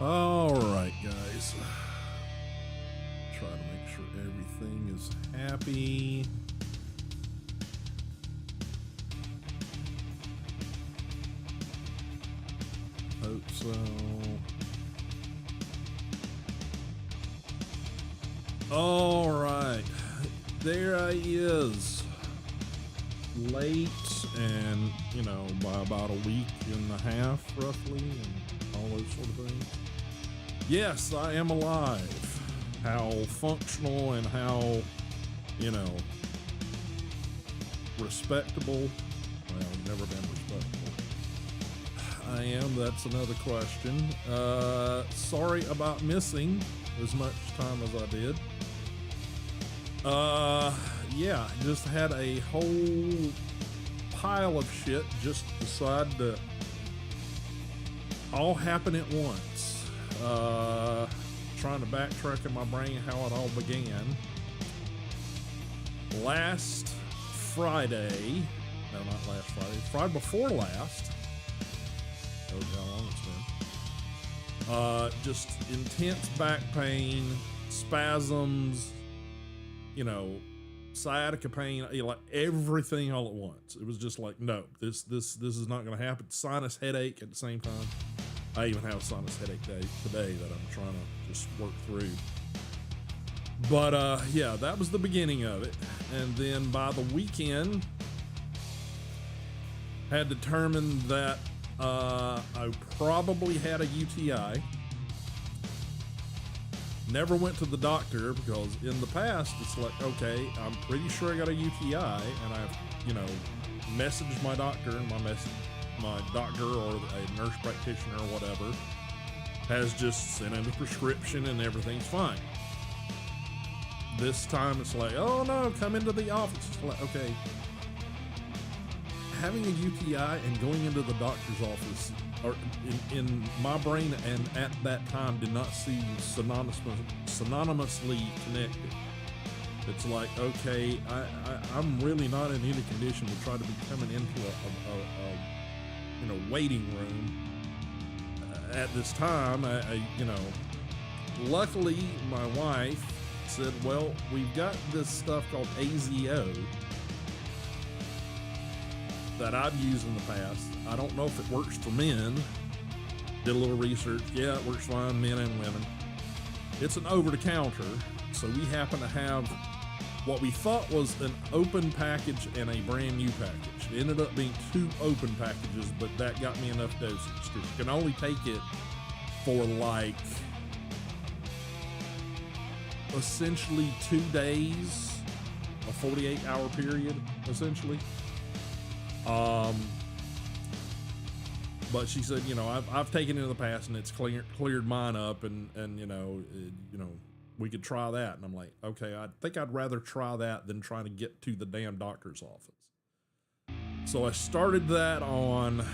All right, guys. Try to make sure everything is happy. Hope so. All right. There he is. Late and, by about a week and a half, roughly, and all those sort of things. Yes, I am alive. How functional and how, respectable. Well, I've never been respectable. I am, that's another question. Sorry about missing as much time as I did. Yeah, just had a whole pile of shit just decide to all happen at once. Trying to backtrack in my brain how it all began. Last Friday, no, not last Friday, Friday before last. Oh, how long it's been. Just intense back pain, spasms, sciatica pain, like everything all at once. It was just like, no, this is not going to happen. Sinus headache at the same time. I even have a sinus headache today that I'm trying to just work through. But yeah, that was the beginning of it. And then by the weekend, had determined that I probably had a UTI. Never went to the doctor because in the past it's like, okay, I'm pretty sure I got a UTI, and I've, messaged my doctor, and my doctor or a nurse practitioner or whatever has just sent in a prescription and everything's fine. This time it's like, oh no, come into the office. It's like, okay, having a UTI and going into the doctor's office or in my brain and at that time did not seem synonymously connected. It's like, okay, I'm really not in any condition to try to be coming into a waiting room at this time. Luckily my wife said, well, we've got this stuff called AZO that I've used in the past. I don't know if it works for men. Did a little research. Yeah, it works fine, men and women. It's an over-the-counter, so we happen to have what we thought was an open package and a brand new package. It ended up being 2 open packages, but that got me enough dosage because you can only take it for like essentially 2 days, a 48-hour period, essentially. But she said, I've taken it in the past and it's cleared mine up, and we could try that. And I'm like, okay, I think I'd rather try that than trying to get to the damn doctor's office. So I started that on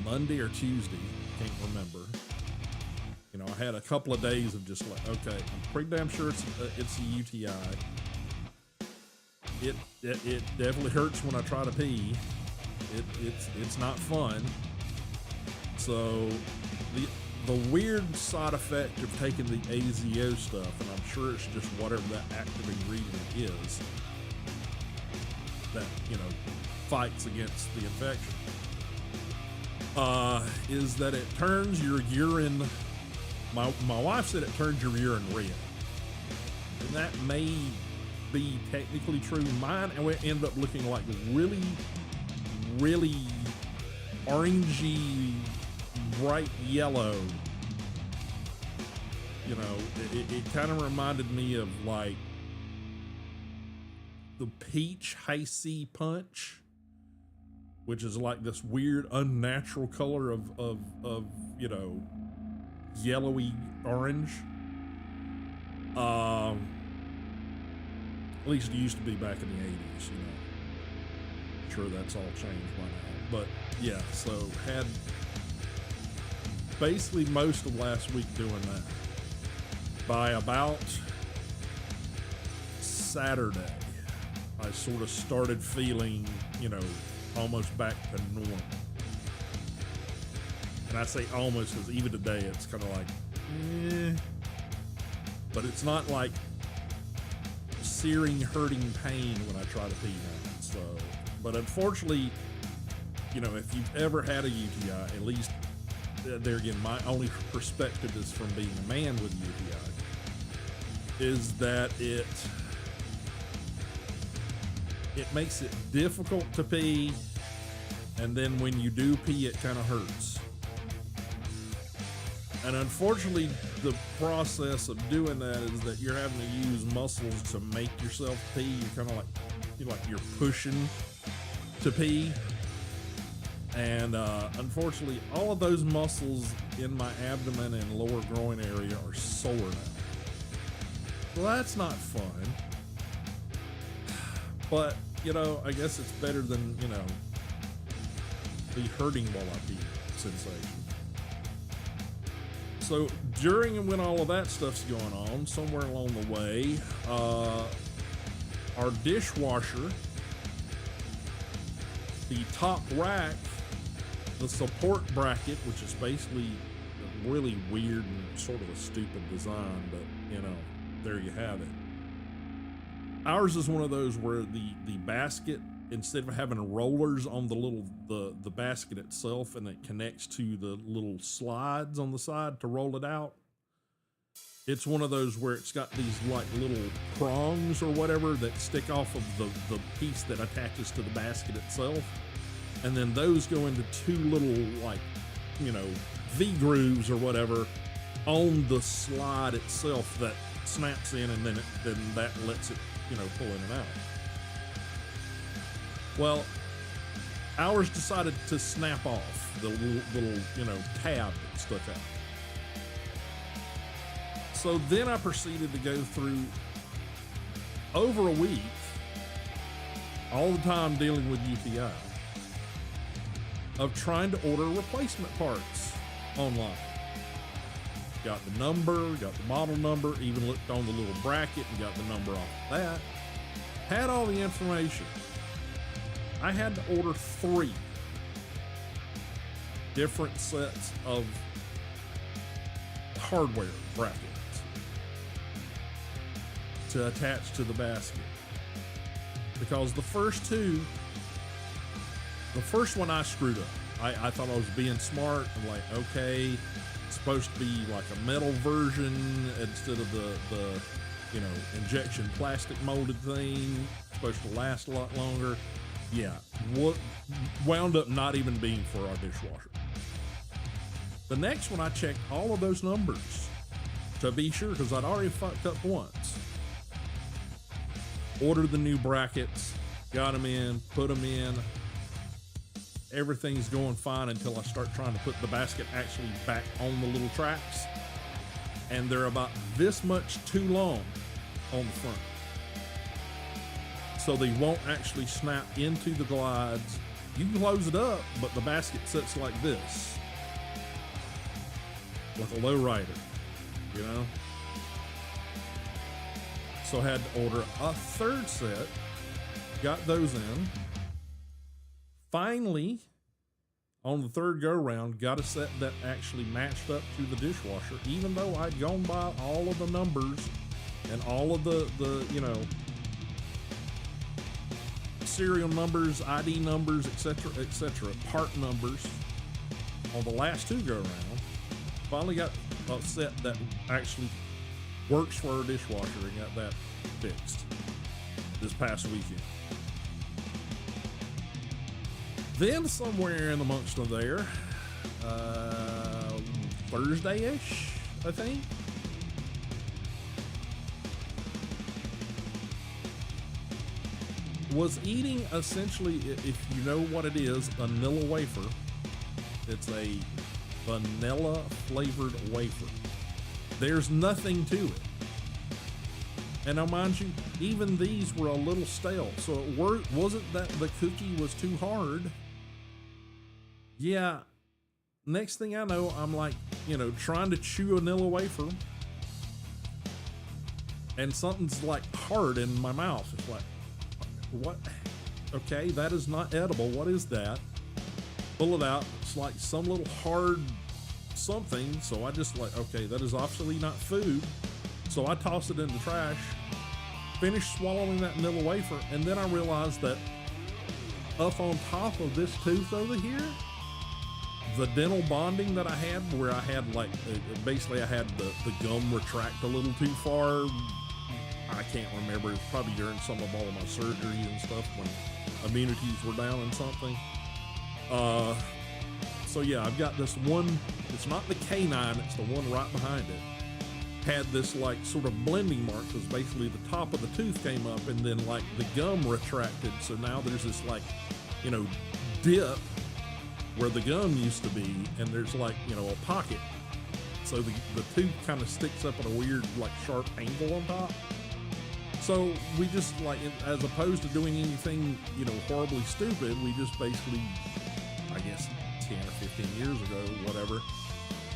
Monday or Tuesday, can't remember. I had a couple of days of just like, okay, I'm pretty damn sure it's a UTI. It definitely hurts when I try to pee. It's not fun. So the weird side effect of taking the AZO stuff, and I'm sure it's just whatever that active ingredient is that fights against the infection, is that it turns your urine. My wife said it turns your urine red, and that may be technically true. Mine ended up looking like really, really orangey, bright yellow. It kind of reminded me of like the peach high C punch, which is like this weird unnatural color of yellowy orange. At least it used to be back in the 80s, I'm sure that's all changed by now. But yeah, so had basically most of last week doing that. By about Saturday, I sort of started feeling, almost back to And I say almost because even today it's kind of like, but it's not like searing, hurting pain when I try to pee now. So, but unfortunately, you know, if you've ever had a UTI, at least there again, my only perspective is from being a man with UTI, is that it makes it difficult to pee, and then when you do pee, it kind of hurts. And unfortunately, the process of doing that is that you're having to use muscles to make yourself pee. You're kind of like you're pushing to pee. And unfortunately, all of those muscles in my abdomen and lower groin area are sore now. So that's not fun. But, you know, I guess it's better than, you know, the hurting while I pee sensation. So during and when all of that stuff's going on, somewhere along the way, our dishwasher, the top rack, the support bracket, which is basically a really weird and sort of a stupid design, but you know, there you have it. Ours is one of those where the basket, instead of having rollers on the basket itself, and it connects to the little slides on the side to roll it out, it's one of those where it's got these like little prongs or whatever that stick off of the piece that attaches to the basket itself. And then those go into two little, like, you know, V-grooves or whatever on the slide itself that snaps in, and then that lets it, you know, pull in and out. Well, ours decided to snap off the little, you know, tab that stuck out. So then I proceeded to go through over a week, all the time dealing with UTI, of trying to order replacement parts online. Got the number, got the model number, even looked on the little bracket and got the number off of that. Had all the information. I had to order 3 different sets of hardware brackets to attach to the basket. Because the first one I screwed up. I thought I was being smart. I'm like, okay, it's supposed to be like a metal version instead of the you know, injection plastic molded thing. It's supposed to last a lot longer. Yeah, what wound up not even being for our dishwasher. The next one, I checked all of those numbers to be sure, because I'd already fucked up once. Ordered the new brackets, got them in, put them in. Everything's going fine until I start trying to put the basket actually back on the little tracks. And they're about this much too long on the front. So they won't actually snap into the glides. You can close it up, but the basket sits like this, with a low rider, you know? So I had to order a 3rd set, got those in. Finally, on the 3rd go round, got a set that actually matched up to the dishwasher, even though I'd gone by all of the numbers and all of the you know, serial numbers, ID numbers, etc., part numbers on the last 2 go round. Finally got a set that actually works for our dishwasher and got that fixed this past weekend. Then somewhere in amongst them there, Thursday-ish, I think, was eating essentially, if you know what it is, a vanilla wafer. It's a vanilla flavored wafer. There's nothing to it. And now mind you, even these were a little stale. So it wasn't that the cookie was too hard. Yeah. Next thing I know, I'm like, you know, trying to chew a vanilla wafer, and something's like hard in my mouth. It's like, what? Okay, that is not edible. What is that? pull it out. It's like some little hard something. So I just like, okay, that is obviously not food. So I toss it in the trash, finish swallowing that Nilla wafer, and then I realized that up on top of this tooth over here, the dental bonding that I had, where I had like, basically I had the gum retract a little too far. I can't remember. It's probably during some of all of my surgery and stuff when immunities were down and something. So yeah, I've got this one. It's not the canine. It's the one right behind it. Had this like sort of blending mark, because basically the top of the tooth came up and then like the gum retracted. So now there's this like, you know, dip where the gum used to be, and there's like, you know, a pocket. So the tooth kind of sticks up at a weird like sharp angle on top. So we just like, as opposed to doing anything, you know, horribly stupid, we just basically, I guess 10 or 15 years ago, whatever,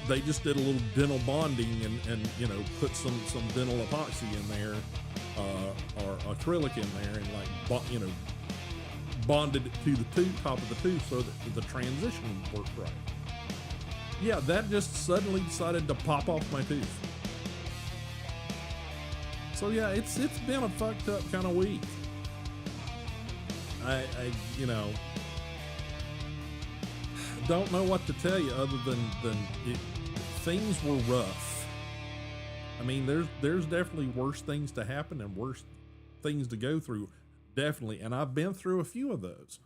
they just did a little dental bonding and you know, put some dental epoxy in there, or acrylic in there, and like, you know, bonded it to the tooth, top of the tooth, so that the transition worked right. Yeah, that just suddenly decided to pop off my tooth. So yeah, it's been a fucked up kind of week. I you know, don't know what to tell you other than things were rough. I mean, there's definitely worse things to happen and worse things to go through, definitely, and I've been through a few of those.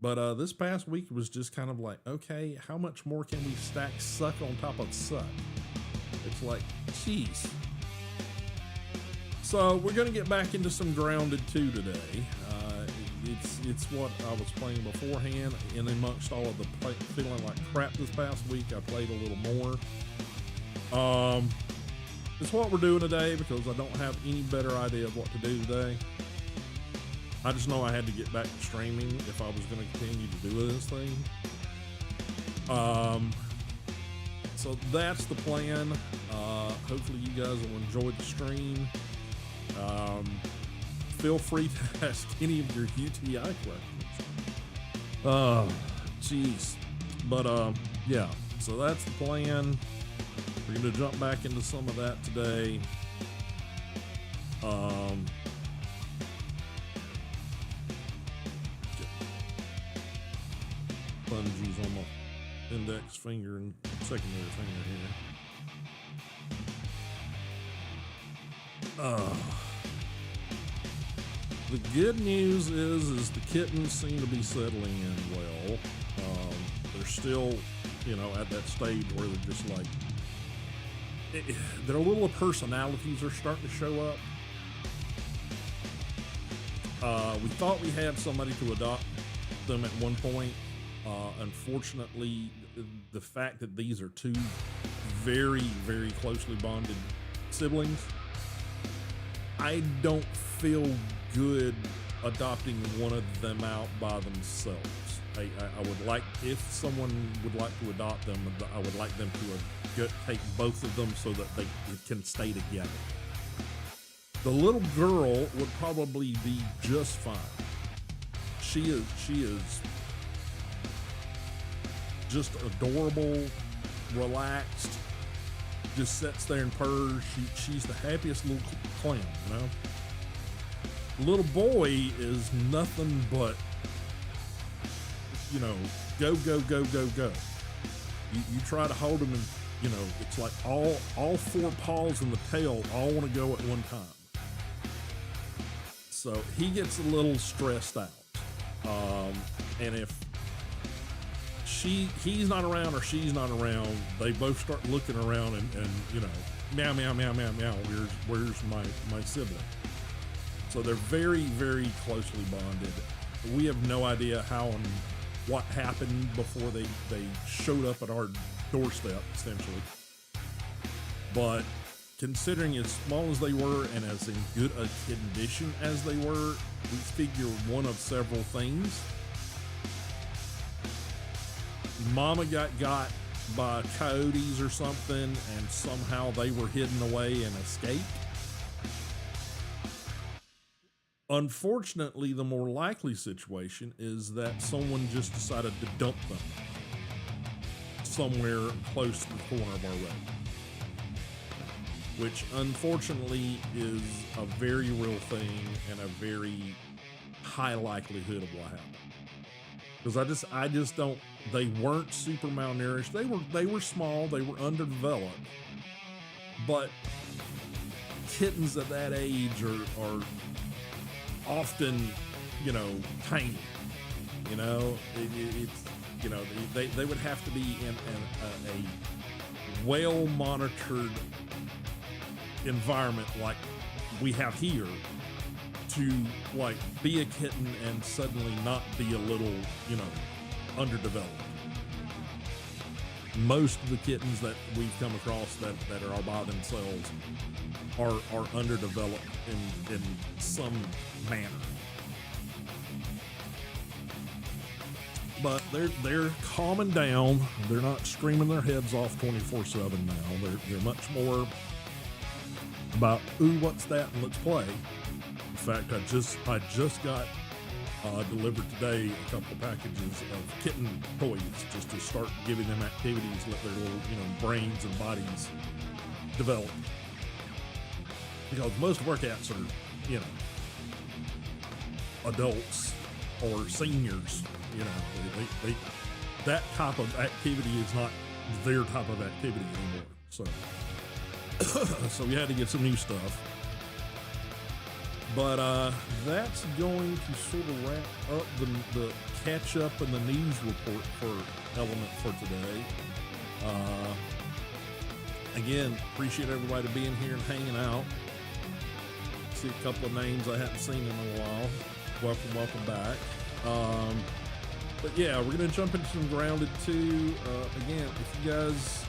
But this past week was just kind of like, okay, how much more can we stack suck on top of suck? It's like, geez. So we're gonna get back into some Grounded 2 today. It's what I was playing beforehand, and amongst all of the feeling like crap this past week, I played a little more. It's what we're doing today because I don't have any better idea of what to do today. I just know I had to get back to streaming if I was going to continue to do this thing. So that's the plan. Hopefully you guys will enjoy the stream. Feel free to ask any of your UTI questions. Jeez. But yeah, so that's the plan. We're going to jump back into some of that today. Bungees on my index finger and secondary finger here. The good news is the kittens seem to be settling in well. They're still, you know, at that stage where they're just like, their little personalities are starting to show up. We thought we had somebody to adopt them at one point. Unfortunately, the fact that these are two very, very closely bonded siblings, I don't feel good adopting one of them out by themselves. I would like, if someone would like to adopt them, I would like them to take both of them so that they can stay together. The little girl would probably be just fine. She is just adorable, relaxed, just sits there and purrs. She's the happiest little clown, you know? Little boy is nothing but, you know, go, go, go, go, go. You try to hold him and, you know, it's like all four paws and the tail all want to go at one time. So he gets a little stressed out. And if he's not around or she's not around, they both start looking around and you know, meow, meow, meow, meow, meow, where's my sibling? So they're very, very closely bonded. We have no idea how and what happened before they showed up at our doorstep, essentially. But considering as small as they were and as in good a condition as they were, we figure one of several things. Mama got by coyotes or something, and somehow they were hidden away and escaped. Unfortunately, the more likely situation is that someone just decided to dump them somewhere close to the corner of our road, which unfortunately is a very real thing and a very high likelihood of what happened. Because I just don't. They weren't super malnourished. They were small. They were underdeveloped. But kittens at that age are often, tiny. It's they would have to be in a well monitored environment like we have here to like be a kitten and suddenly not be a little, underdeveloped. Most of the kittens that we've come across that are all by themselves are underdeveloped in some manner. But they're calming down. They're not screaming their heads off 24/7 now. They're much more about, ooh, what's that, and let's play. In fact, I just got delivered today a couple packages of kitten toys just to start giving them activities, let their little brains and bodies develop. Because most of our cats are adults or seniors. They that type of activity is not their type of activity anymore. So so we had to get some new stuff. But that's going to sort of wrap up the catch up and the news report for Element for today. Again, appreciate everybody being here and hanging out. See a couple of names I hadn't seen in a while. Welcome back. But yeah, we're gonna jump into some Grounded 2. Again, if you guys,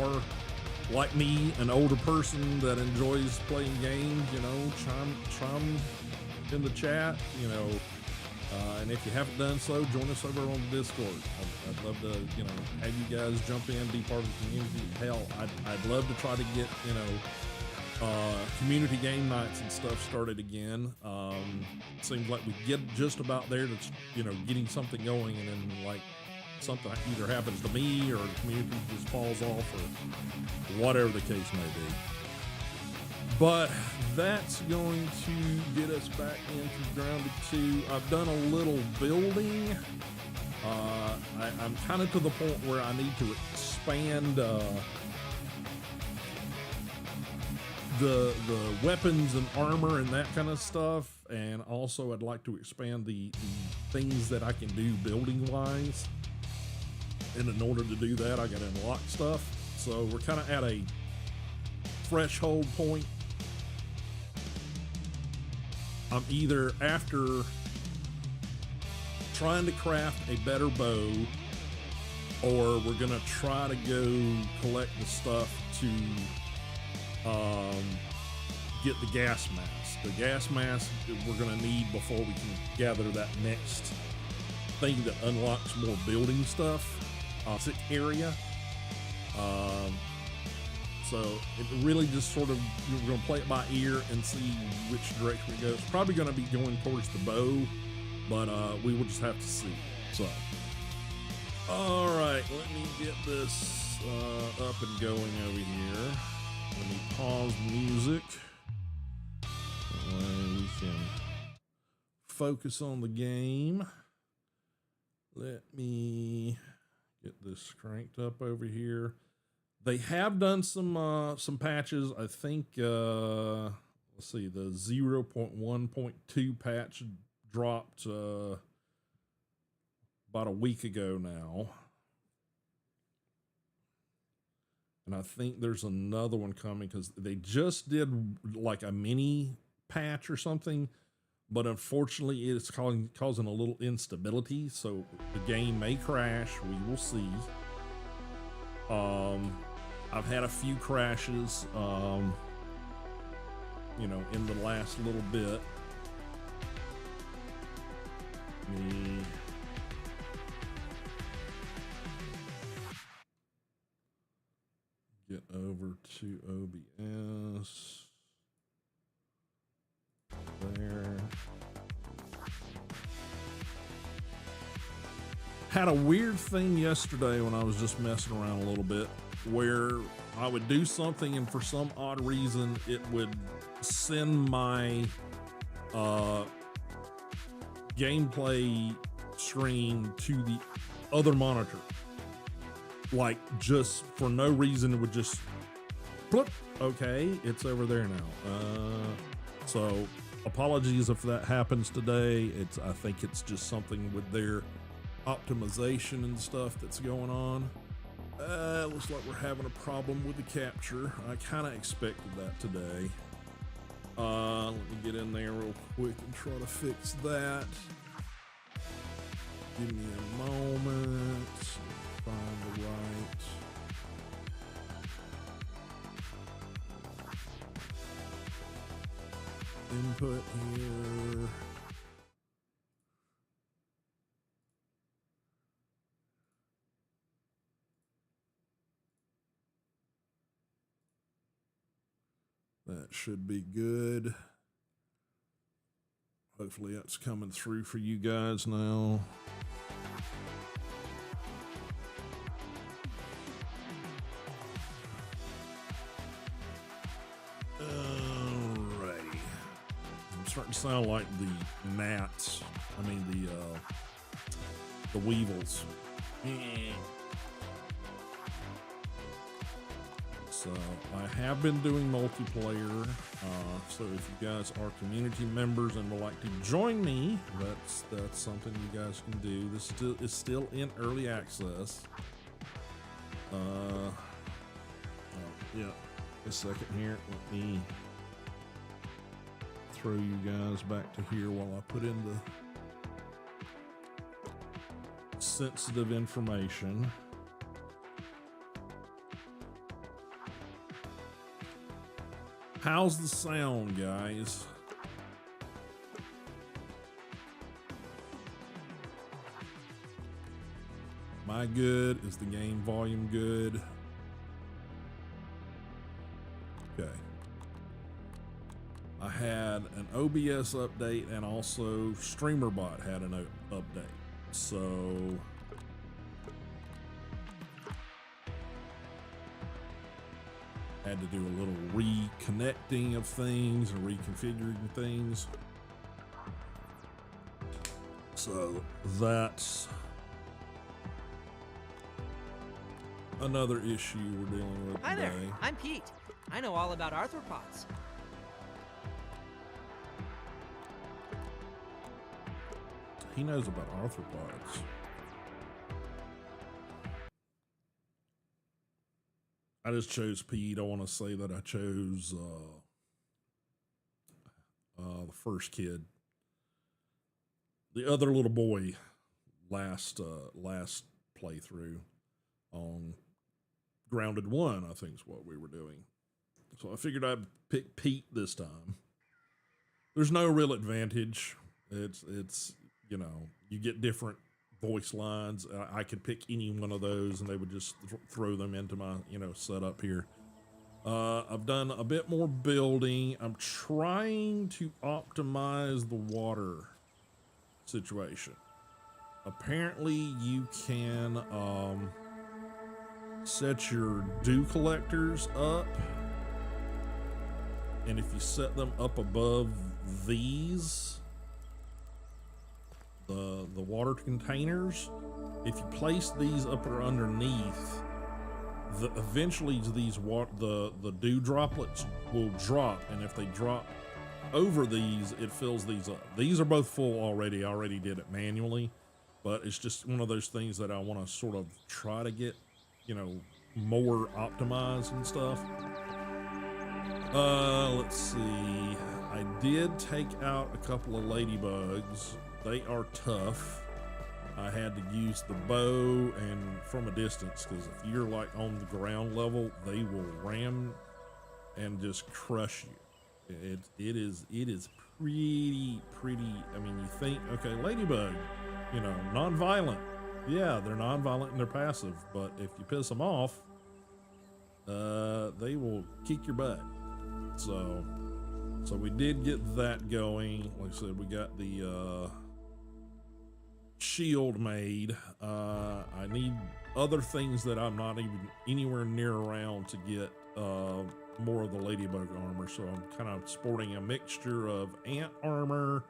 are like me, an older person that enjoys playing games, chime in the chat, and if you haven't done so, join us over on the Discord. I'd love to, have you guys jump in, be part of the community. Hell, I'd love to try to get, community game nights and stuff started again. It seems like we get just about there to, getting something going, and then like something either happens to me or the community just falls off or whatever the case may be. But that's going to get us back into Grounded 2. I've done a little building. I'm kind of to the point where I need to expand the weapons and armor and that kind of stuff, and also I'd like to expand the things that I can do building wise. And in order to do that, I got to unlock stuff. So we're kind of at a threshold point. I'm either after trying to craft a better bow, or we're gonna try to go collect the stuff to get the gas mask. The gas mask we're gonna need before we can gather that next thing that unlocks more building stuff. Area. So it really just sort of, we're going to play it by ear and see which direction it goes. It's probably going to be going towards the bow, but we will just have to see. So, all right, let me get this up and going over here. Let me pause music. That way we can focus on the game. Let me get this cranked up over here. They have done some patches. I think let's see, the 0.1.2 patch dropped about a week ago now, and I think there's another one coming because they just did like a mini patch or something. But unfortunately, it's causing a little instability, so the game may crash. We will see. I've had a few crashes, in the last little bit. Let me get over to OBS. There. Had a weird thing yesterday when I was just messing around a little bit where I would do something and for some odd reason it would send my gameplay screen to the other monitor. Like, just for no reason, it would just flip. Okay, it's over there now. So apologies if that happens today. I think it's just something with their optimization and stuff that's going on. Looks like we're having a problem with the capture. I kind of expected that today. Let me get in there real quick and try to fix that. Give me a moment. Find the right. Input here. That should be good. Hopefully that's coming through for you guys now. Alrighty. I'm starting to sound like the gnats. I mean the weevils. So I have been doing multiplayer, so if you guys are community members and would like to join me, that's something you guys can do. This is still in early access. Yeah, a second here. Let me throw you guys back to here while I put in the sensitive information. How's the sound, guys? Am I good? Is the game volume good? Okay. I had an OBS update and also StreamerBot had an update. So had to do a little reconnecting of things and reconfiguring things. So that's another issue we're dealing with Hi today. there, I'm Pete. I know all about arthropods. He knows about arthropods. I just chose Pete. I want to say that I chose the first kid, the other little boy, last playthrough on Grounded 1, I think is what we were doing. So I figured I'd pick Pete this time. There's no real advantage. It's you know, you get different voice lines. I could pick any one of those and they would just throw them into my, you know, setup here. I've done a bit more building. I'm trying to optimize the water situation. Apparently you can set your dew collectors up, and if you set them up above these the water containers, if you place these up or underneath, eventually these the dew droplets will drop, and if they drop over these, it fills these up. These are both full already. I already did it manually, but it's just one of those things that I want to sort of try to get, you know, more optimized and stuff. Let's see. I did take out a couple of ladybugs. They are tough. I had to use the bow and from a distance, because if you're like on the ground level, they will ram and just crush you. It is pretty. I mean, you think, okay, ladybug, you know, non-violent. Yeah, they're non-violent and they're passive, but if you piss them off, they will kick your butt. So we did get that going. Like I said, we got the shield made. I need other things that I'm not even anywhere near around to get more of the ladybug armor. So I'm kind of sporting a mixture of ant armor,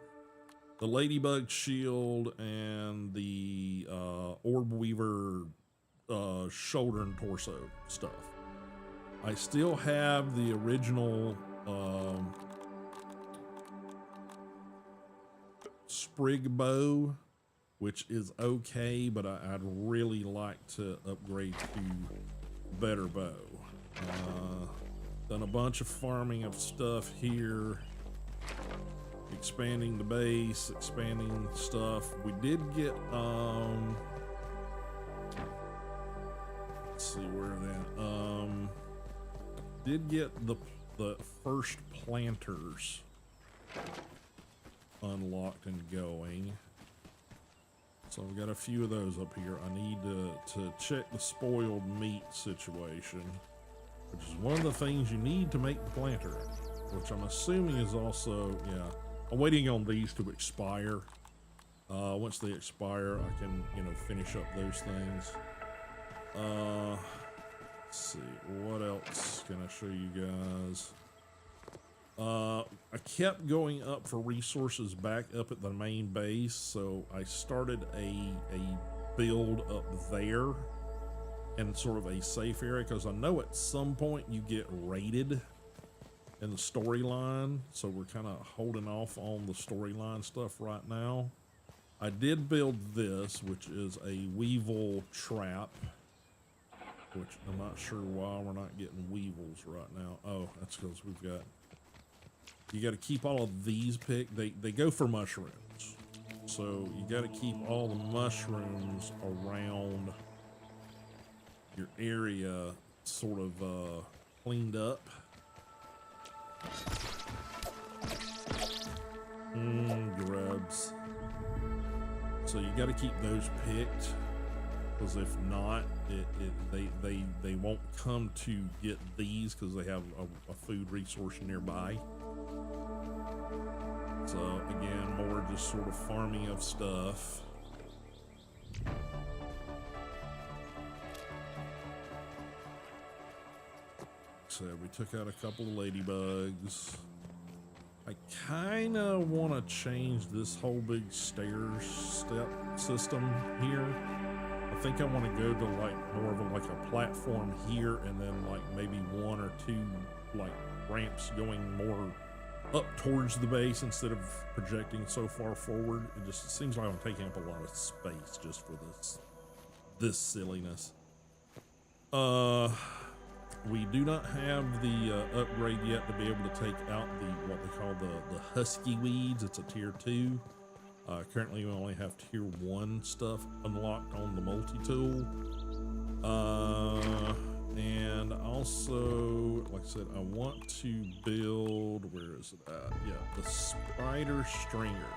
the ladybug shield, and the orb weaver shoulder and torso stuff. I still have the original sprig bow, which is okay, but I'd really like to upgrade to better bow. Done a bunch of farming of stuff here, expanding the base, expanding stuff. We did get let's see where that did get the first planters unlocked and going. So we got a few of those up here. I need to check the spoiled meat situation, which is one of the things you need to make the planter, which I'm assuming is also, yeah. I'm waiting on these to expire. Once they expire, I can, finish up those things. Let's see, what else can I show you guys? I kept going up for resources back up at the main base, so I started a build up there in sort of a safe area, because I know at some point you get raided in the storyline, so we're kind of holding off on the storyline stuff right now. I did build this, which is a weevil trap, which I'm not sure why we're not getting weevils right now. Oh, that's because we've got, you got to keep all of these picked. They go for mushrooms, so you got to keep all the mushrooms around your area sort of cleaned up. Grubs. So you got to keep those picked, because if not, they won't come to get these because they have a food resource nearby. So again, more just sort of farming of stuff. So we took out a couple of ladybugs. I kind of want to change this whole big step system here. I think I want to go to like more of a platform here, and then like maybe one or two like ramps going more up towards the base instead of projecting so far forward. It seems like I'm taking up a lot of space just for this silliness. We do not have the upgrade yet to be able to take out what they call the husky weeds. It's a tier 2. Currently we only have tier 1 stuff unlocked on the multi-tool. And also, like I said, I want to build, where is it at? Yeah, the spider stringer.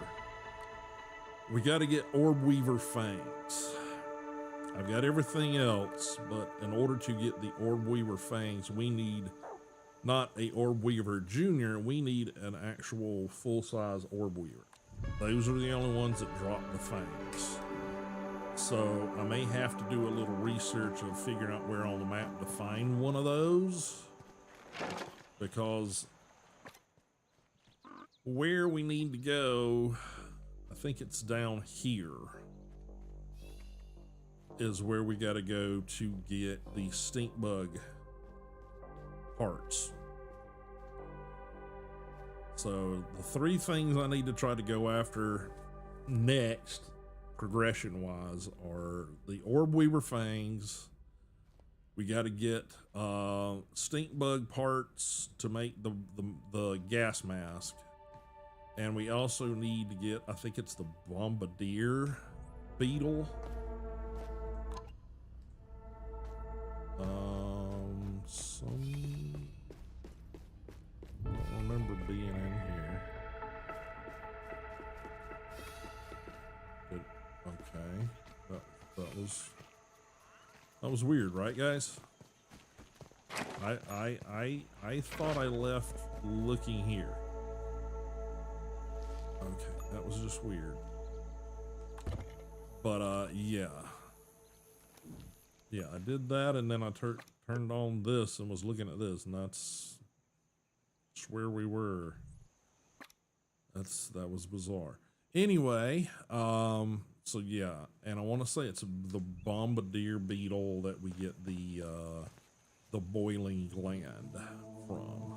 We got to get orb weaver fangs. I've got everything else, but in order to get the orb weaver fangs, we need not a orb weaver junior, we need an actual full-size orb weaver. Those are the only ones that drop the fangs. So I may have to do a little research of figuring out where on the map to find one of those, because where we need to go, I think it's down here, is where we got to go to get the stink bug parts. So the 3 things I need to try to go after next, progression wise, are the orb weaver fangs. We got to get stink bug parts to make the gas mask, and we also need to get, I think it's the bombardier beetle. I don't remember being in here. But, okay, that was weird, right, guys? I thought I left looking here. Okay, that was just weird. But yeah. Yeah, I did that, and then I turned on this and was looking at this, and that's where we were. That was bizarre. Anyway, so yeah, and I want to say it's the bombardier beetle that we get the boiling gland from.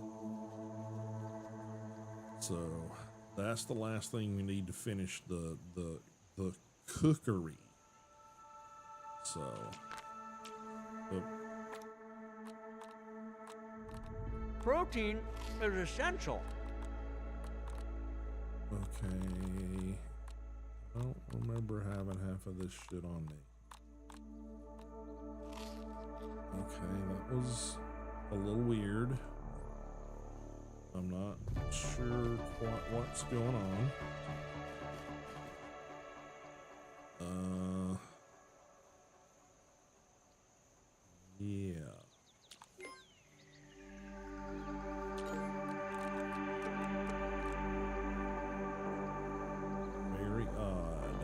So that's the last thing we need to finish the cookery. So. Protein is essential. Okay. I don't remember having half of this shit on me. Okay, that was a little weird. I'm not sure quite what's going on. Yeah. Very odd.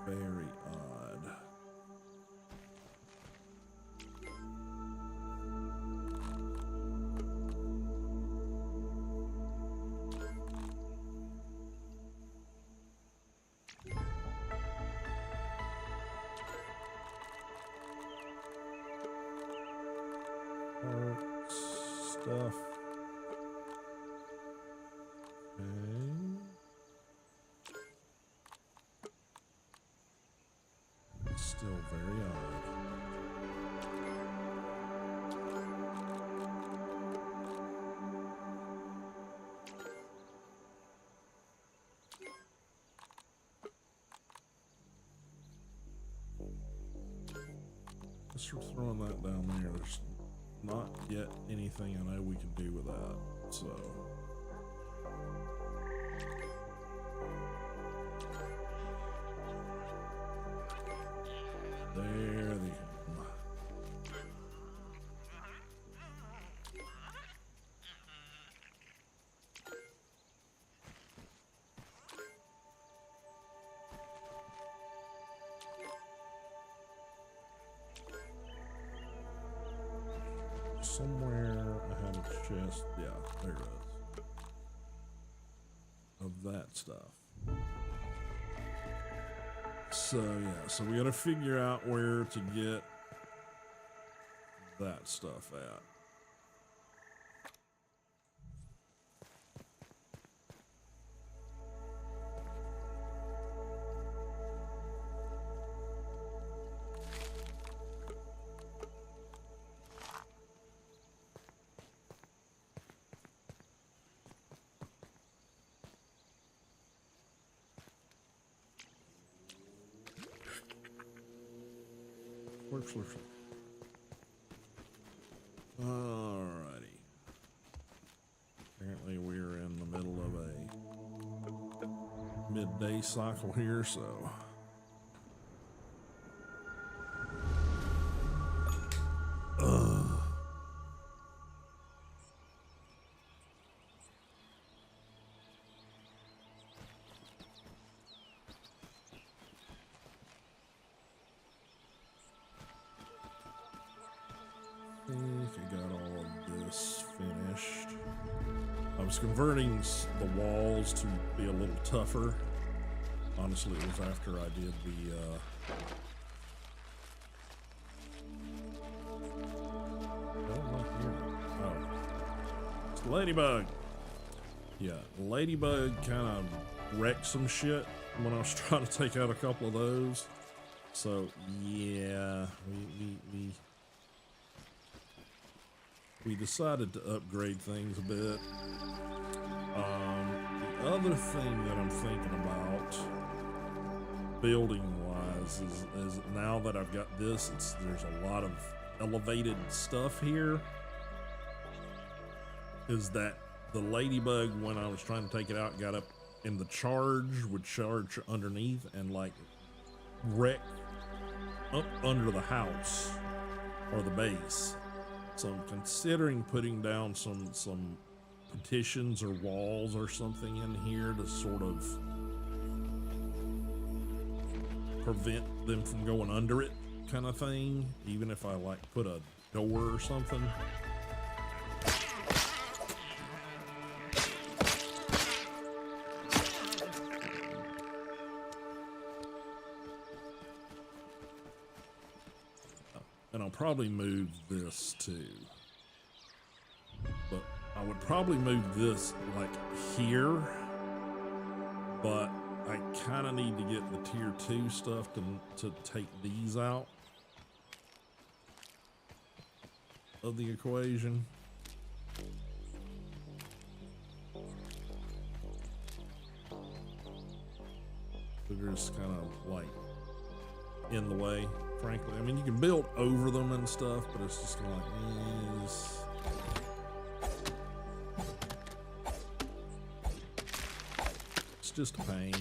Very odd. Stuff. Okay. Still very odd. Just for throwing that down there, there's not yet anything I know we can do with that, so. There they come. Somewhere I had a chest. Yeah, there it is. Of that stuff. So yeah, so we gotta figure out where to get that stuff at. Alrighty. Apparently we're in the middle of a midday cycle here, so. I think I got all of this finished. I was converting the walls to be a little tougher. Honestly, it was after I did the it's the ladybug. Yeah, ladybug kind of wrecked some shit when I was trying to take out a couple of those. So yeah, we decided to upgrade things a bit. The other thing that I'm thinking about building wise is now that I've got this, there's a lot of elevated stuff here, is that the ladybug, when I was trying to take it out, got up in the charge, would charge underneath and like wreck up under the house or the base. So I'm considering putting down some partitions or walls or something in here to sort of prevent them from going under it, kind of thing, even if I like put a door or something. And I'll probably move this too, but I would probably move this like here, but I kind of need to get the tier 2 stuff to take these out of the equation. They're just kind of like in the way, frankly. I mean, you can build over them and stuff, but it's just kind of like, it's just a pain.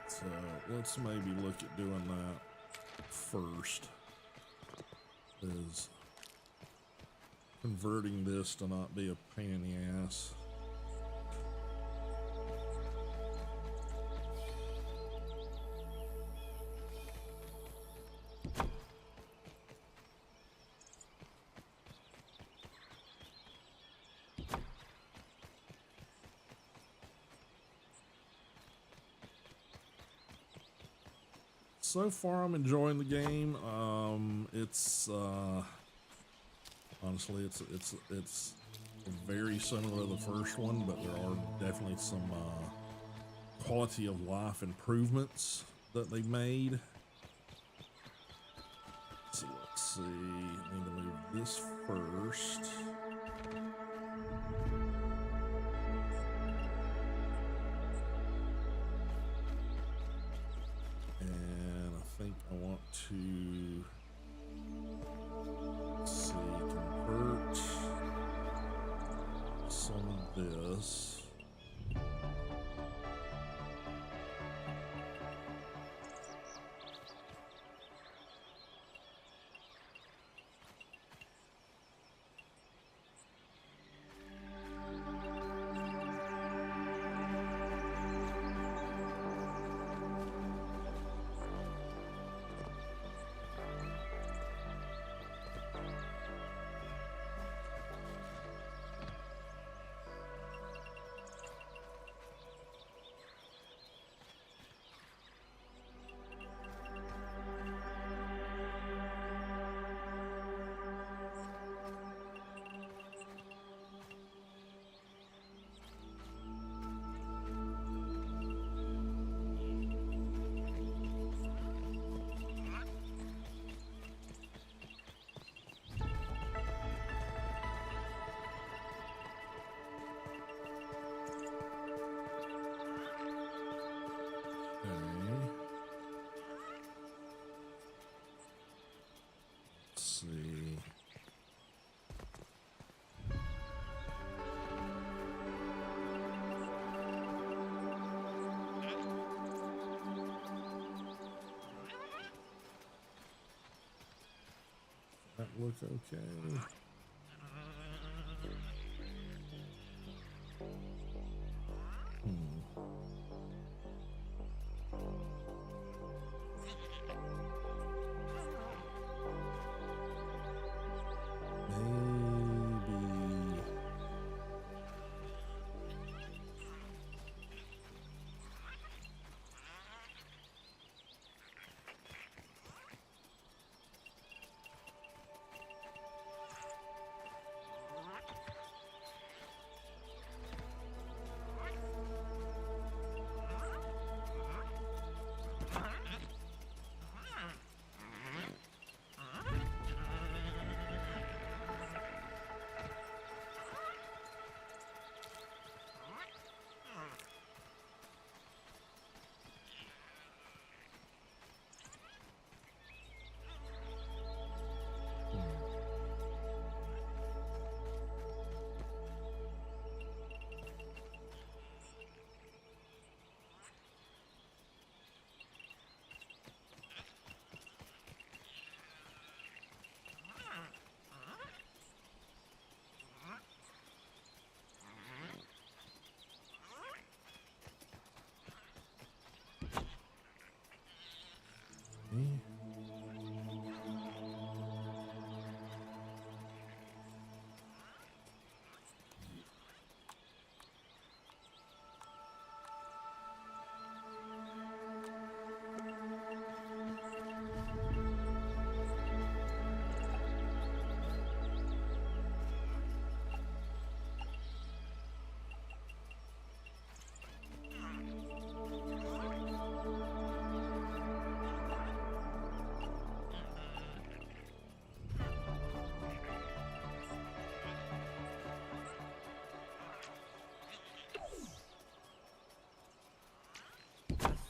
So let's maybe look at doing that first, is converting this to not be a pain in the ass. So far, I'm enjoying the game. It's honestly, it's very similar to the first one, but there are definitely some quality of life improvements that they made. So let's see. I need to move this first. I think I want to, let's see, convert some of this. See. That look okay?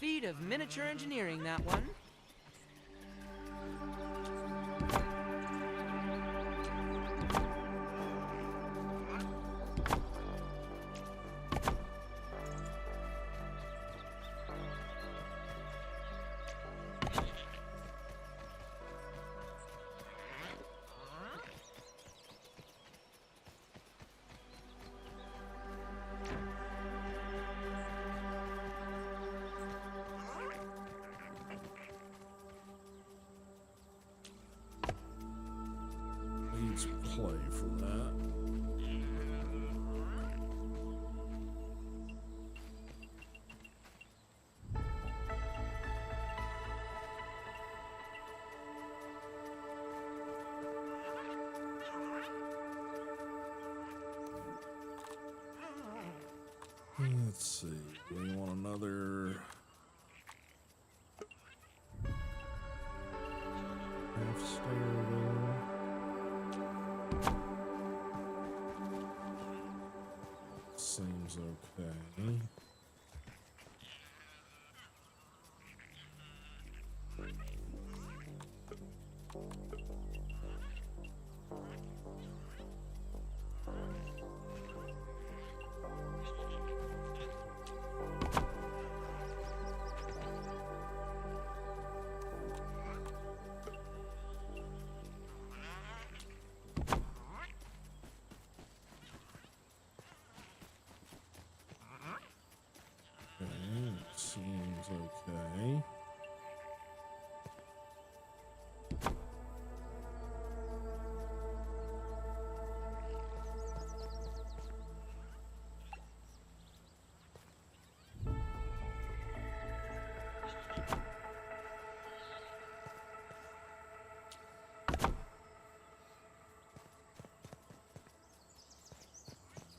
feat of miniature engineering, that one. Needs clay for that. Let's see. We want another half stair there. Seems okay. Seems okay.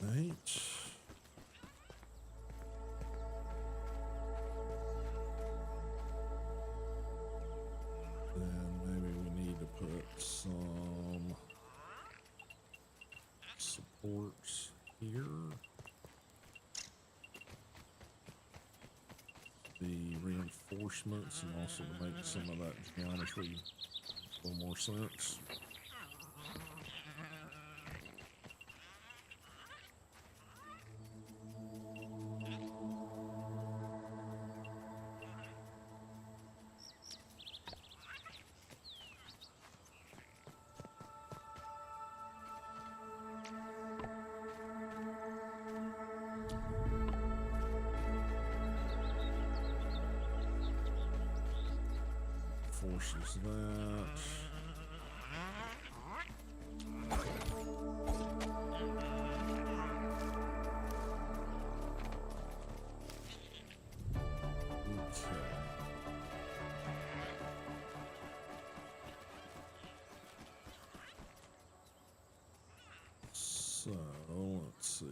Right. Then maybe we need to put some supports here. The reinforcements and also to make some of that geometry a little more sense. Forces that. Okay. So let's see.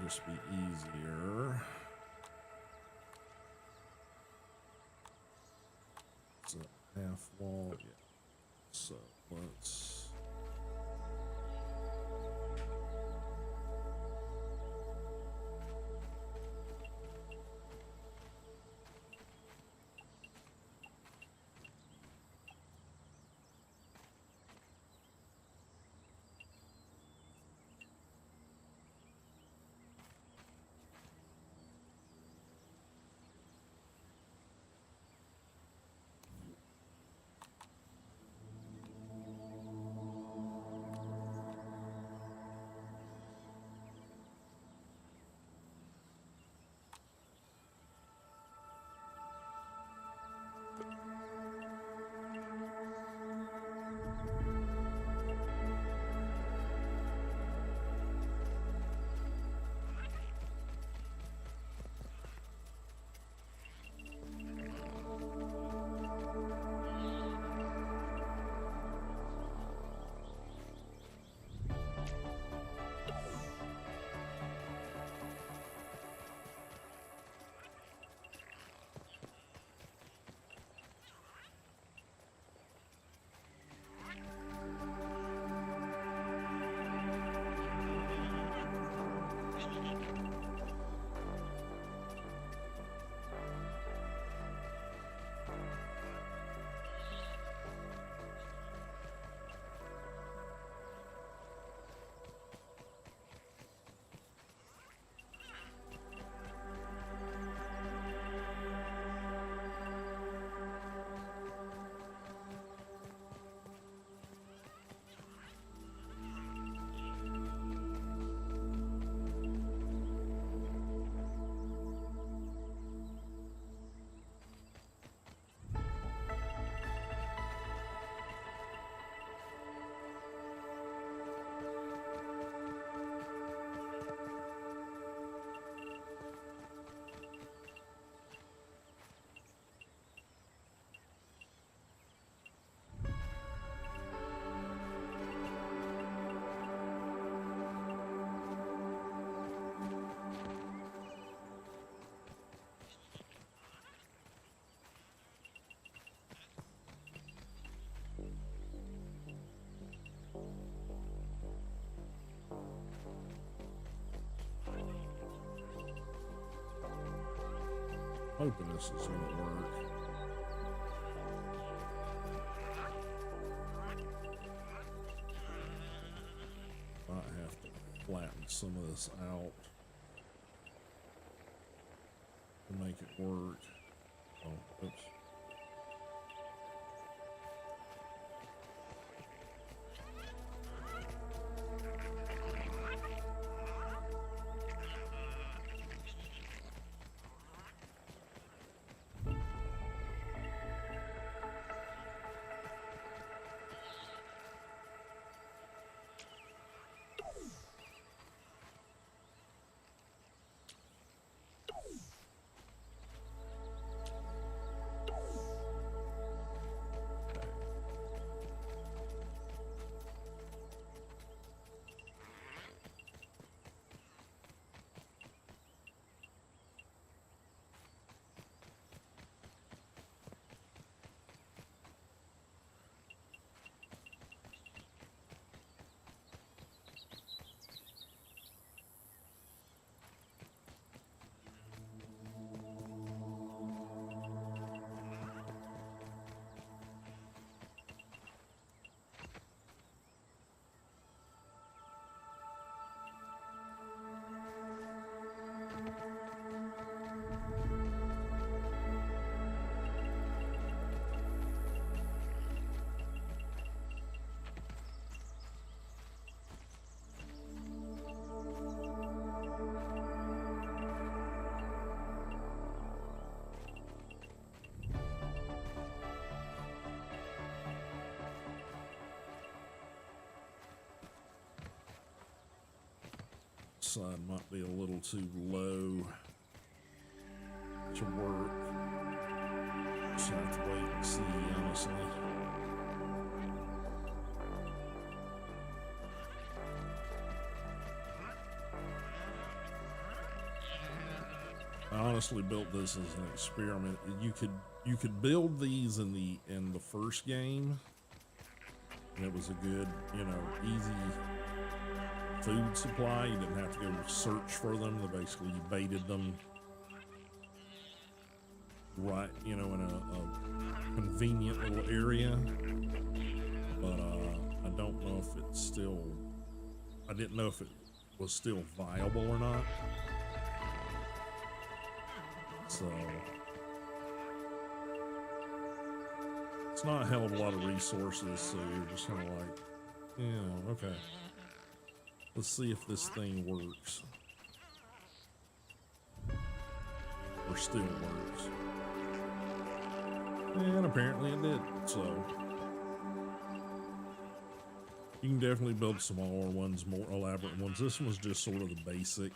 just be easier. It's a half wall, yeah. So let's. Hoping this is going to work. Might have to flatten some of this out to make it work. Oh, oops. Side might be a little too low to work. Just have to wait and see, honestly. honestly built this as an experiment. You could build these in the first game, and it was a good, you know, easy food supply. You didn't have to go search for them. They basically, you baited them right, you know, in a convenient little area. But I don't know if it's still, I didn't know if it was still viable or not. So it's not a hell of a lot of resources, so you're just kind of like, yeah, okay. Let's see if this thing works. Or still works. And apparently it did, so. You can definitely build smaller ones, more elaborate ones. This one was just sort of the basic.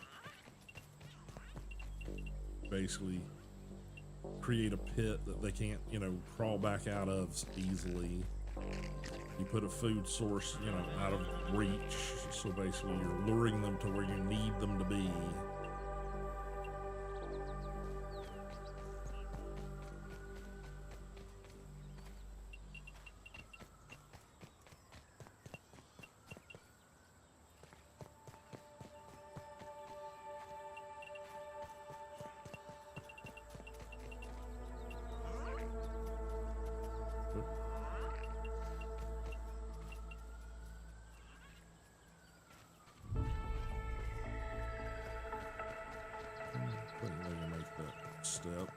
Basically, create a pit that they can't, you know, crawl back out of easily. You put a food source, you know, out of reach. So basically, you're luring them to where you need them to be. Step.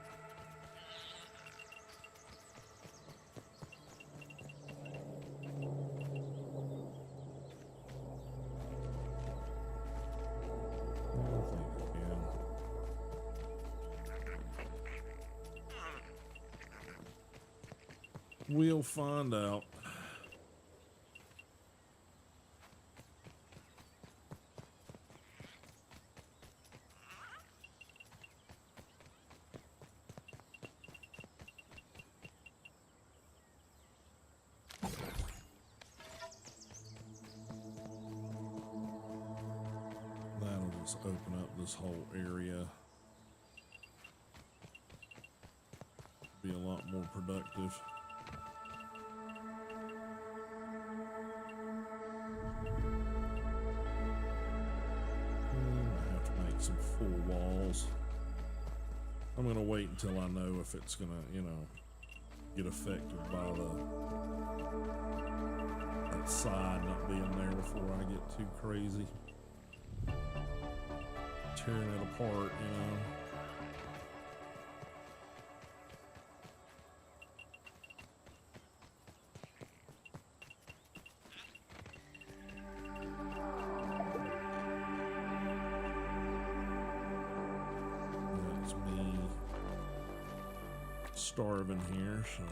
We'll find out. That'll just open up this whole area. Be a lot more productive. I have to make some full walls. I'm gonna wait until I know if it's gonna, you know, get affected by that side not being there before I get too crazy. Tearing it apart, you know. That's me starving here, so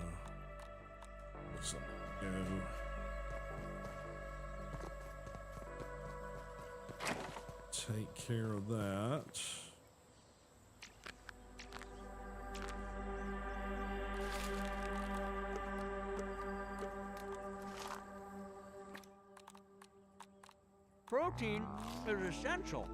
let's let it go. Take care of that. Protein is essential.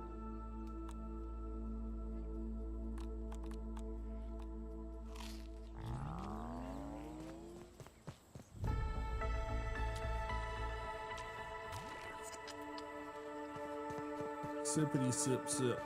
Sippity sip sip.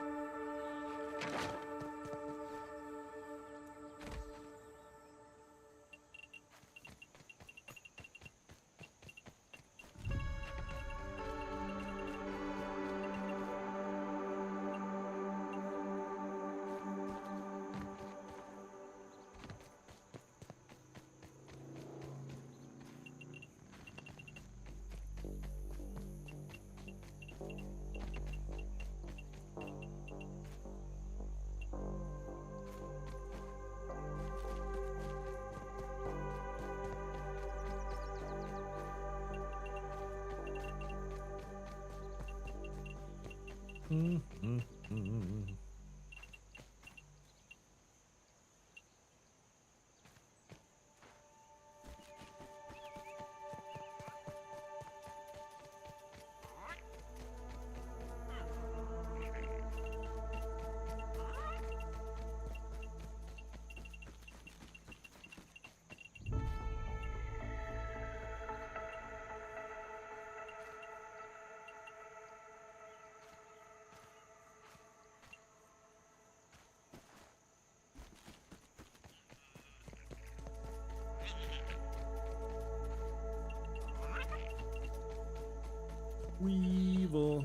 Weevil.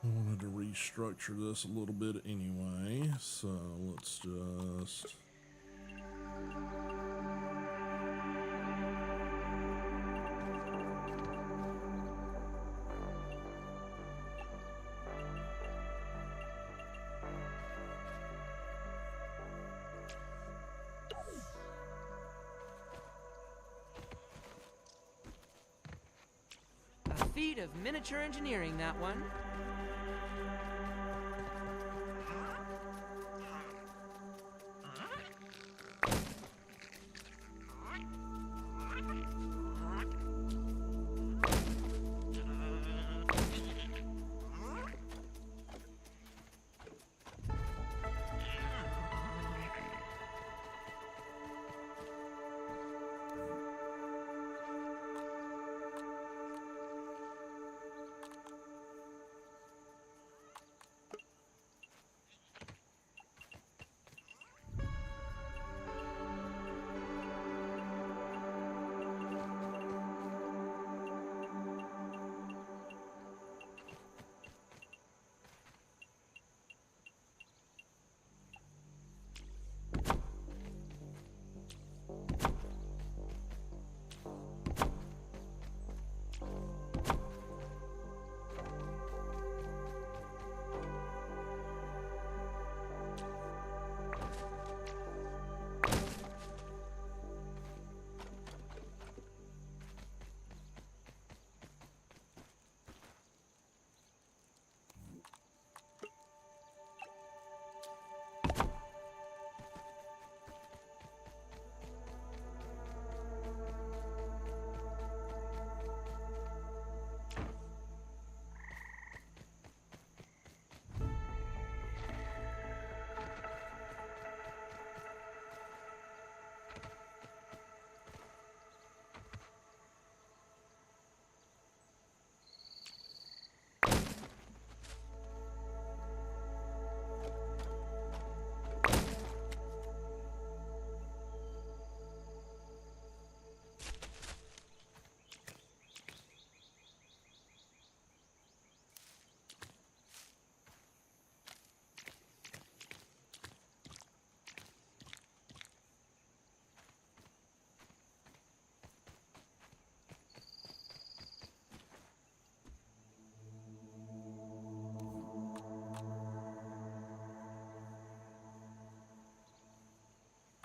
I wanted to restructure this a little bit anyway, so let's just... A feat of miniature engineering, that one.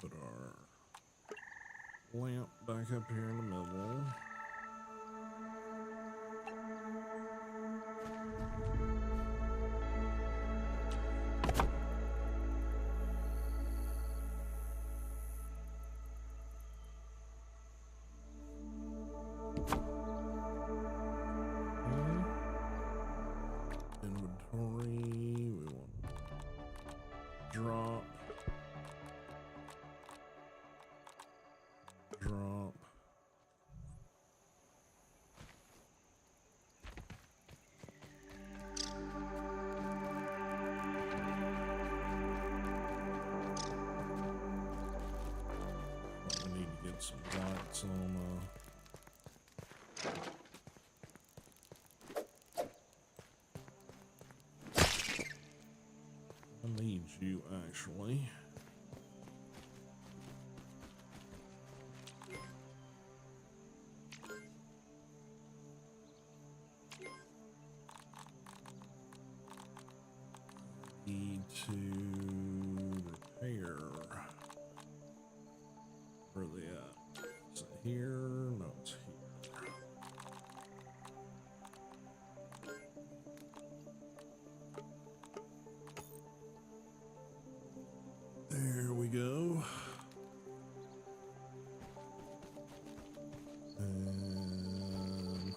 Put our lamp back up here in the middle. Inventory, we want to drop. We need to get some lights on. I need you actually. need to repair. Where are they at? Is it here? No, it's here. There we go. And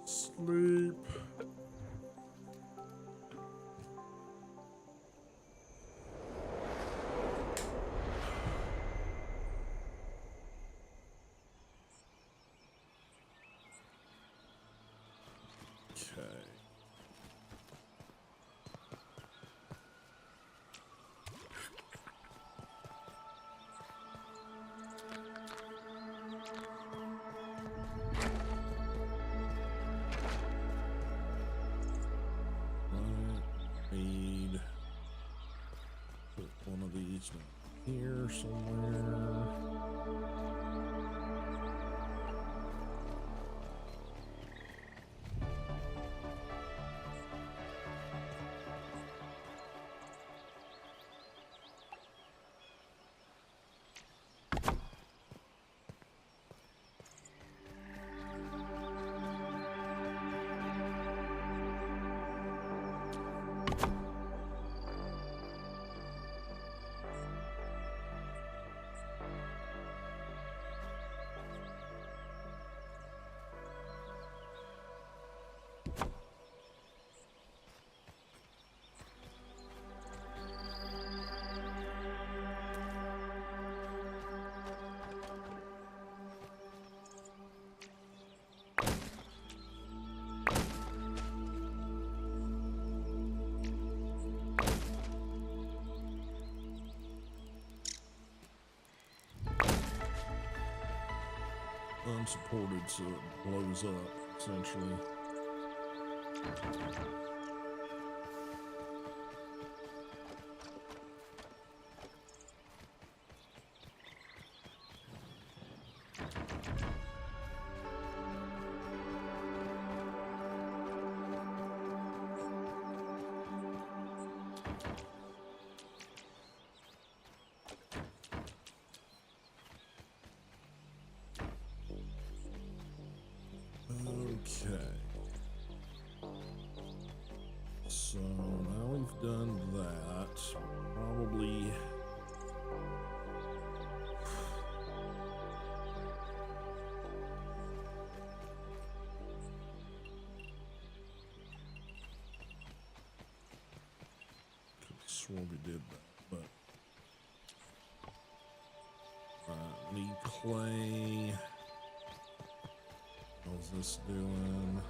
sleep. Okay. Need put one of these down here somewhere. Unsupported, so it blows up essentially. Okay. So now we've done that. Probably could have sworn we did that, but need clay. How's this doing?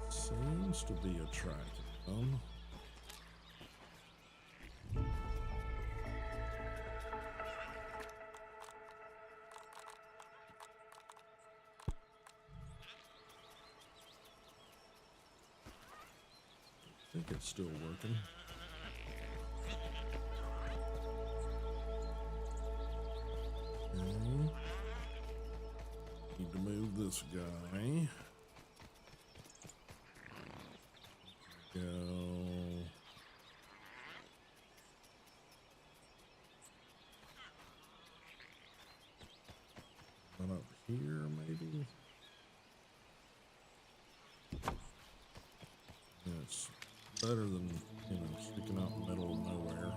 Seems to be attracting them. I think it's still working. Okay. Need to move this guy. Go. One up here, maybe. Yeah, it's better than, you know, sticking out in the middle of nowhere.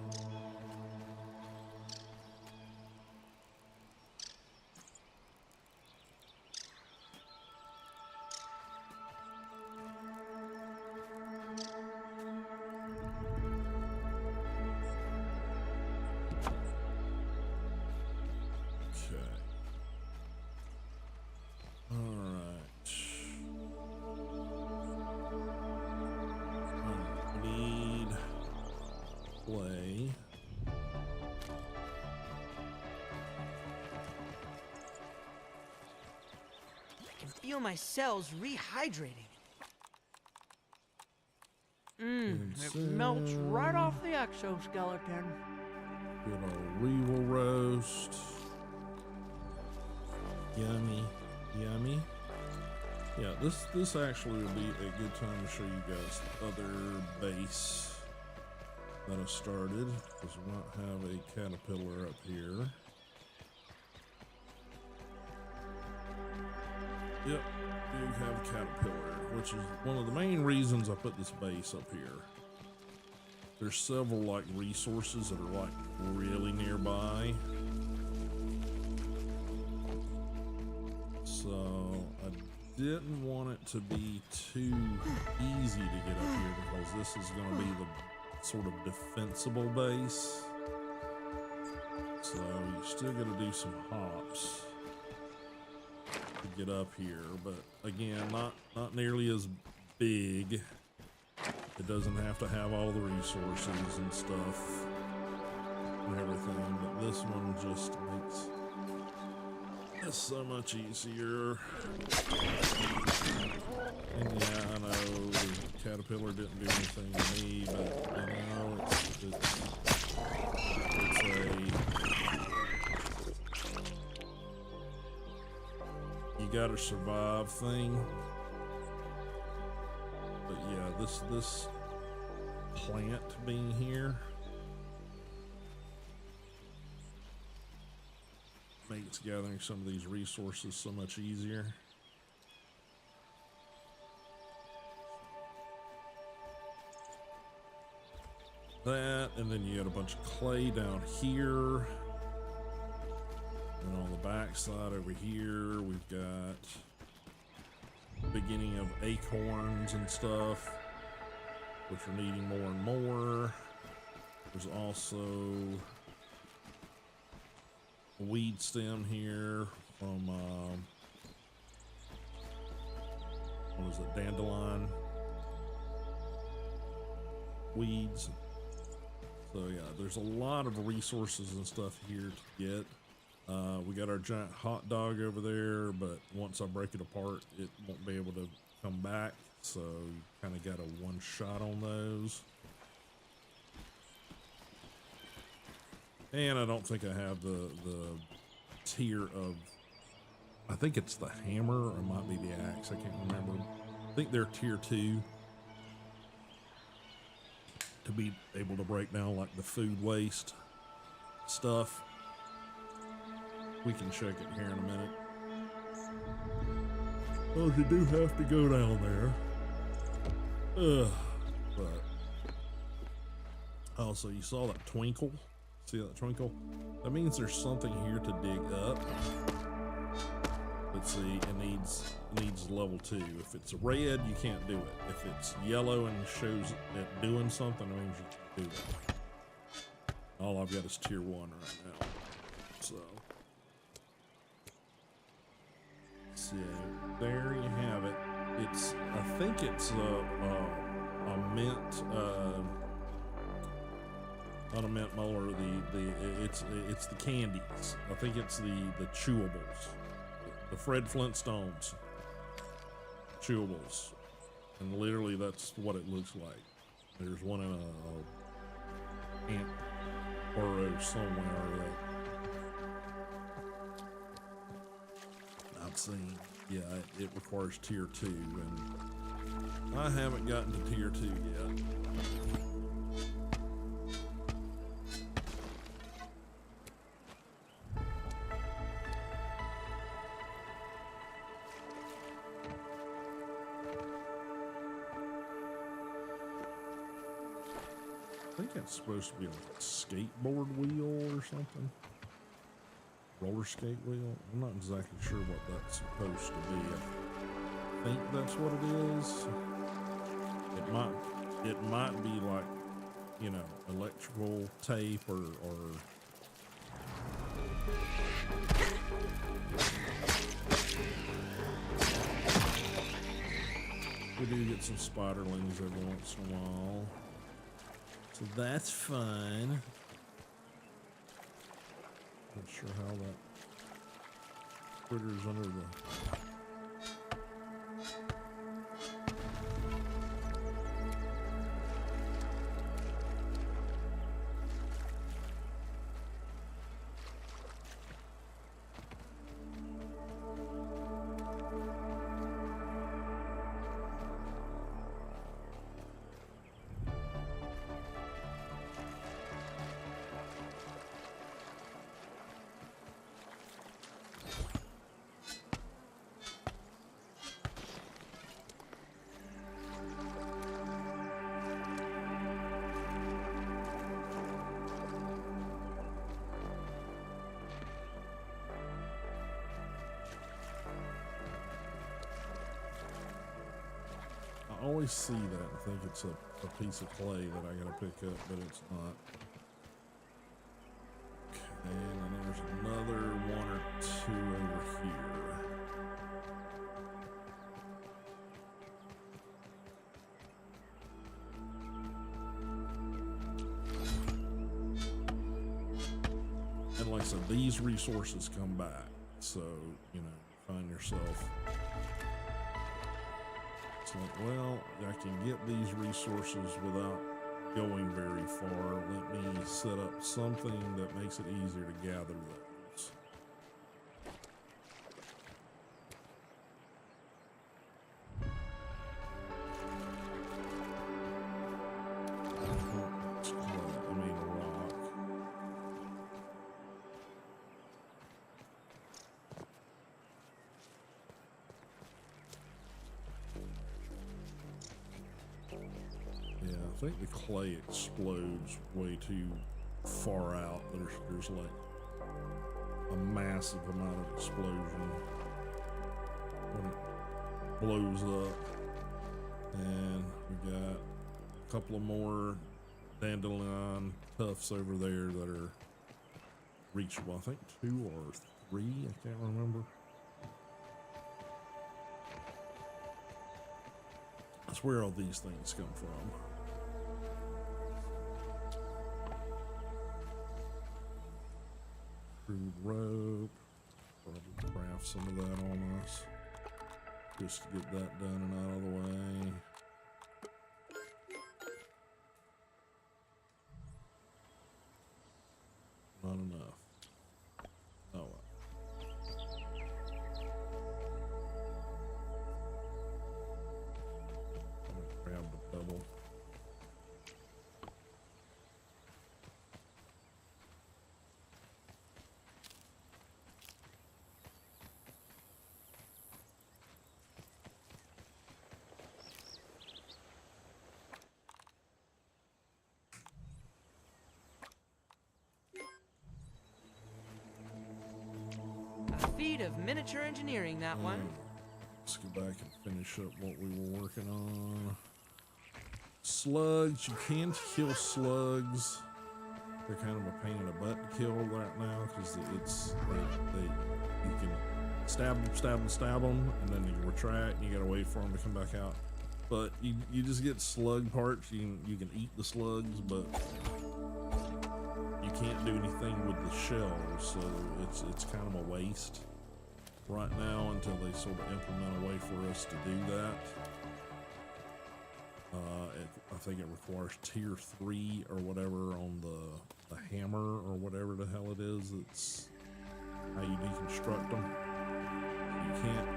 Play. I can feel my cells rehydrating. It melts right off the exoskeleton. Good old weevil roast. Yummy, yummy. Yeah, this actually would be a good time to show you guys the other base that I started, because we might have a caterpillar up here. Yep, do have a caterpillar, which is one of the main reasons I put this base up here. There's several like resources that are like really nearby. So I didn't want it to be too easy to get up here, because this is going to be the sort of defensible base. So you still got to do some hops to get up here, but again, not nearly as big. It doesn't have to have all the resources and stuff and everything, but this one just makes it so much easier. And yeah, I know the caterpillar didn't do anything to me, but you know, it's a you gotta survive thing. But yeah, this plant being here makes gathering some of these resources so much easier. That, and then you got a bunch of clay down here. And on the back side over here, we've got beginning of acorns and stuff, which are needing more and more. There's also a weed stem here from what is it, dandelion weeds. So yeah, there's a lot of resources and stuff here to get. We got our giant hot dog over there, but once I break it apart, it won't be able to come back. So you kind of got a one shot on those. And I don't think I have the tier of, I think it's the hammer, or it might be the axe. I can't remember. I think they're tier 2 to be able to break down like the food waste stuff. We can check it here in a minute. Well, you do have to go down there. But also, you saw that twinkle? See that twinkle? That means there's something here to dig up. Let's see, it needs level 2. If it's red, you can't do it. If it's yellow and shows it doing something, it means you can do it. All I've got is tier 1 right now. So there you have it. I think it's a mint, not a mint molar. It's the candies. I think it's the chewables, the Fred Flintstones chewables, and literally that's what it looks like. There's one in a ant burrow somewhere that I've seen. Yeah, it requires tier 2, and I haven't gotten to tier 2 yet. I think it's supposed to be like a skateboard wheel or something. Roller skate wheel. I'm not exactly sure what that's supposed to be. I think that's what it is. It might be like, you know, electrical tape or we do get some spiderlings every once in a while. So that's fun. Not sure how that critter's under the... I always see that and think it's a piece of clay that I gotta pick up, but it's not. Okay, and then there's another one or two over here. And like I said, these resources come back, so, you know, find yourself, it's like, well, I can get these resources without going very far. Let me set up something that makes it easier to gather those. I mean, rock. Yeah, I think the clay explodes way too far out. There's like a massive amount of explosion when it blows up. And we got a couple of more dandelion tufts over there that are reachable. I think 2 or 3, I can't remember. That's where all these things come from. Crude rope. Probably craft some of that on us. Just to get that done and out of the way. Not enough. Oh well. Grab the pebble. A feat of miniature engineering, that one. Let's go back and finish up what we were working on. Slugs, you can kill slugs. They're kind of a pain in the butt to kill right now because it's you can stab them, and then you retract and you gotta wait for them to come back out. But you just get slug parts. You can eat the slugs, but you can't do anything with the shells, so it's kind of a waste right now until they sort of implement a way for us to do that. I think it requires tier 3 or whatever on the hammer or whatever the hell it is. It's how you deconstruct them. You can't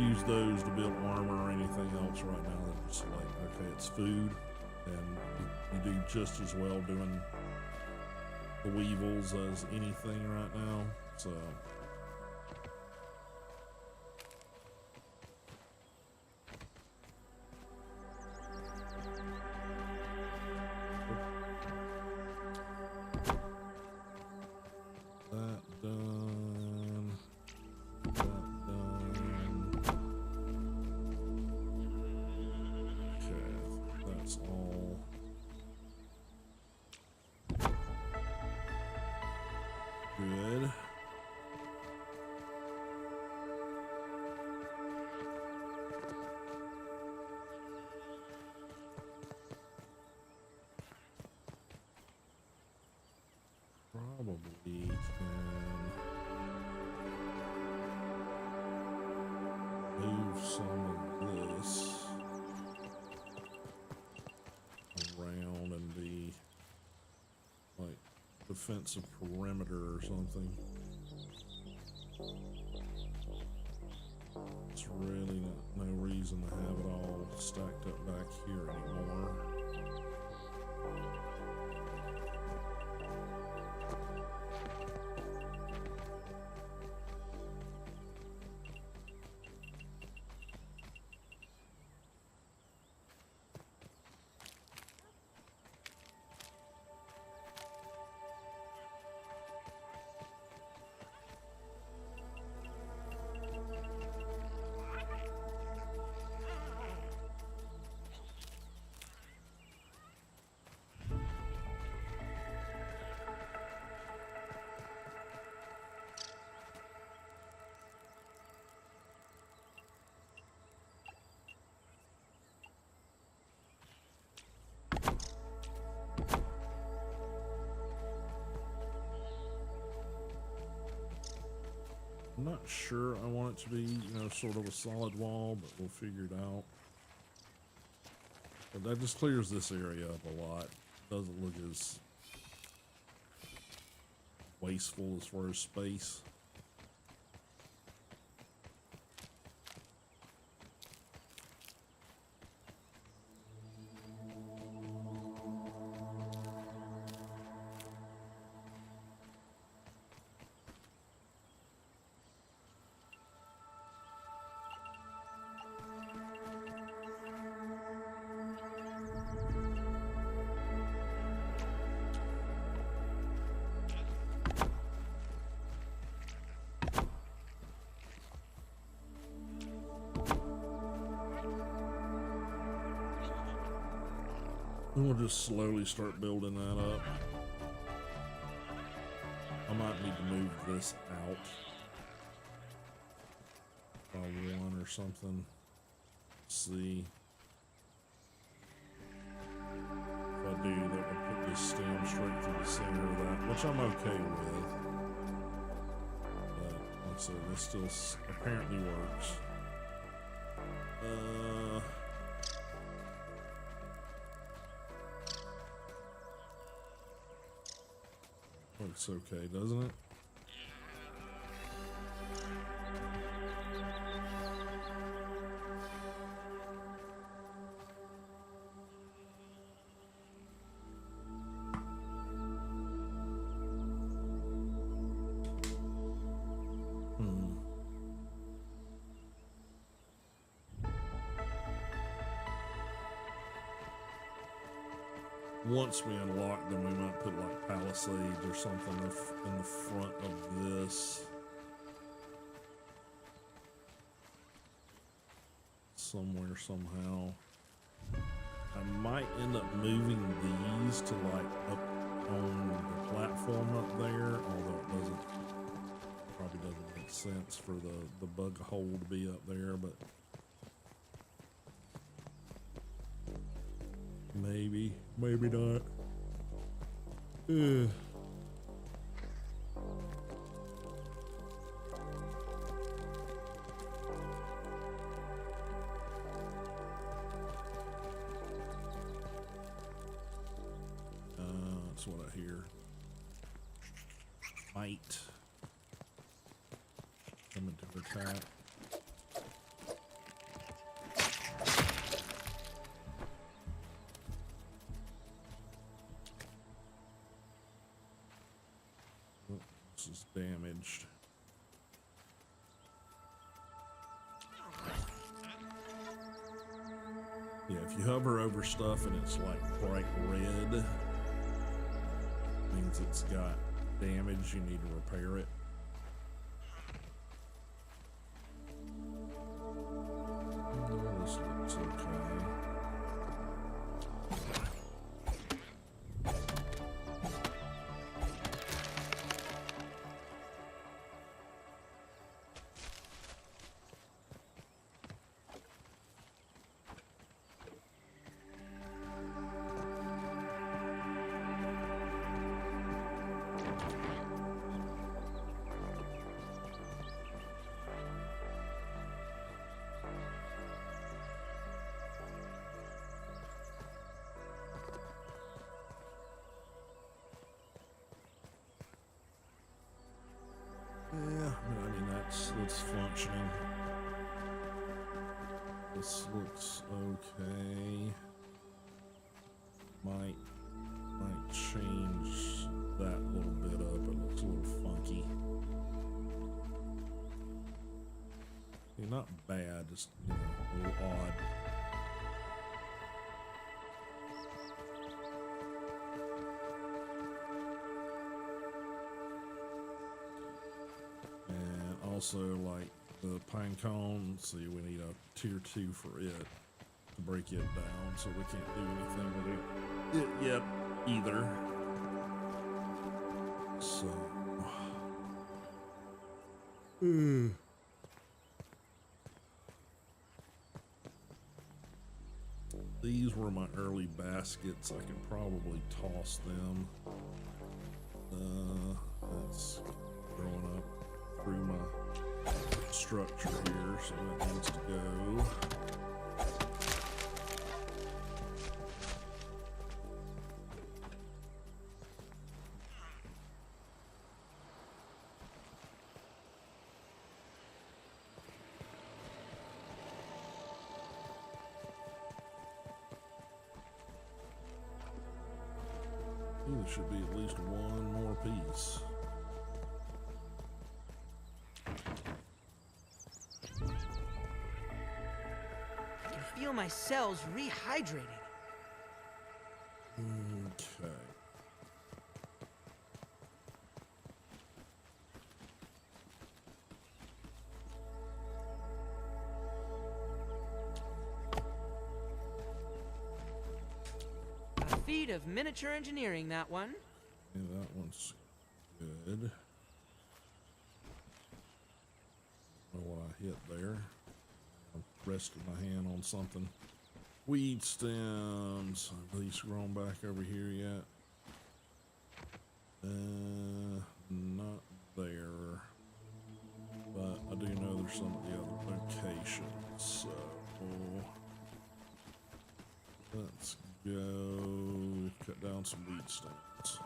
use those to build armor or anything else right now. They're just like, okay, it's food, and you do just as well doing the weevils as anything right now. So that done. That done. Okay, that's all. Good. Probably can move some of this around and be like defensive perimeter or something. It's really no reason to have it all stacked up back here anymore. not sure I want it to be, you know, sort of a solid wall, but we'll figure it out. But that just clears this area up a lot. Doesn't look as wasteful as far as space. And we'll just slowly start building that up. I might need to move this out by one or something. Let's see. If I do, that would put this stem straight through the center of that, which I'm okay with. But like I said, this still apparently works. Looks okay, doesn't it? Once we unlock them, we might put like palisades or something in the front of this. Somewhere, somehow. I might end up moving these to like up on the platform up there, although it doesn't, probably doesn't make sense for the bug hole to be up there, but maybe, maybe not. That's what I hear. Might coming to attack. This is damaged. Yeah, if you hover over stuff and it's like bright red, means it's got damage, you need to repair it. Oh, this looks okay. Yeah, I mean that's functioning. This looks okay. Might change that little bit up. It looks a little funky. Yeah, not bad, just you know, a little odd. Also, like the pine cone, see, we need a tier 2 for it to break it down, so we can't do anything with it yet either. So, these were my early baskets. I can probably toss them. That's growing up through my structure here, so that needs to go. There should be at least one more piece. I can feel my cells rehydrating. Okay. A feat of miniature engineering, that one. Yeah, that one's good. I don't know what I hit there. I rested my hand on something. Weed stems. Are these grown back over here yet? Not there. But I do know there's some at the other locations. So let's go cut down some weed stems.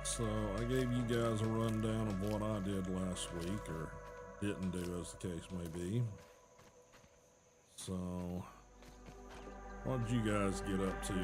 So I gave you guys a rundown of what I did last week, or didn't do as the case may be. So what did you guys get up to?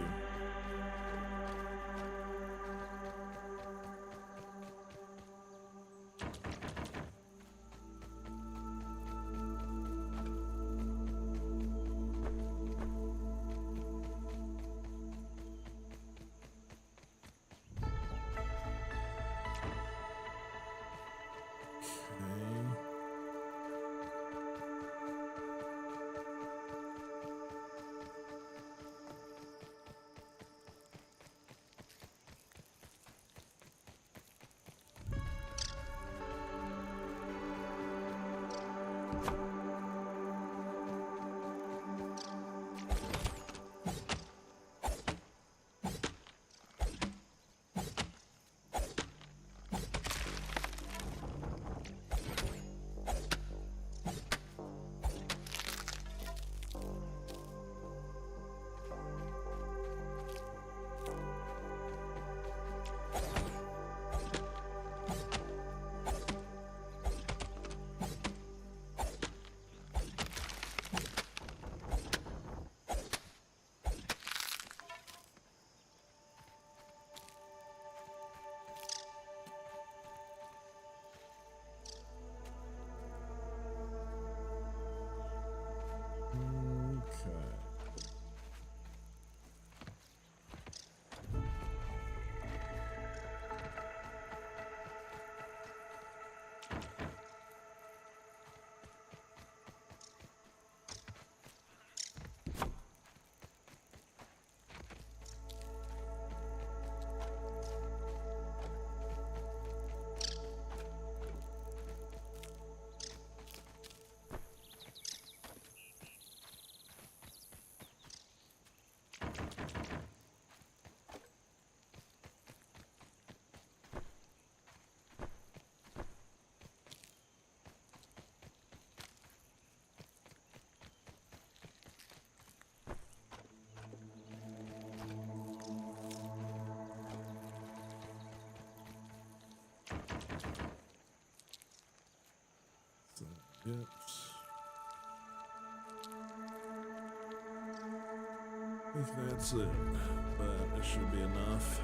Yips. I think that's it, but it should be enough.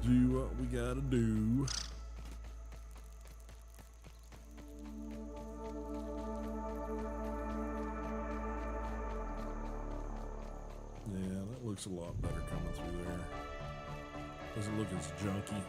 Do what we gotta do. looks a lot better coming through there. Doesn't look as junky.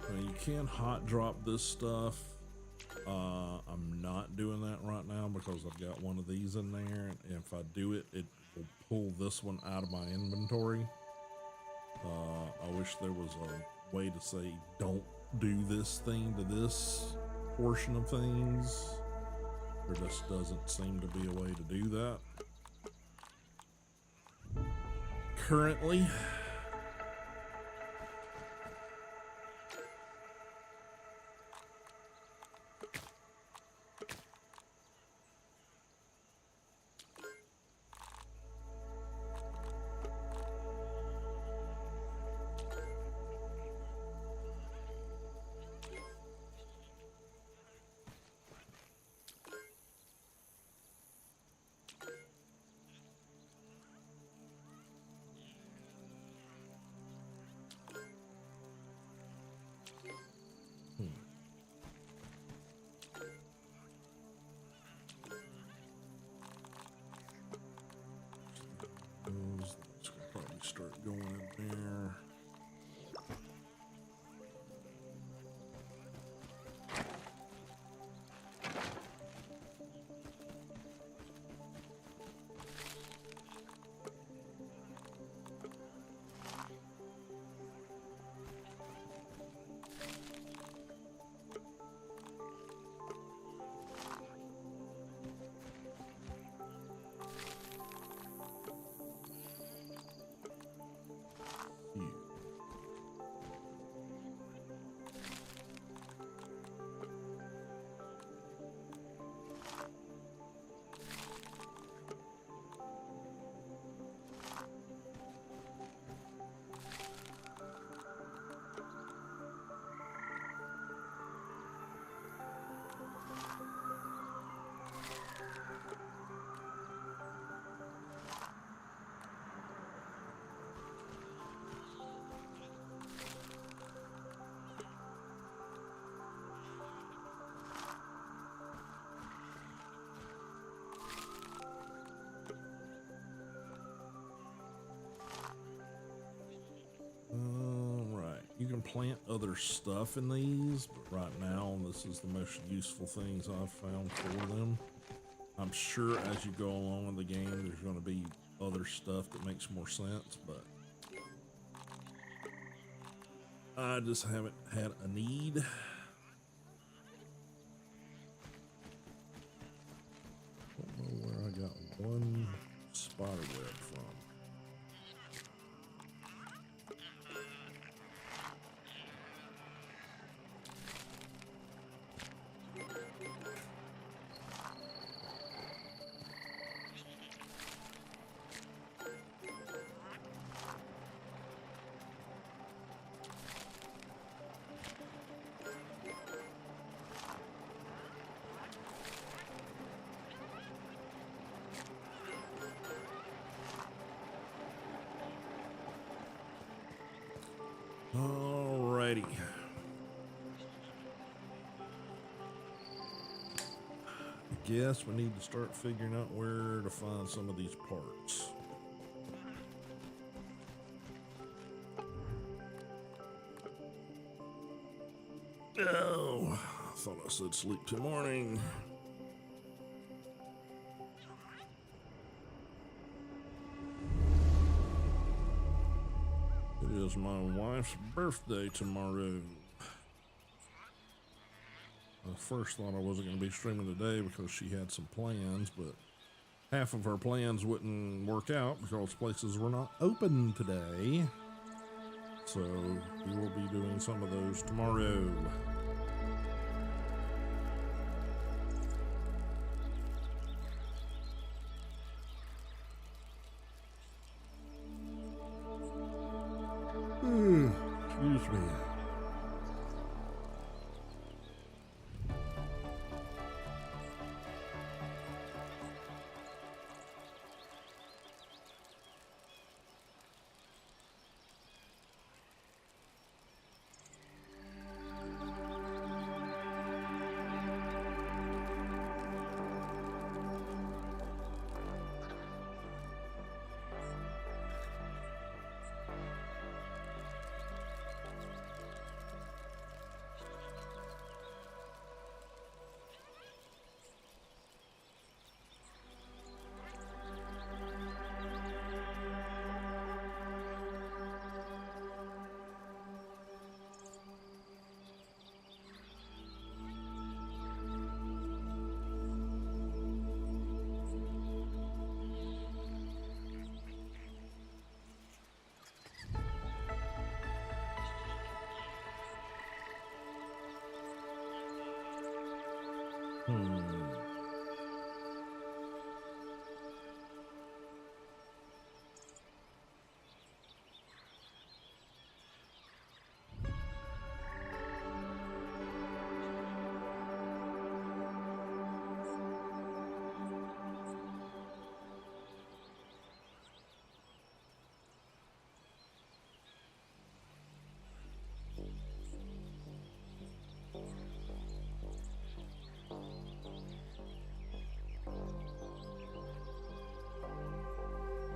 Now you can hot drop this stuff. I'm not doing that right now because I've got one of these in there, and if I do it, it will pull this one out of my inventory. I wish there was a way to say don't do this thing to this portion of things. There just doesn't seem to be a way to do that currently. Let's probably start going in there. You can plant other stuff in these, but right now this is the most useful things I've found for them. I'm sure as you go along in the game there's going to be other stuff that makes more sense, but I just haven't had a need. Don't know where I got one spider web from. Alrighty. I guess we need to start figuring out where to find some of these parts. Oh, I thought I said sleep till morning. It is my wife's birthday tomorrow. I first thought I wasn't going to be streaming today because she had some plans, but half of her plans wouldn't work out because places were not open today. So we will be doing some of those tomorrow. Excuse me.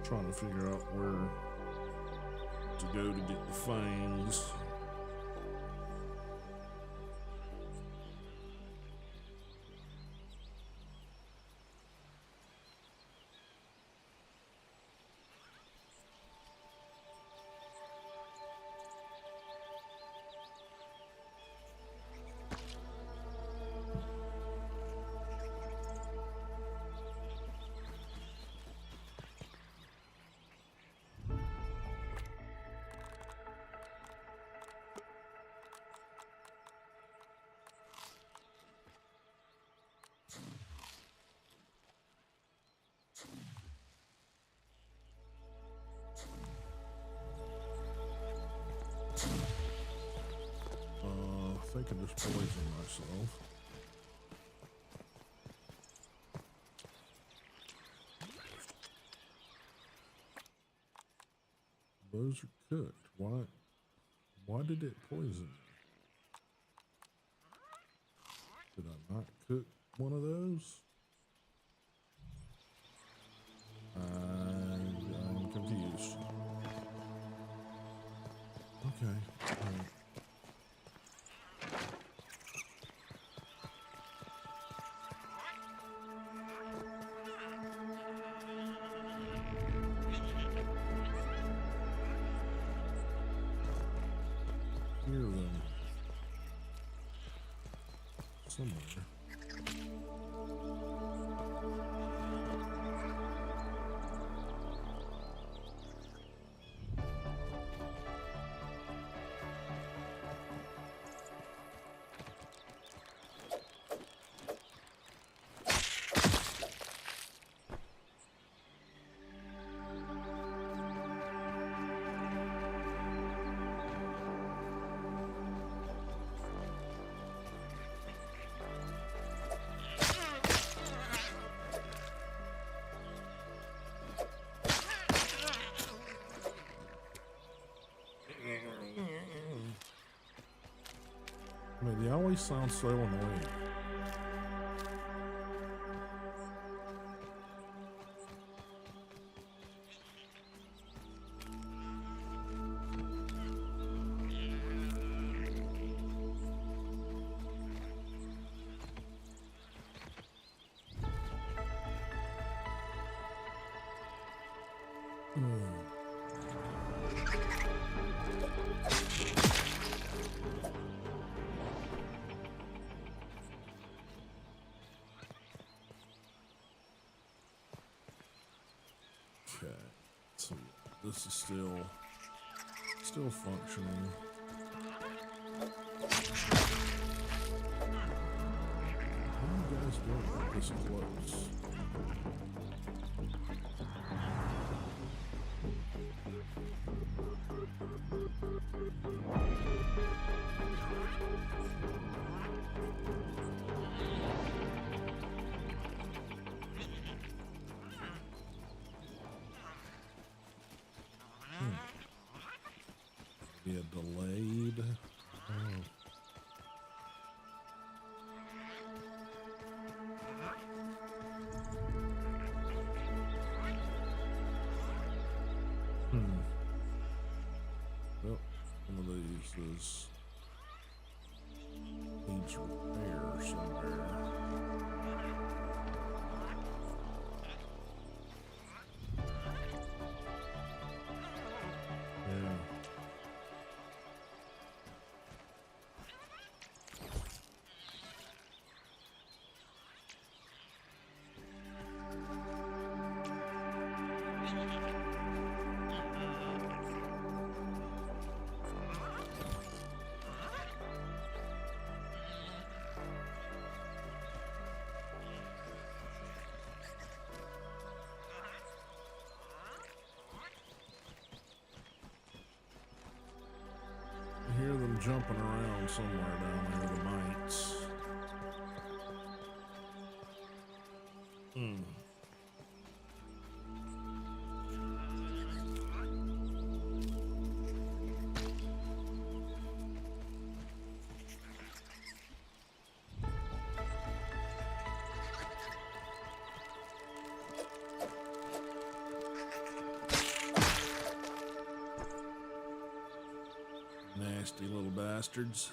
Trying to figure out where to go to get the fangs. I think I just poisoned myself. Those are cooked. Why did it poison me? Did I not cook one of those? I'm confused. Okay. All right. Hear them somewhere. I mean, they always sound so annoying. Okay, so this is still functioning. How are you guys doing this close? Be a delayed. Oh. Well, one of these needs repair somewhere. Yeah. I hear them jumping around somewhere down there, the mites. Nasty little bastards.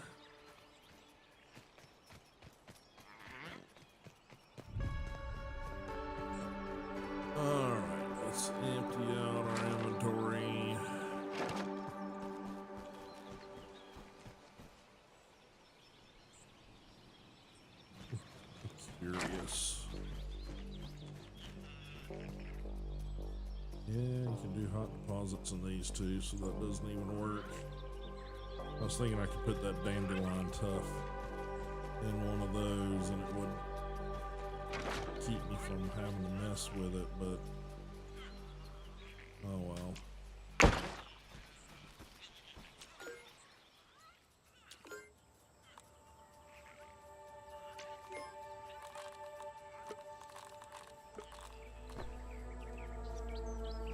Alright, let's empty out our inventory. Curious. Yeah, you can do hot deposits in these too, so that doesn't even work. I was thinking I could put that dandelion tuff in one of those and it would keep me from having to mess with it, but oh well.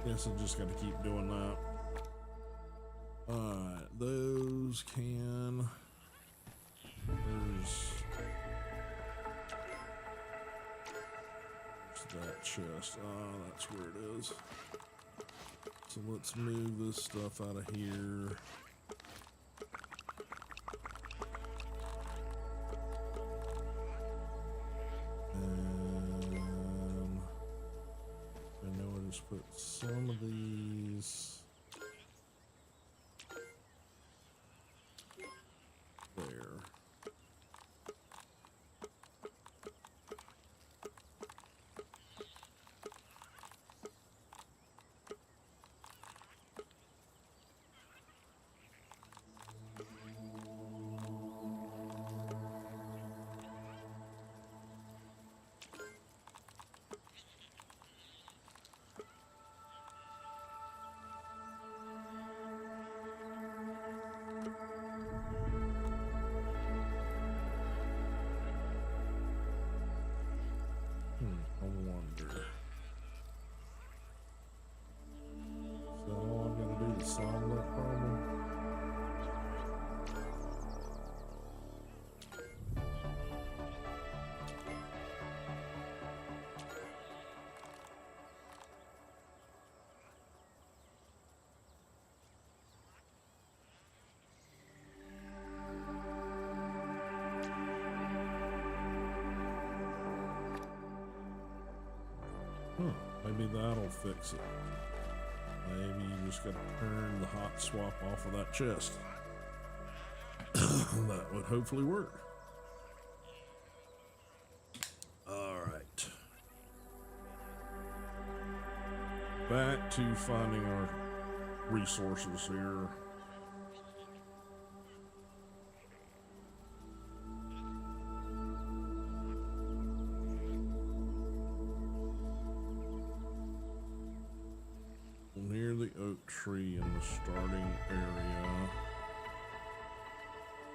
Guess I just gotta keep doing that. Alright, those can. There's that chest. Ah, that's where it is. So let's move this stuff out of here. And I know I just put some of these there. I wonder. Is that all I'm gonna do to solve that problem? Maybe that'll fix it. Maybe you just gotta turn the hot swap off of that chest. That would hopefully work. Alright. Back to finding our resources here. Near the oak tree in the starting area.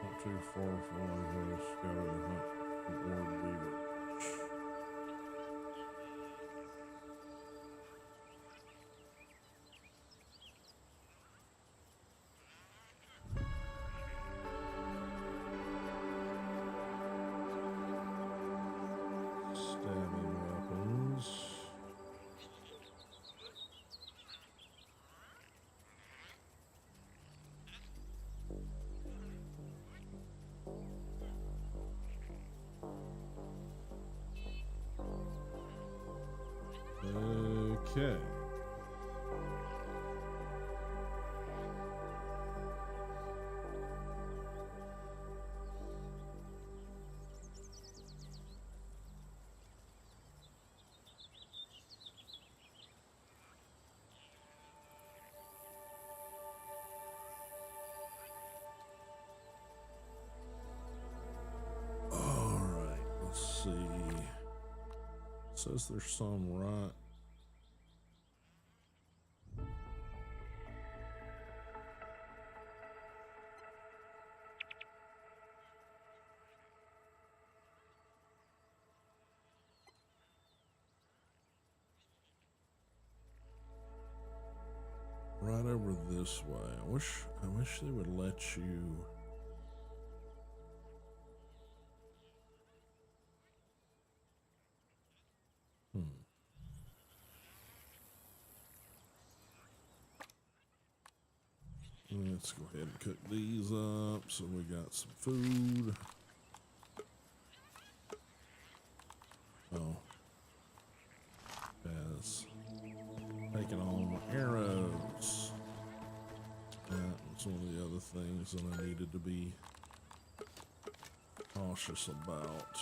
Not too far from the scouting hunt from Ord Beaver. Stabbing weapons. Okay. All right, let's see. Says there's some right. Right over this way. I wish they would let you. Let's go ahead and cook these up so we got some food. Oh. As taking all my arrows. And some of the other things that I needed to be cautious about.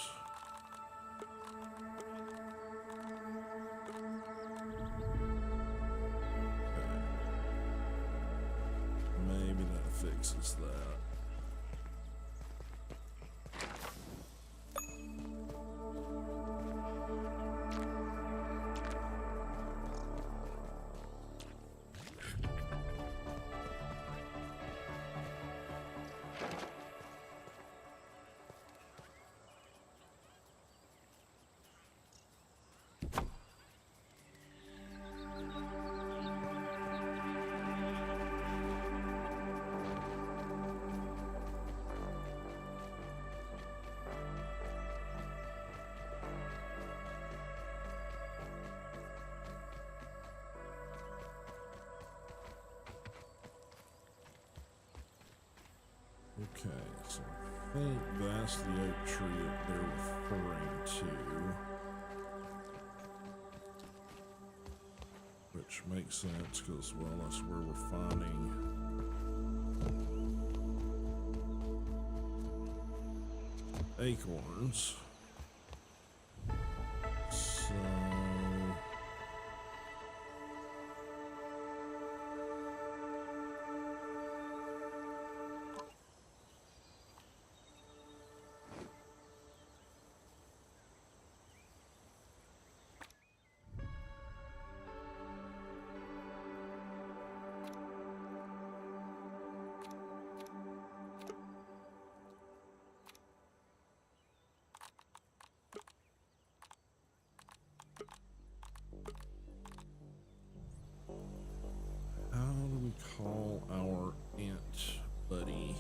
Maybe that fixes that. Okay, so I think that's the oak tree that they're referring to. Which makes sense because, well, that's where we're finding acorns. So how do we call our ant buddy?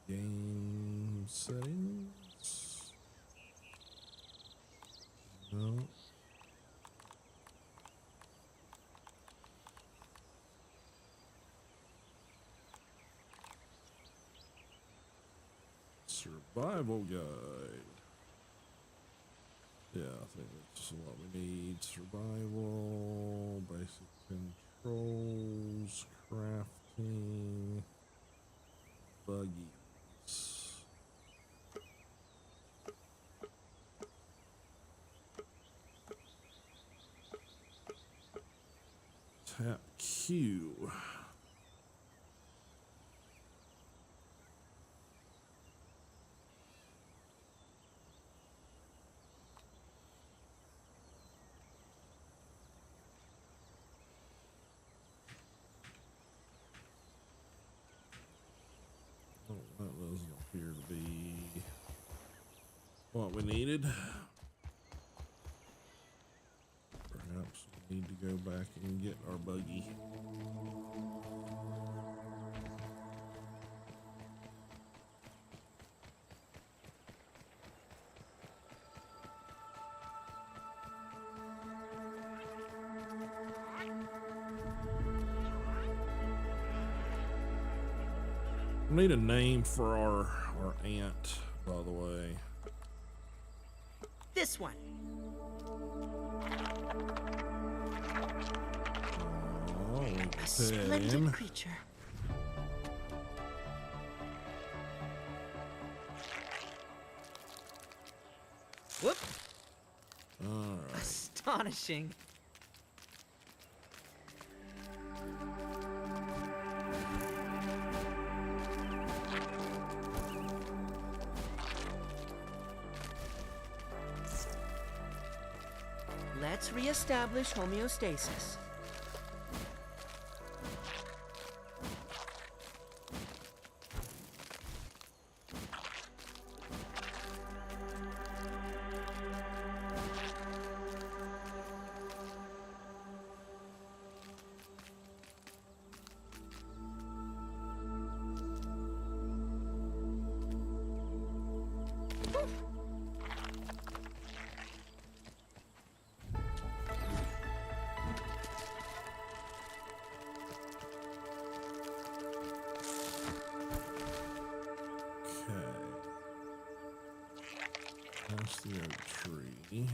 Game settings? No. Survival guide. Yeah, I think that's what we need. Survival, basic controls, crafting, buggies. Tap Q. Oh, that doesn't appear to be what we needed. Perhaps we need to go back and get our buggy. We need a name for our ant, by the way. This one. Oh, we A can pet splendid him. creature. Whoop. All right. Astonishing. Let's reestablish homeostasis. That's the oak tree.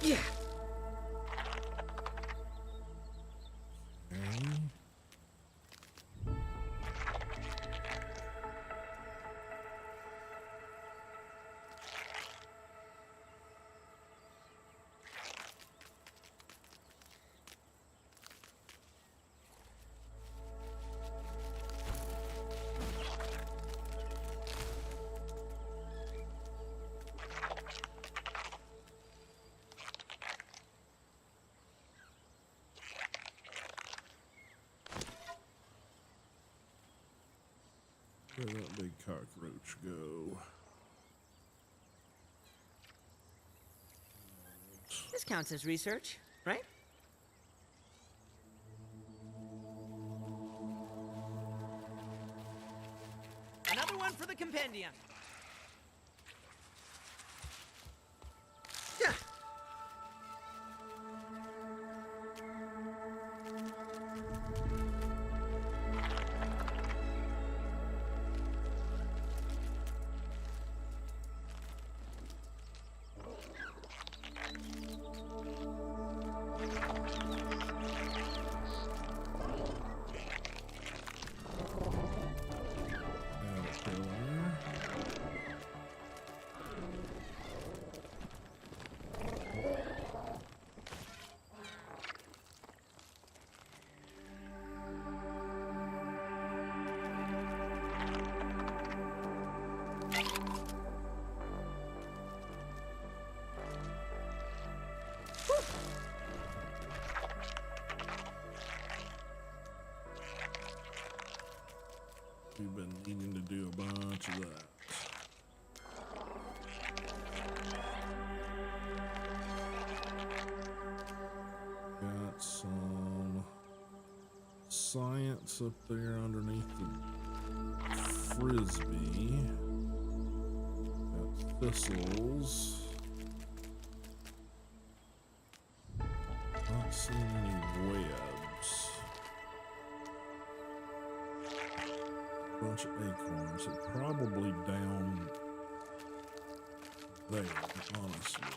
Yeah. Okay. Where'd that big cockroach go? This counts as research, right? Another one for the compendium. Yeah. Caterpillar. We've been needing to do a bunch of that. Got some science up there underneath the frisbee. Got thistles. Not seeing any webs. Bunch of acorns. It's probably down there, honestly.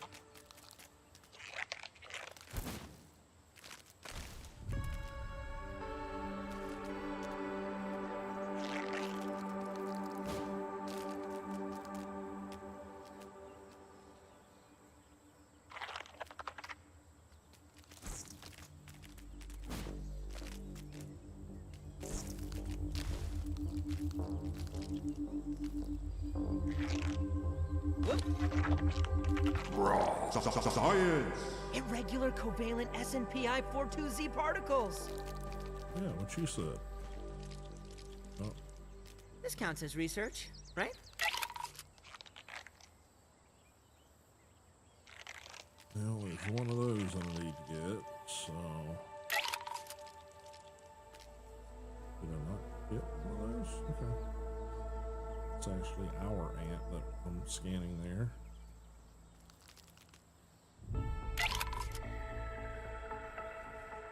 Science! Irregular covalent SNPI 42Z particles. Yeah, what you said. Oh, This counts as research, right? well, there's one of those I need to get, so. Did I not get one of those? Okay. It's actually our ant that I'm scanning there.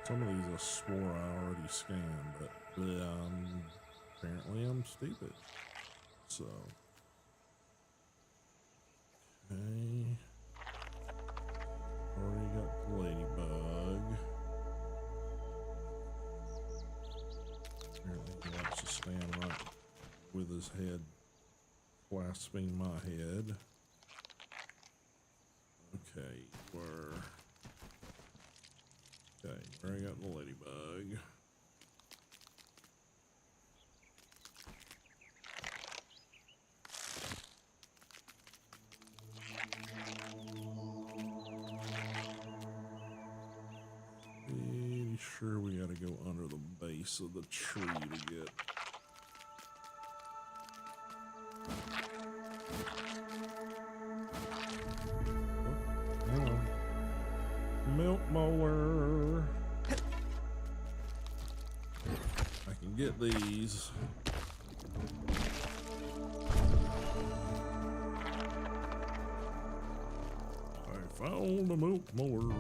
Some of these I swore I already scanned, but apparently I'm stupid. So, okay. Already got the ladybug. Apparently he likes to stand right with his head clasping my head. Okay, where I got the ladybug. Pretty sure we gotta go under the base of the tree to get. Oh, hang on. Milk mower. I can get these. I found a milk mower.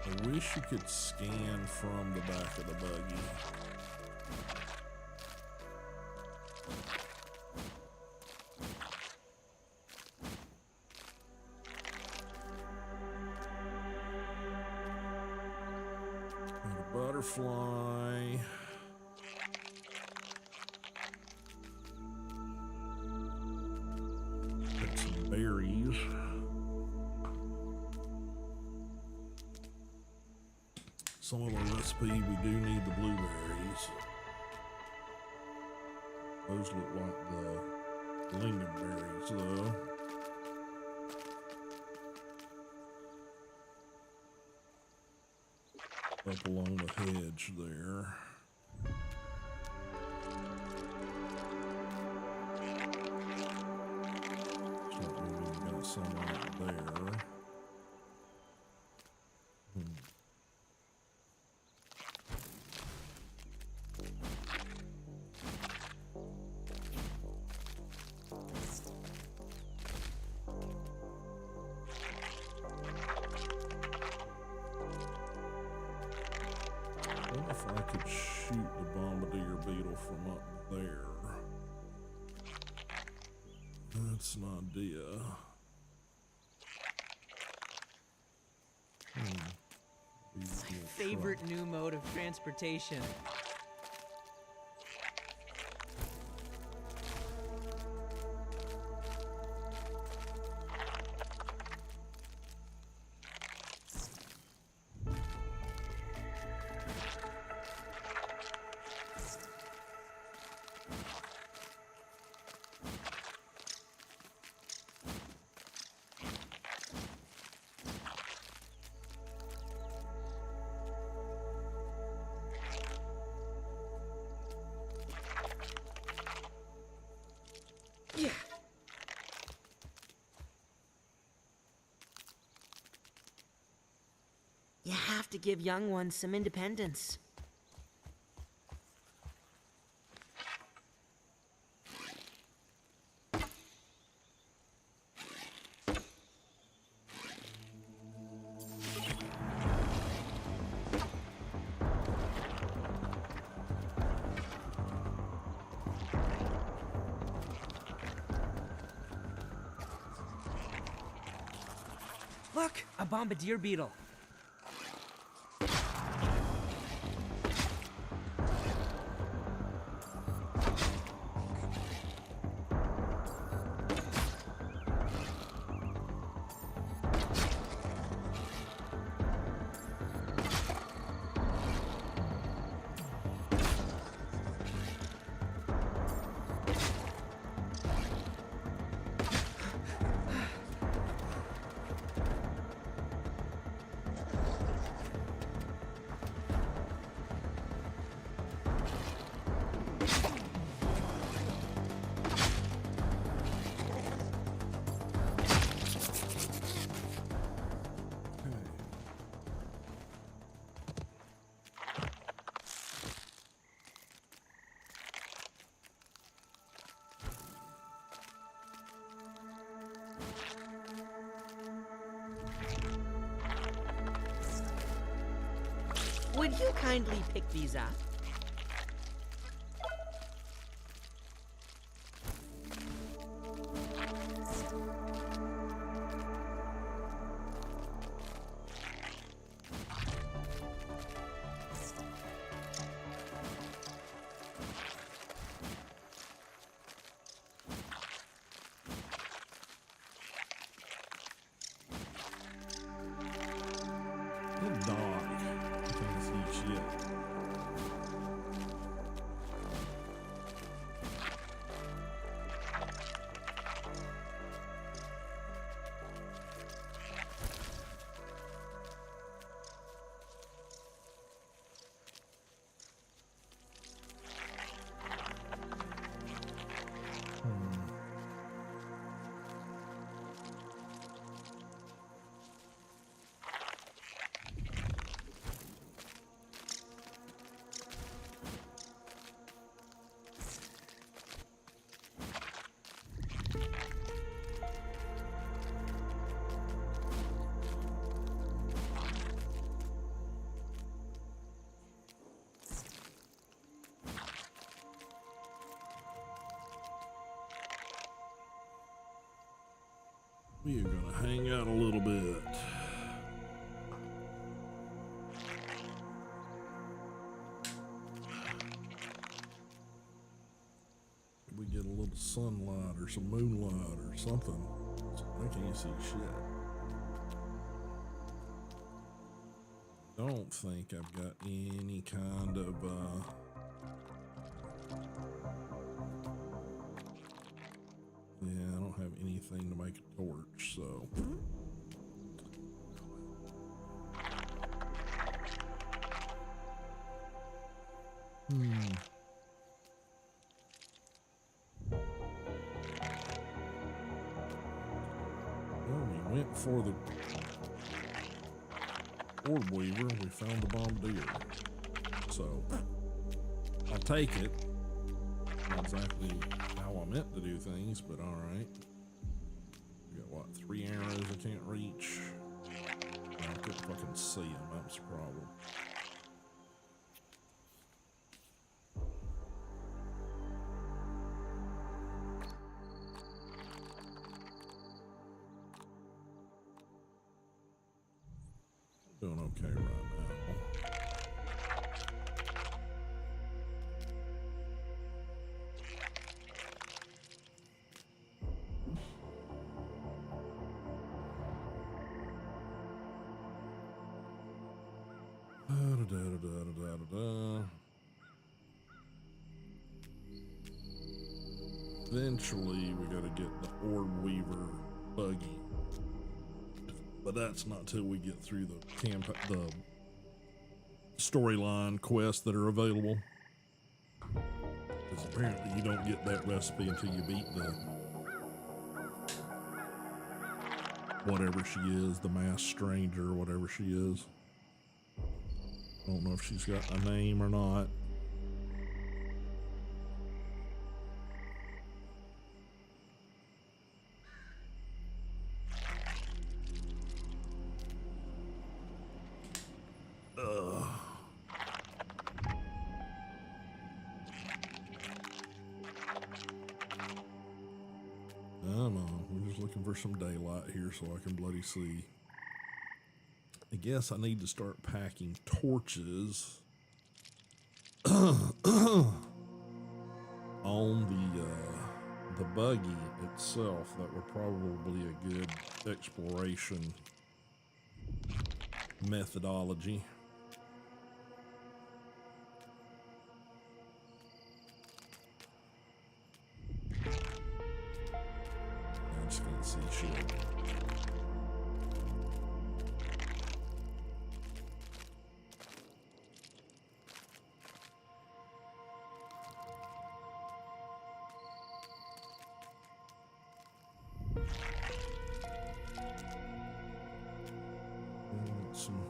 I wish you could scan from the back of the buggy. And a butterfly. Got some berries. Some of the recipe, we do need the blueberries. Those look like the lingonberries, though. Up along the hedge there. Certainly we've got some right there. I wonder if I could shoot the bombardier beetle from up there. That's an idea. Favorite new mode of transportation. You have to give young ones some independence. Look, a bombardier beetle. Would you kindly pick these up? Good dog. Can't see shit. We are gonna hang out a little bit. We get a little sunlight or some moonlight or something. I can't see shit. Don't think I've got any kind of yeah, I don't have anything to make a torch, so. Well, we went for the orb weaver, we found the bombardier. So, I'll take it. Not exactly how I meant to do things, but alright. We got what, 3 arrows I can't reach? I couldn't fucking see them, that's the problem. Doing okay right now. Eventually, we gotta get the Orb Weaver buggy, but that's not till we get through the storyline quests that are available. Because apparently, you don't get that recipe until you beat the whatever she is, the masked stranger, whatever she is. I don't know if she's got a name or not. Come on, we're just looking for some daylight here so I can bloody see. I guess I need to start packing torches on the buggy itself. That would probably be a good exploration methodology. I just can't see shit. Some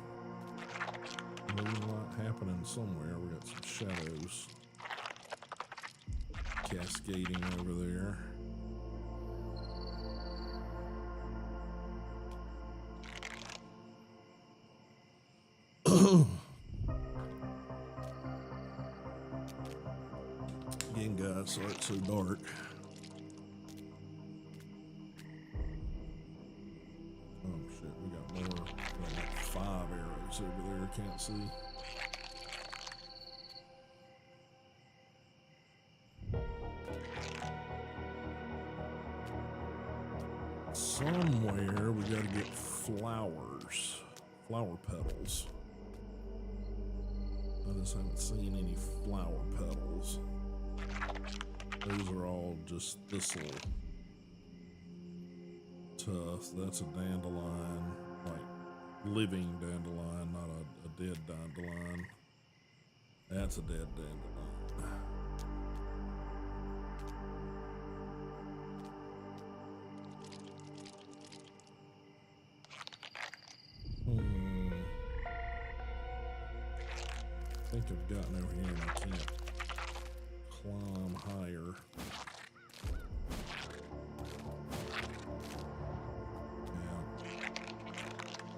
moonlight happening somewhere. We got some shadows cascading over there. Again, guys, sorry it's so dark. Oh shit, we got more. Like 5 arrows over there, can't see. Somewhere we gotta get flowers. Flower petals. I just haven't seen any flower petals. Those are all just thistle. Tough. That's a dandelion, like living dandelion, not a dead dandelion. That's a dead dandelion. I think I've gotten over here and I can't climb higher. Yeah.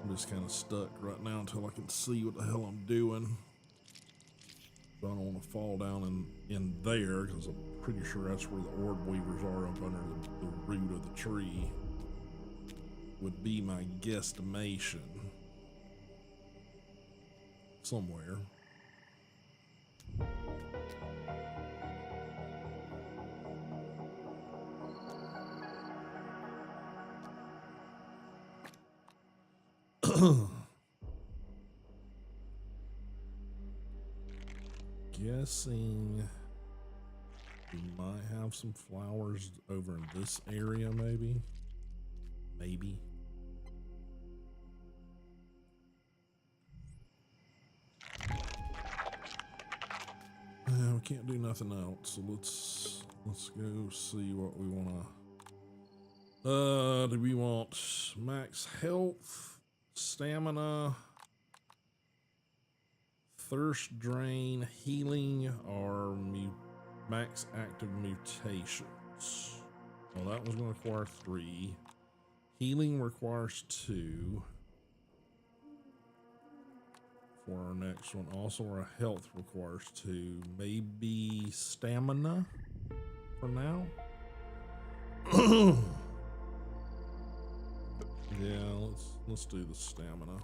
I'm just kind of stuck right now until I can see what the hell I'm doing. I don't want to fall down in there because I'm pretty sure that's where the orb weavers are, up under the root of the tree. Would be my guesstimation. Somewhere. Guessing we might have some flowers over in this area, maybe. Maybe. We can't do nothing else, so let's go see what we wanna. Do we want max health, stamina, thirst drain, healing, or max active mutations? Well, that one's going to require 3. Healing requires 2. For our next one, also our health requires 2. Maybe stamina for now. Yeah, let's do the stamina.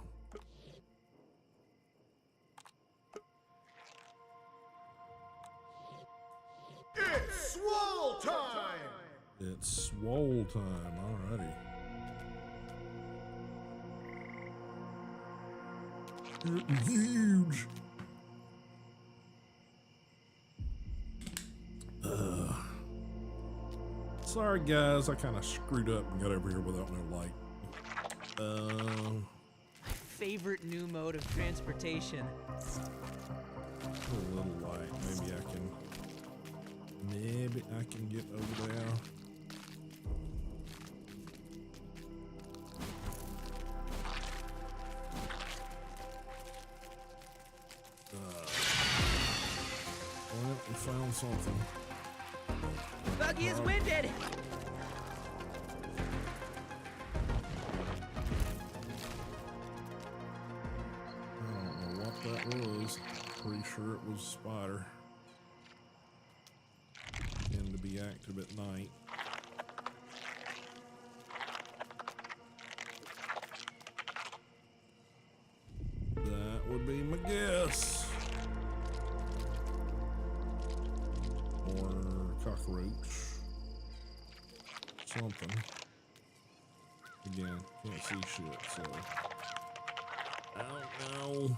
It's swole time! It's swole time, alrighty. Getting huge. Sorry guys, I kind of screwed up and got over here without no light. My favorite new mode of transportation. A little light. Maybe I can get over there. found something. Buggy is winded. I don't know what that was. Pretty sure it was a spider. Tend to be active at night. That would be my guess. Or cockroach. Something. Again, can't see shit, so I don't know.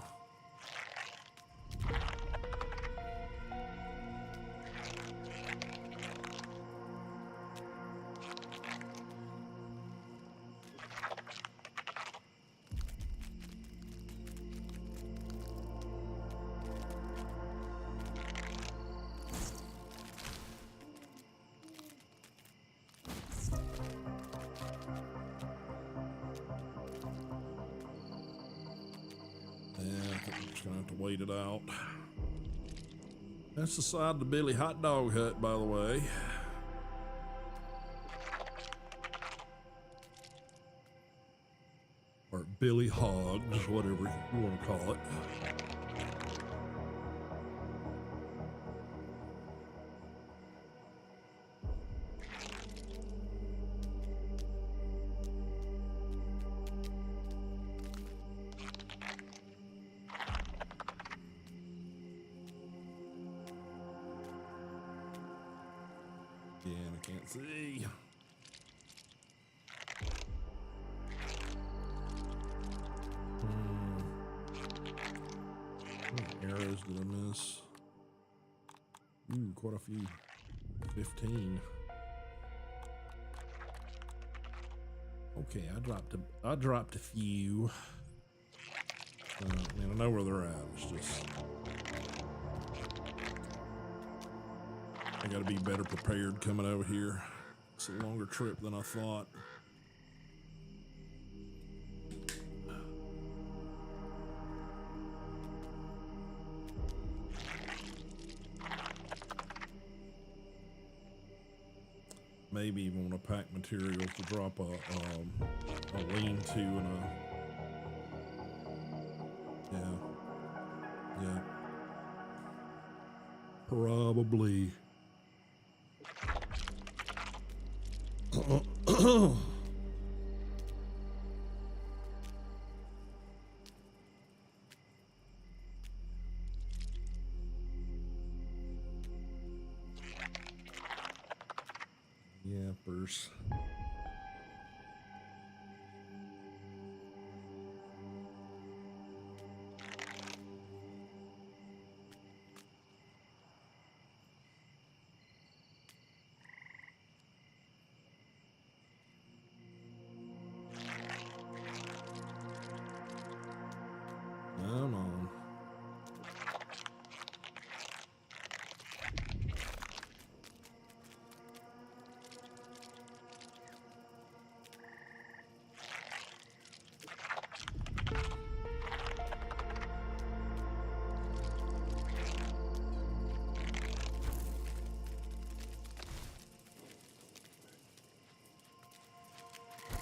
Gonna have to wait it out. That's the side of the Billy hot dog hut, by the way. Or Billy Hogs, whatever you want to call it. Again, I can't see. How many arrows did I miss? Ooh, quite a few. 15. Okay, I dropped a few. I mean, I know where they're at. It's just I gotta be better prepared coming over here. It's a longer trip than I thought. Maybe even want to pack materials to drop a lean-to and a yeah. Probably. Yappers. Come on.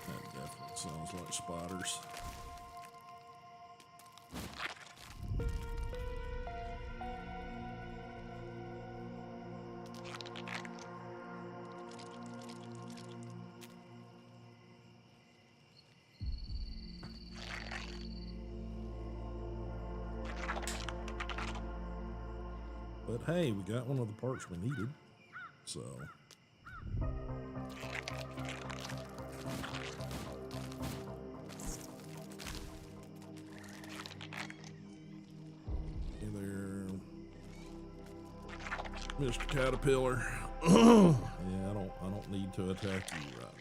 That definitely sounds like spiders. But hey, we got one of the parts we needed, so. Hey there, Mr. Caterpillar. Yeah, I don't need to attack you right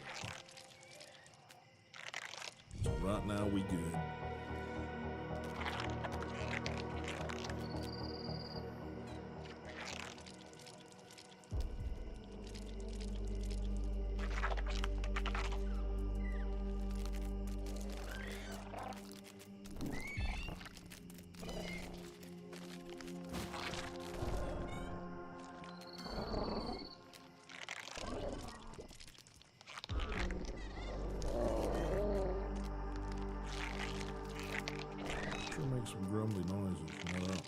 now. So right now we good. lovely noises. What up?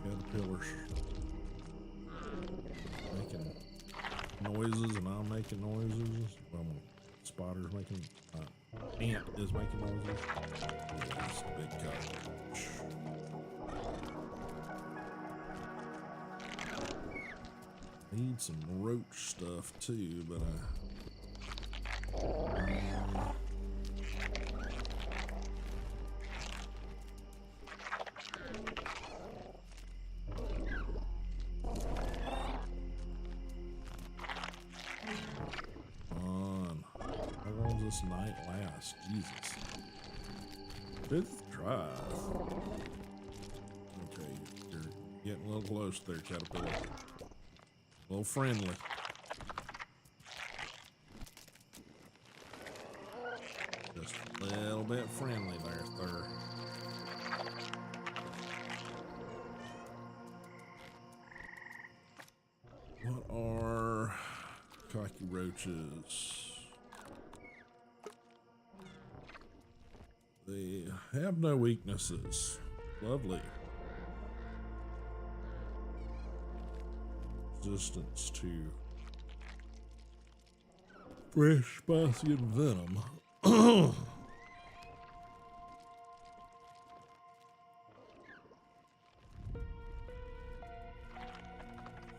Caterpillars making noises, and I'm making noises. Spider's making, ant is making noises. Yeah, it's a big cockroach. Need some roach stuff too, but this night last? Jesus. 5th drive. Okay, you're getting a little close there, Caterpillar. A little friendly. Just a little bit friendly there, sir. What are cockroaches? They have no weaknesses. Lovely. Resistance to fresh, spicy, and venom. I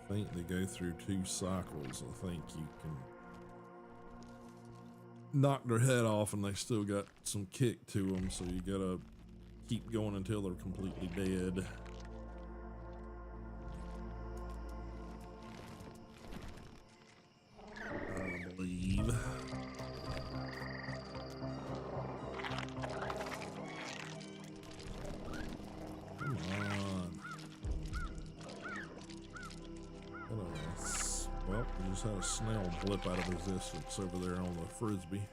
think they go through 2 cycles. I think you can knock their head off and they still got some kick to them, so you gotta keep going until they're completely dead. I believe. Come on. Well, we just had a snail blip out of existence over there on the frisbee.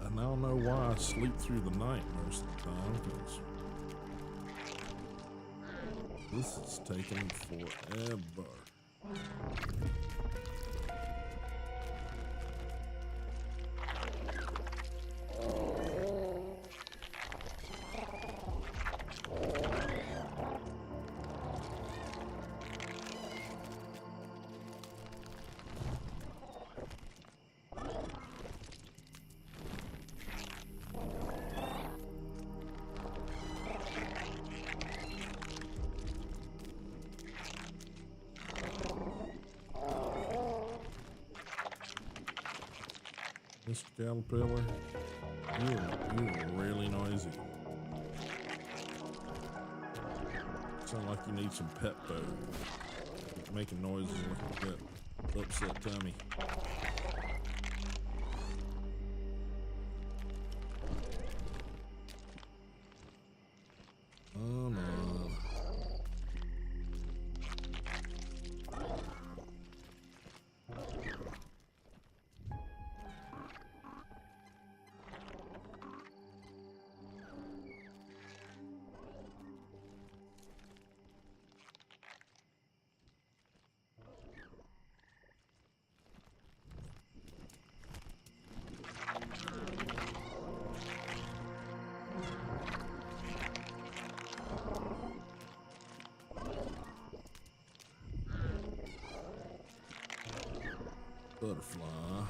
I don't know why I sleep through the night most of the time, because this is taking forever. Mr. Caterpillar, you're really noisy. Sound like you need some pet food. Making noises like that upset tummy. Come on. Butterfly.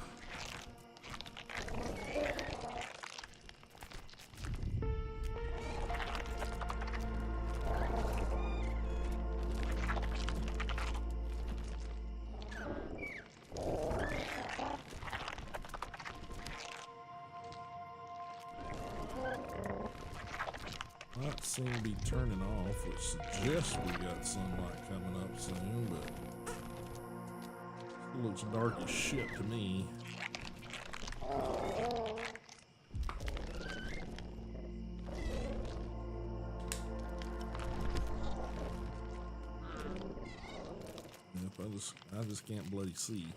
seem to be turning off, which suggests we got sunlight coming up soon, but it looks dark as shit to me. Yep, I just can't bloody see.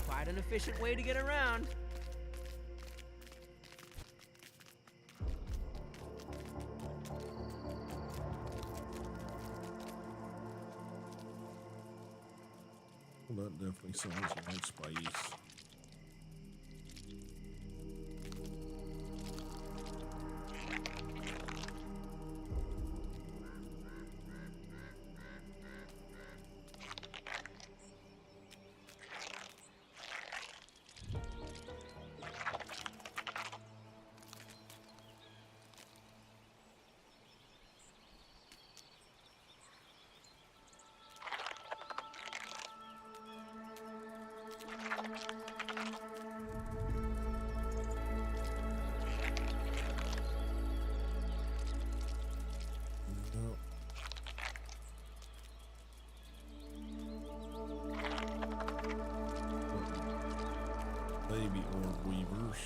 Quite an efficient way to get around. Well, that definitely sounds like space. Baby orb weavers.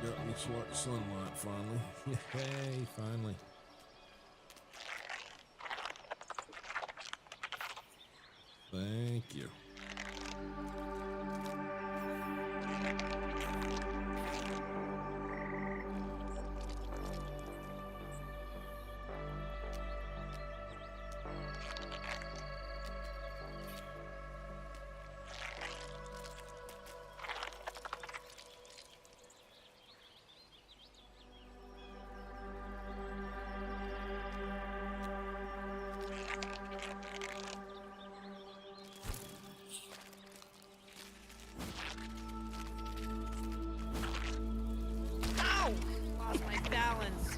Got me sunlight finally. Yay, finally. Thank you. Ow! Lost my balance.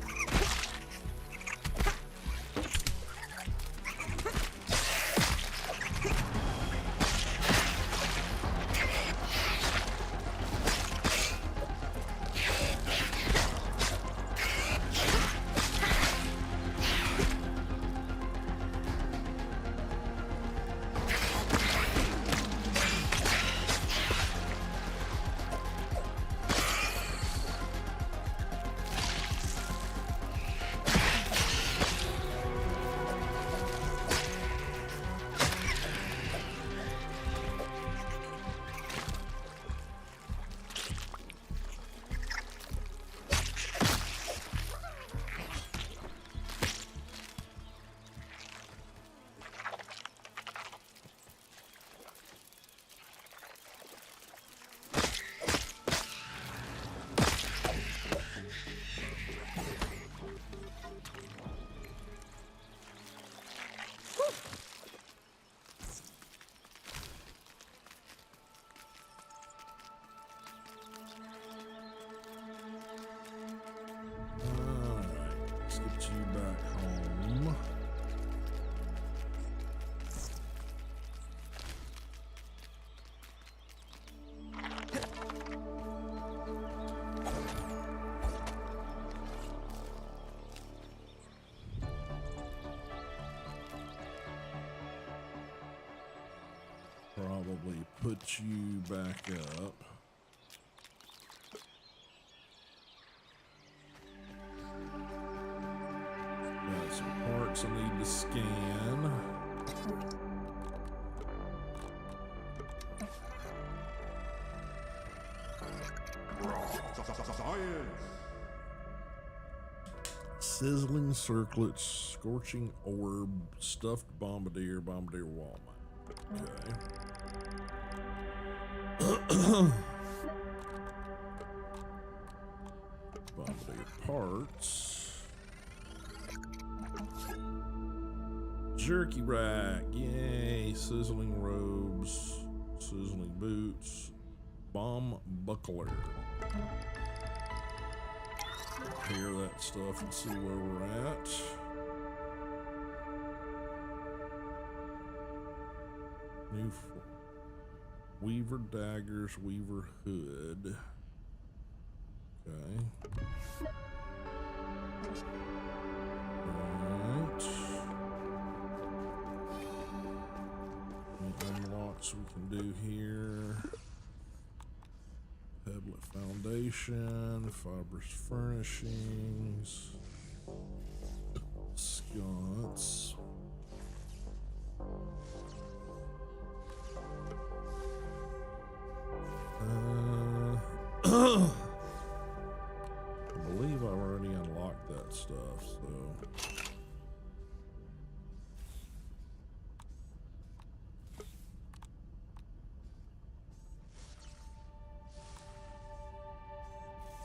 Let's get you back home. Probably put you back up. some parts I need to scan. Science. Sizzling circlets, scorching orb, stuffed bombardier, bombardier wall mount. Okay. Bombardier parts. Jerky rack, yay. Sizzling robes, sizzling boots, bomb buckler. Repair that stuff and see where we're at. Weaver daggers, Weaver hood. Okay. Alright. Any unlocks we can do here. Tablet foundation, fibrous furnishings, sconce. I believe I already unlocked that stuff, so.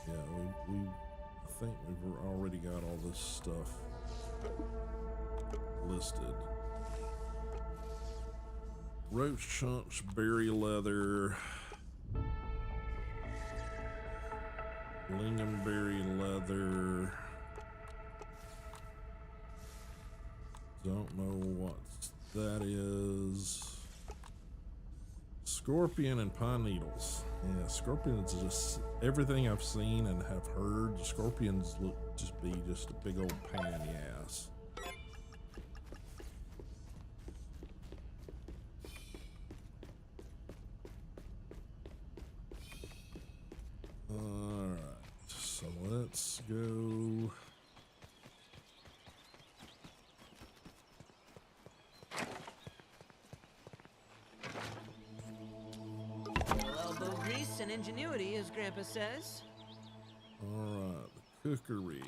Yeah, I think we've already got all this stuff listed. Roach chunks, berry leather, lingonberry leather. Don't know what that is. Scorpion and pine needles. Yeah, scorpions is just everything I've seen and have heard. Scorpions look just a big old pain in the ass. Alright, so let's go. Elbow grease and ingenuity, as Grandpa says. Alright, the cookery.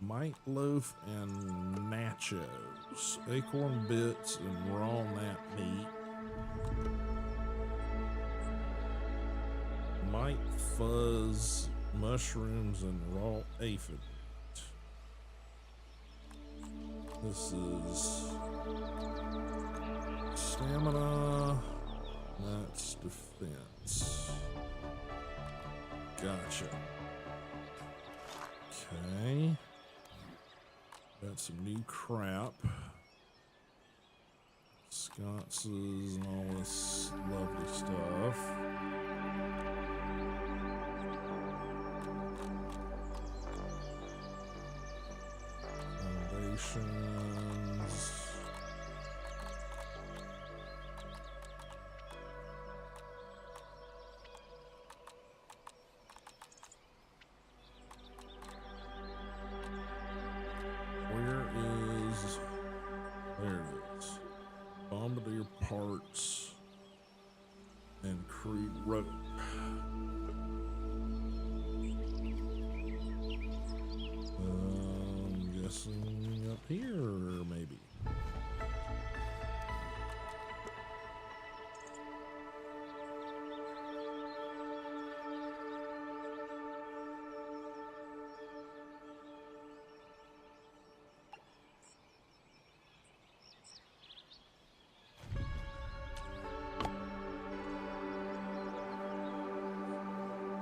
Mite loaf and nachos. Acorn bits and raw nap meat. Mite fuzz, mushrooms, and raw aphid. This is stamina. That's defense. Gotcha. Okay. Got some new crap. Sconces and all this lovely stuff. Foundations. There it is. Bombardier parts and crude rope. I'm guessing up here, maybe.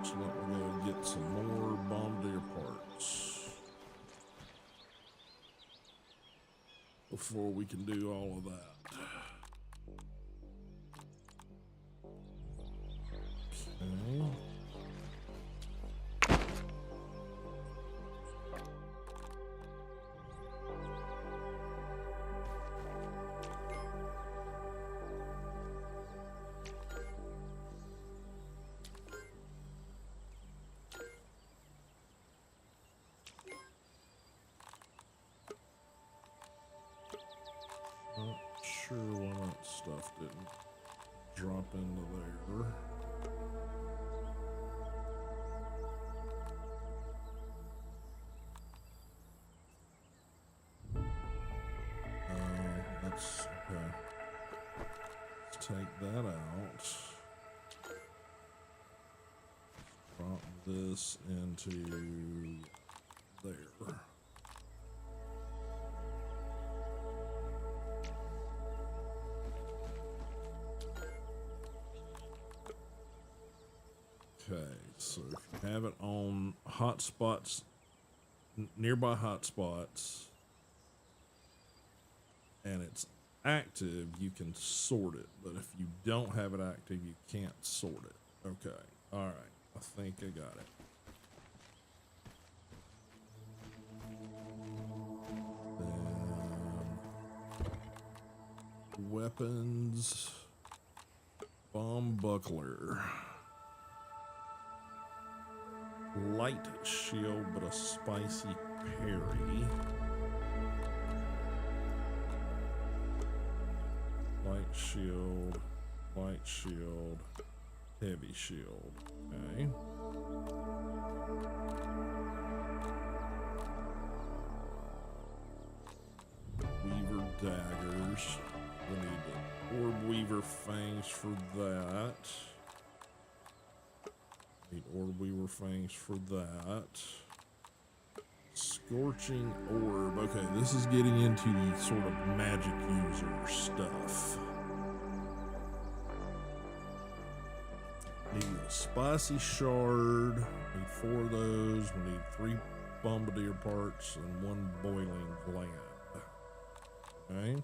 So let me go get some more bombardier parts before we can do all of that. Okay. drop into there. Let's take that out. Drop this into there. Okay, so if you have it on hotspots, nearby hotspots, and it's active, you can sort it. But if you don't have it active, you can't sort it. Okay, all right, I think I got it. Then weapons, bomb buckler. Light shield, but a spicy parry. Light shield, heavy shield. Okay. Weaver daggers. We need the orb weaver fangs for that. Need orb weaver fangs for that. Scorching orb. Okay, this is getting into the sort of magic user stuff. Need a spicy shard. Need 4 of those. We need 3 bombardier parts and 1 boiling gland. Okay.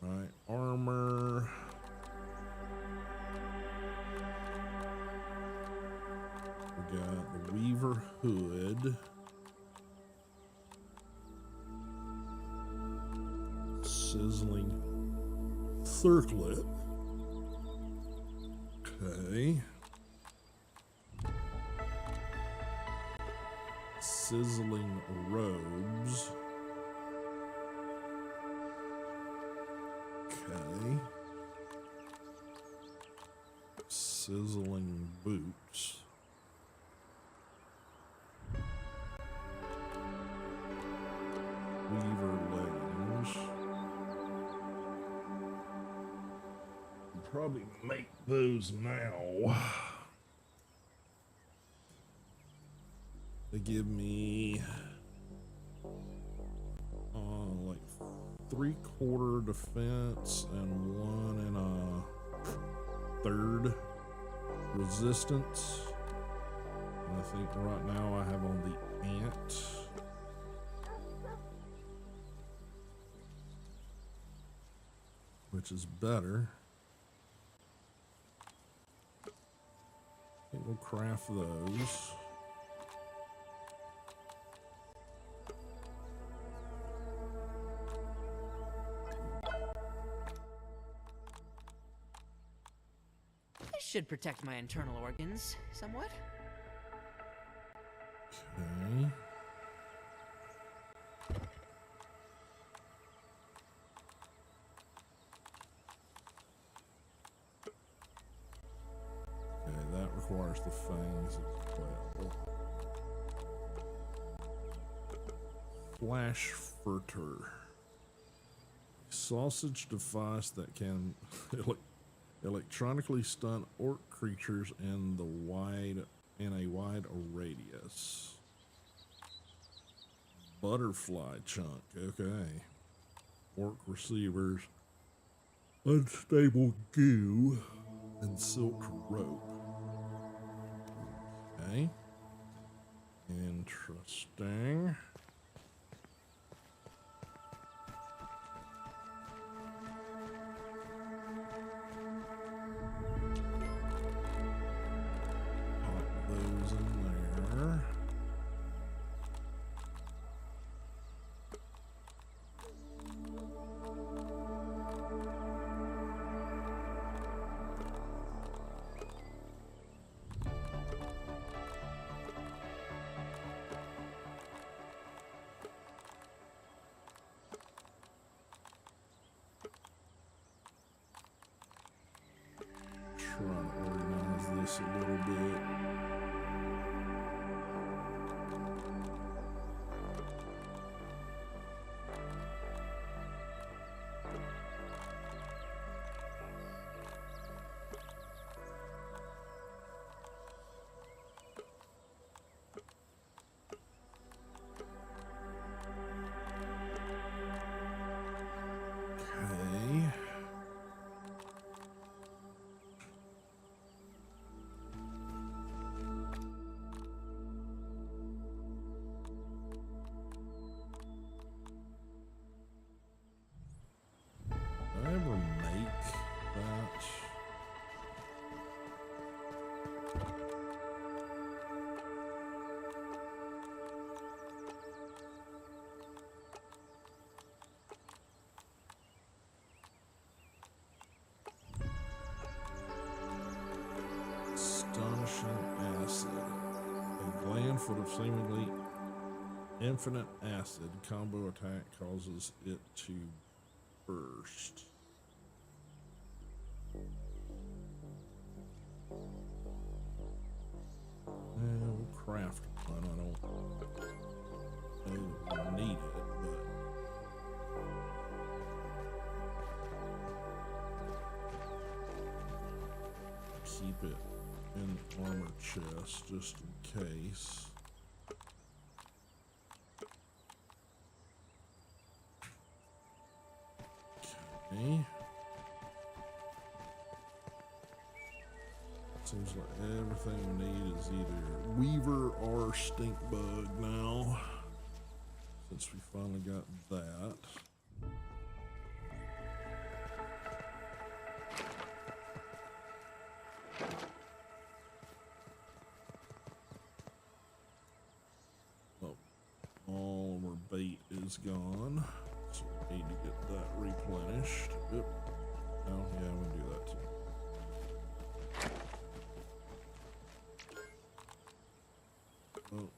Right, armor. We got the Weaver hood. Sizzling circlet. Okay. Sizzling robes. Okay. Sizzling boots. Weaver leggings. Probably make those now. They give me like 3/4 defense and 1 1/3 resistance. And I think right now I have on the ant. Which is better. I think we'll craft those. This should protect my internal organs somewhat. Okay. That requires the fangs as well. Flash Furter. Sausage device that can electronically stun orc creatures in a wide radius. Butterfly chunk. Okay. Orc receivers. Unstable goo and silk rope. Okay. Interesting. Pop those in there. trying to organize this a little bit. Did I ever make that? Astonishing acid. A gland full of seemingly infinite acid combo attack causes it to burst. We'll craft one. I don't know we need it, but keep it in the armor chest just in case. Okay. Seems like everything we need is either Weaver or Stink Bug now, since we finally got that. Oh, all of our bait is gone, so we need to get that replenished. Yep. Oh, yeah, we can do that too. Oh.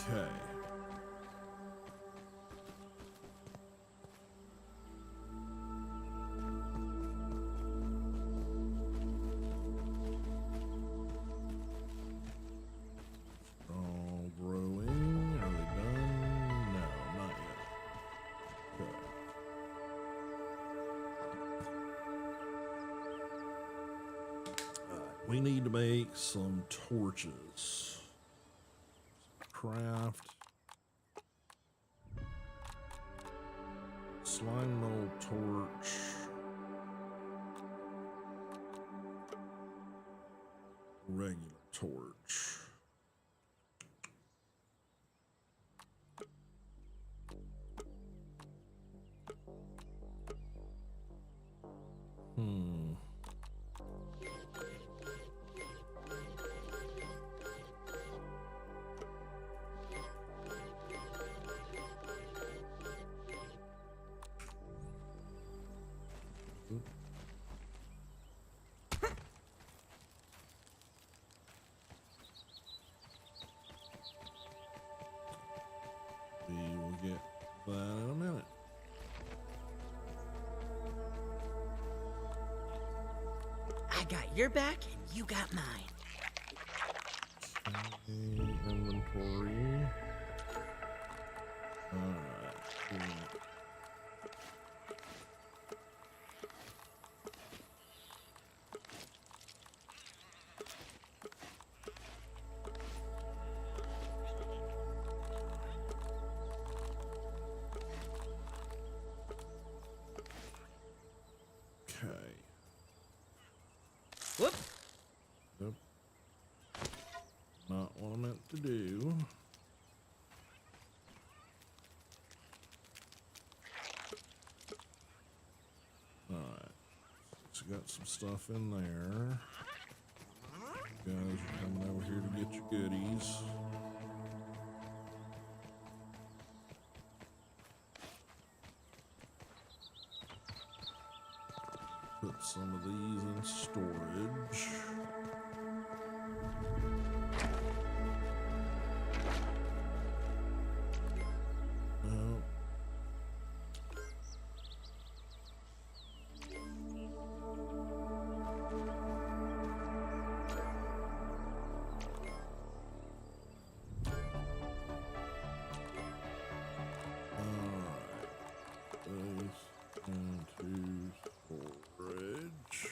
Okay. All growing. Are they done? No, not yet. Okay. We need to make some torches. Craft slime metal torch, regular torch. We'll get that in a minute. I got your back and you got mine. Inventory. Alright. Okay. Whoop. Yep. Not what I meant to do. Alright. So got some stuff in there. You guys are coming over here to get your goodies. Put some of these in storage. No. Into storage.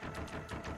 Okay.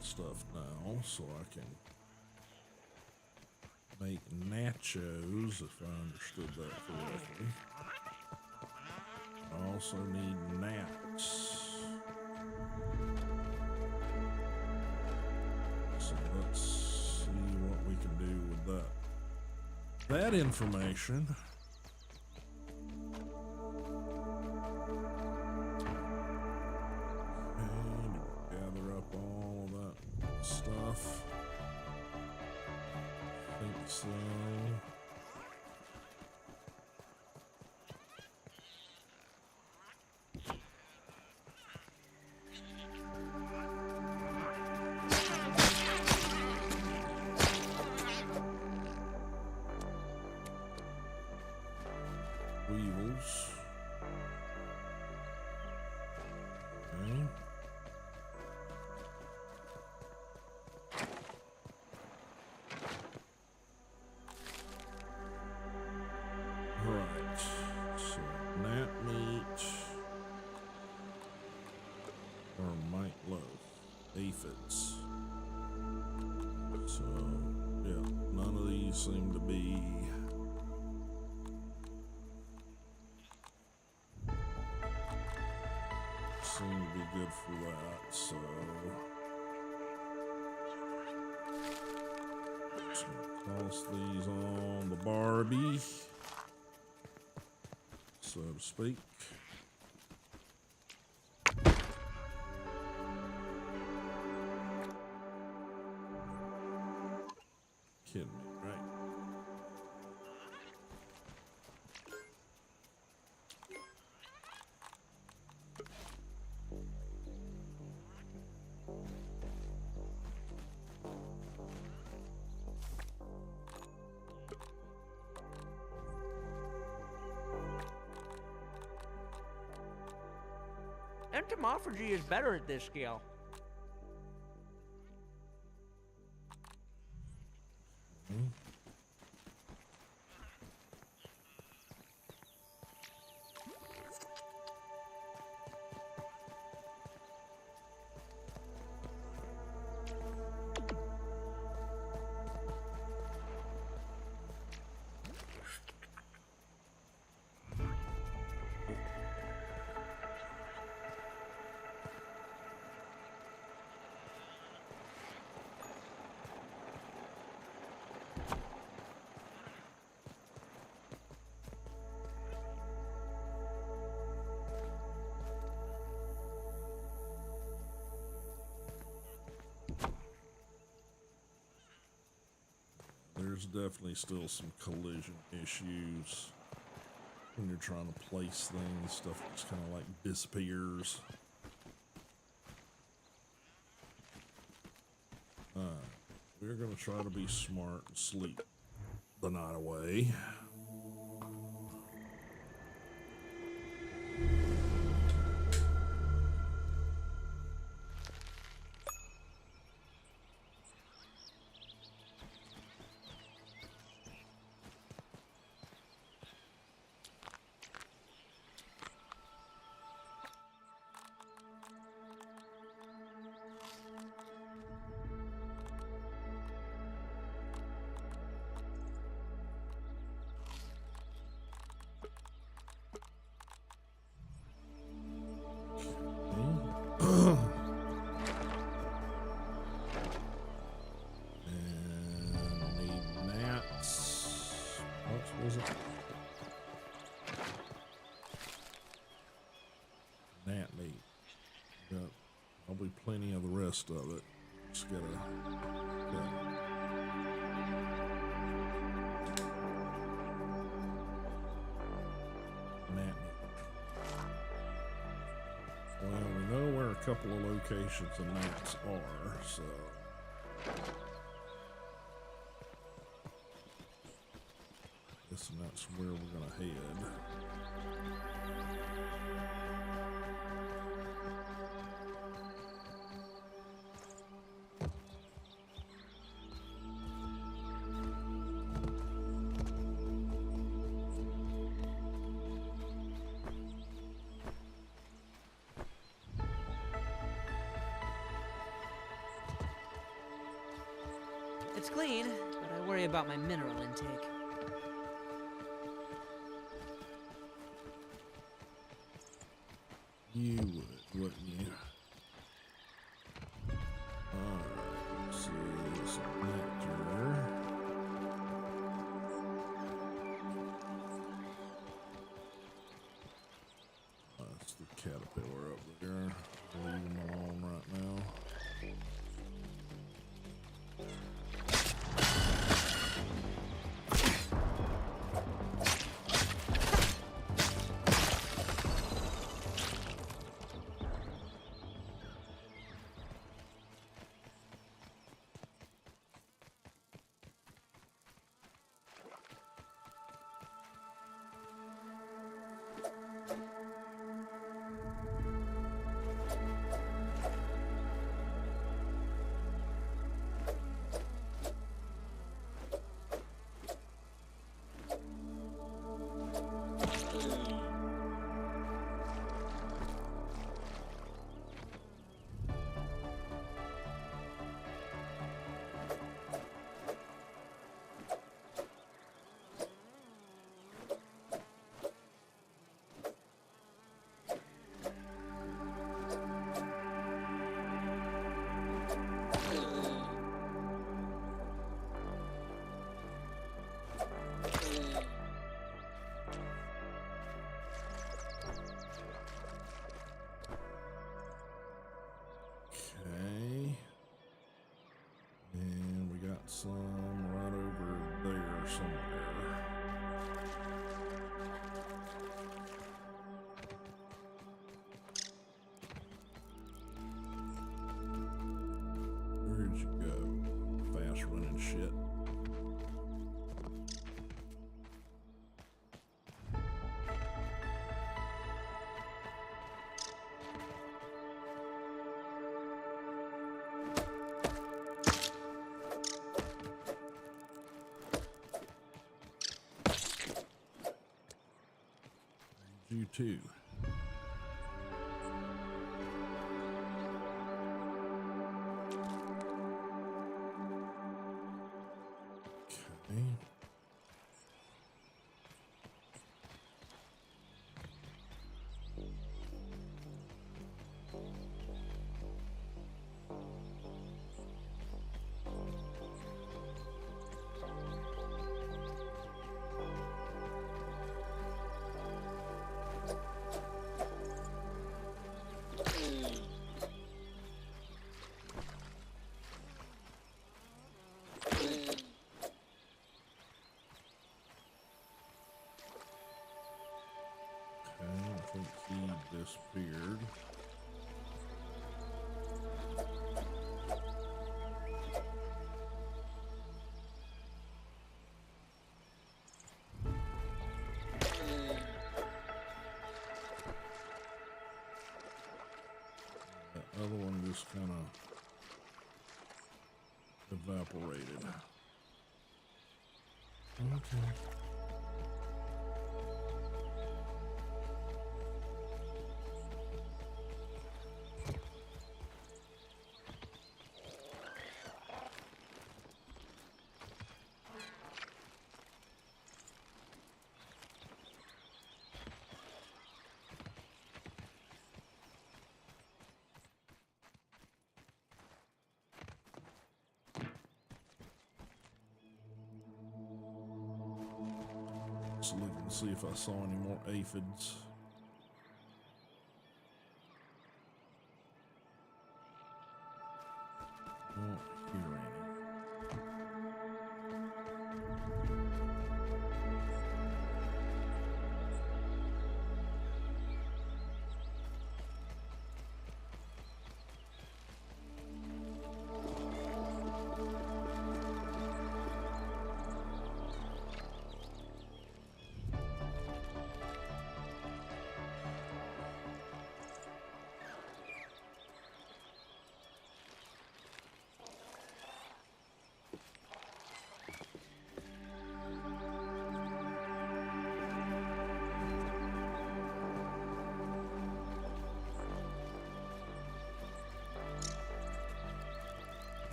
Stuff now, so I can make nachos, if I understood that correctly. also need gnats. So let's see what we can do with that. That information. And gather up all of that stuff. I think so. Weevils. Okay. Alright. So gnat meat or mite loaf. Aphids. So yeah, none of these seem to be good for that, so just gonna toss these on the Barbie, so to speak. Kidding me, right? Entomophagy is better at this skill. There's definitely still some collision issues when you're trying to place things. Stuff just kind of like disappears. We're going to try to be smart and sleep the night away. Gnat meat. Got probably plenty of the rest of it. Just gotta gnat meat. Well, we know where a couple of locations the gnats are, so guess that's where we're gonna head. It's clean, but I worry about my mineral intake. You would, wouldn't you? Alright, let's see, it's a nectar. That's the caterpillar up there. Leave him alone right now. Okay. And we got some right over there somewhere. Where'd you go? Fast running shit. You too. Okay. I think he disappeared. That other one just kind of evaporated. Okay. Just looking to see if I saw any more aphids. Don't hear any.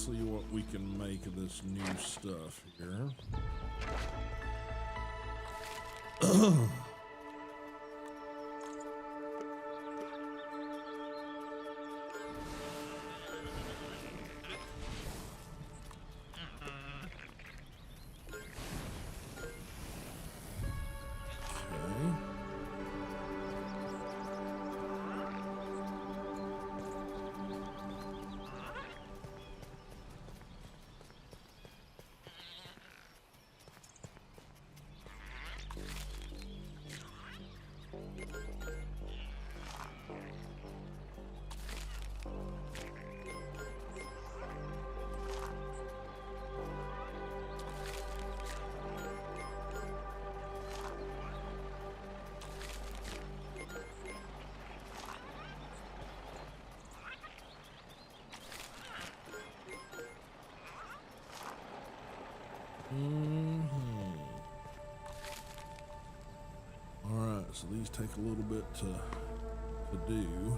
see what we can make of this new stuff here. All right, so these take a little bit to do.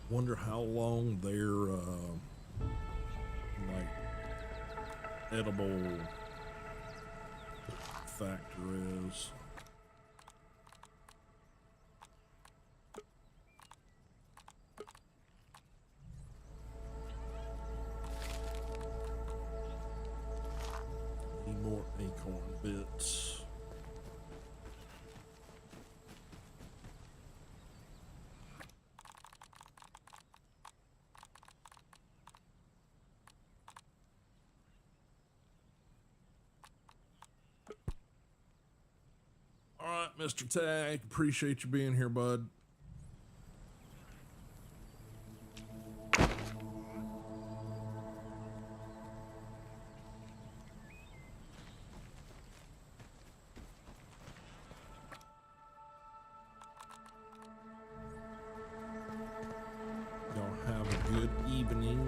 Wonder how long their like edible factor is. Need more acorn bits. All right, Mr. Tag, appreciate you being here, bud. Y'all have a good evening.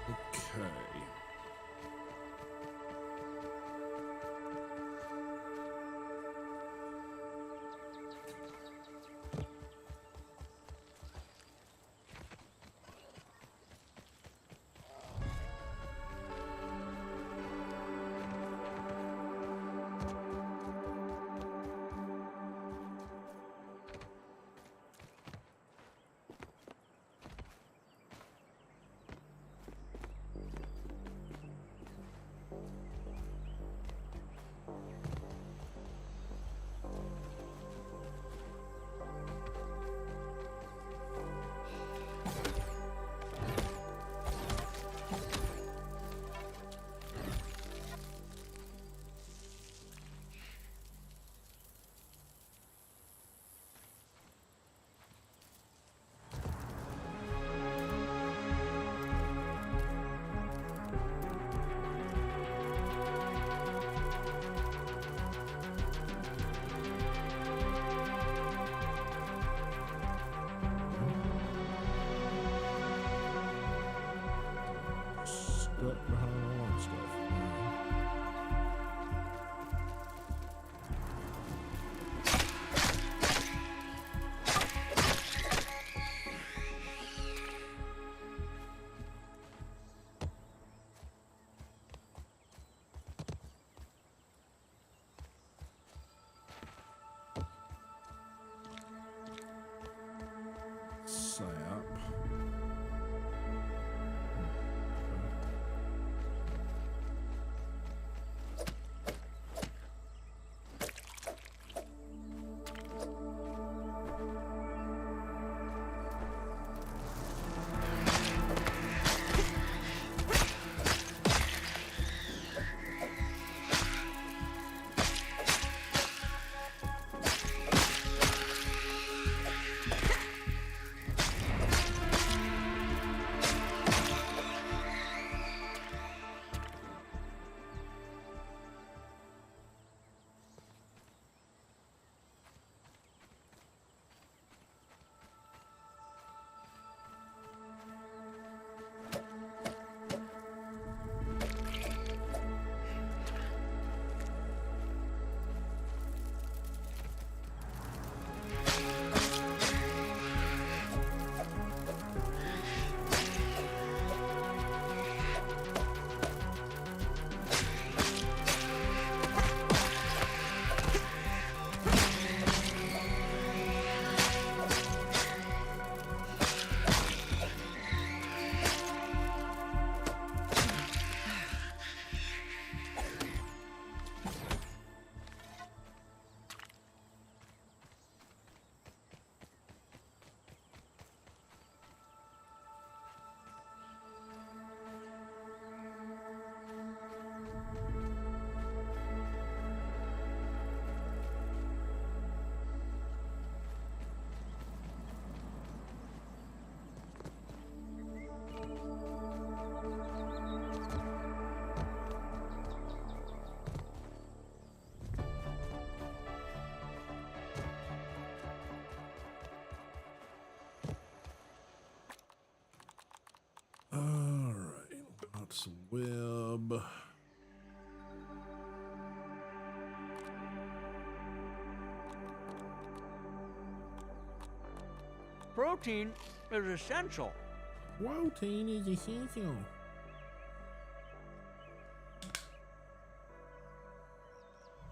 Okay. Stuck behind all that stuff. some web. Protein is essential. Protein is essential.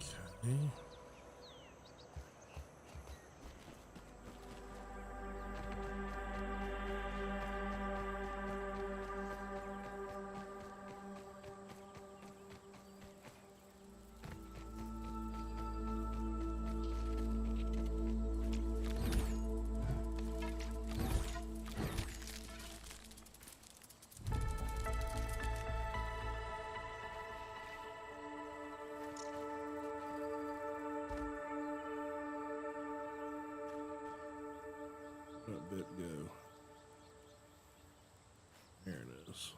Okay. That bit go. There it is.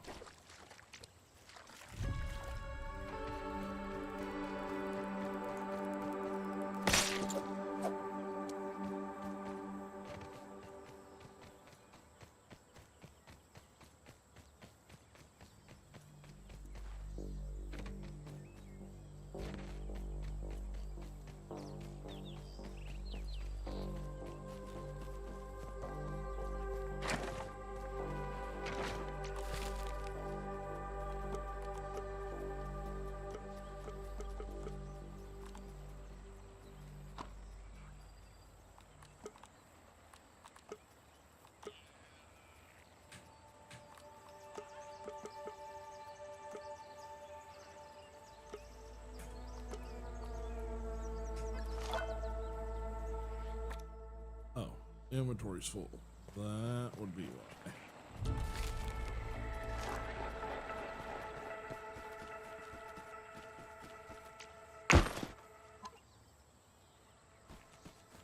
Oh, inventory's full. That would be why.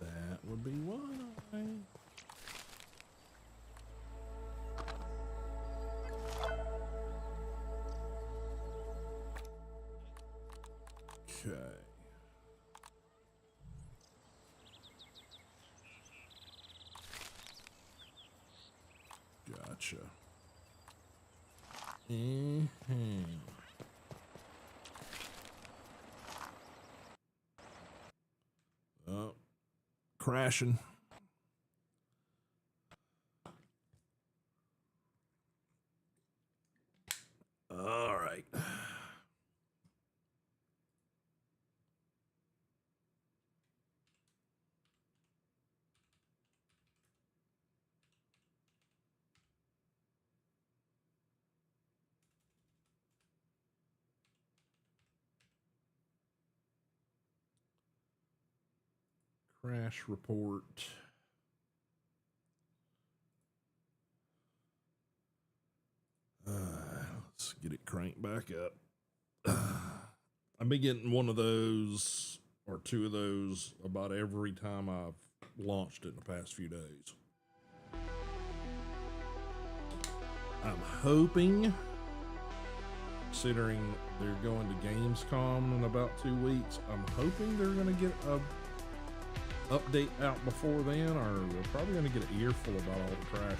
That would be why. Okay. Gotcha. Oh, crashing. All right. Crash report. Let's get it cranked back up. I've been getting one of those or two of those about every time I've launched it in the past few days. I'm hoping, considering they're going to Gamescom in about 2 weeks, I'm hoping they're going to get a update out before then, or they're probably going to get an earful about all the crashes.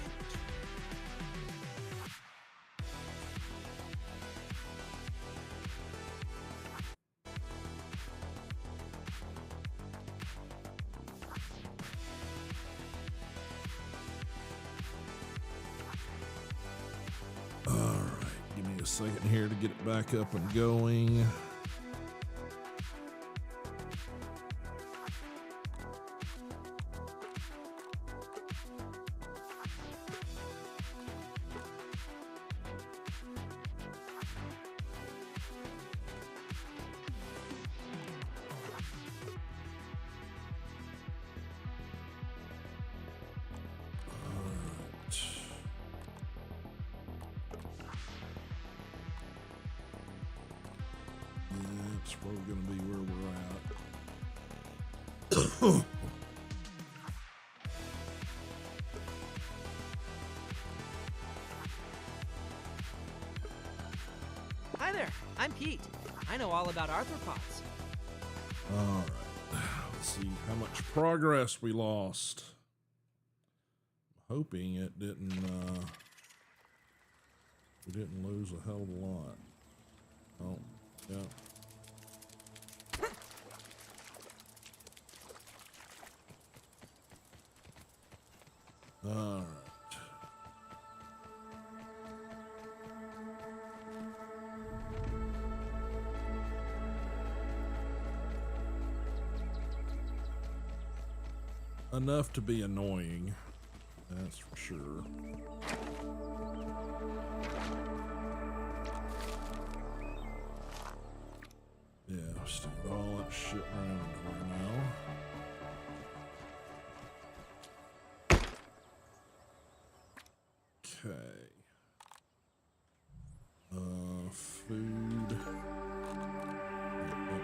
All right, give me a second here to get it back up and going. That's probably going to be where we're at. Hi there, I'm Pete. I know all about arthropods. All right, let's see how much progress we lost. I'm hoping it didn't We didn't lose a hell of a lot. Oh, yeah. All right. Enough to be annoying, that's for sure. Yeah, stick all that shit in our inventory now. Okay. Food. That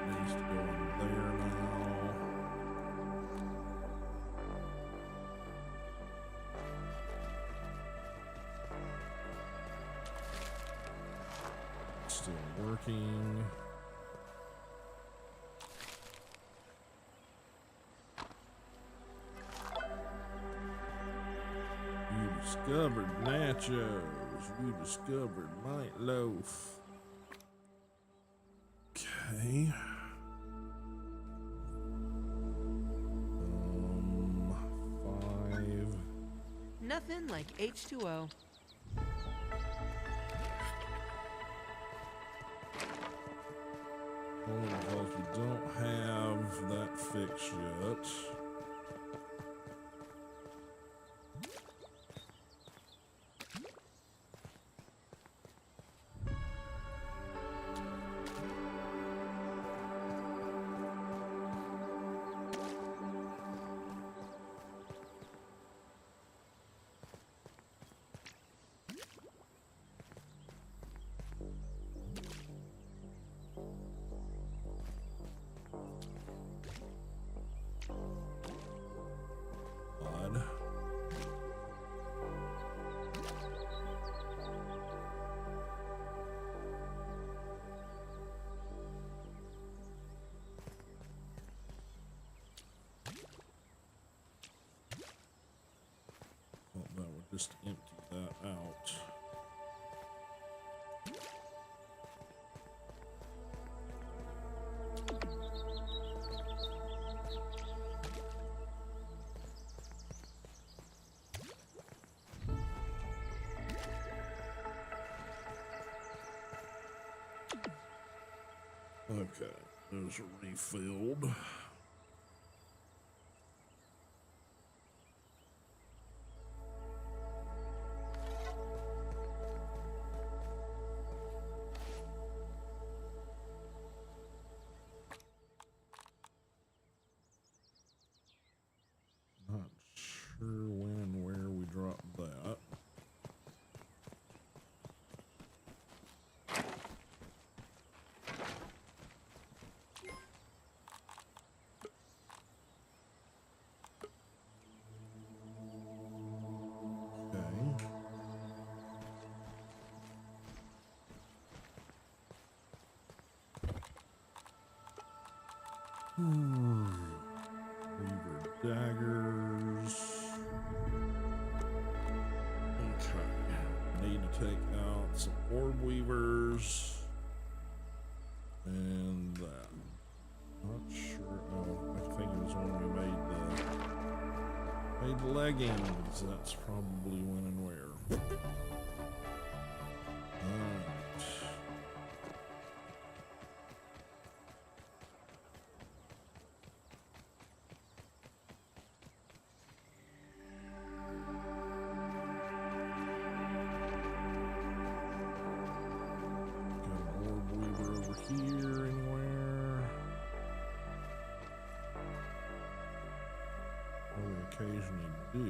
needs to go in there now. Still working. You discovered nachos. You discovered meatloaf. Okay. 5. Nothing like H2O. Only because we don't have that fixed yet. Odd. Well, that would just empty that out. Okay, those are refilled. Not sure when and where we dropped that. Okay. Weaver daggers. Okay. Need to take out some orb weavers. And that. Not sure. Oh, I think it was when we made the leggings. That's probably when and where. Alright. Got an orb weaver over here anywhere. What we occasionally do.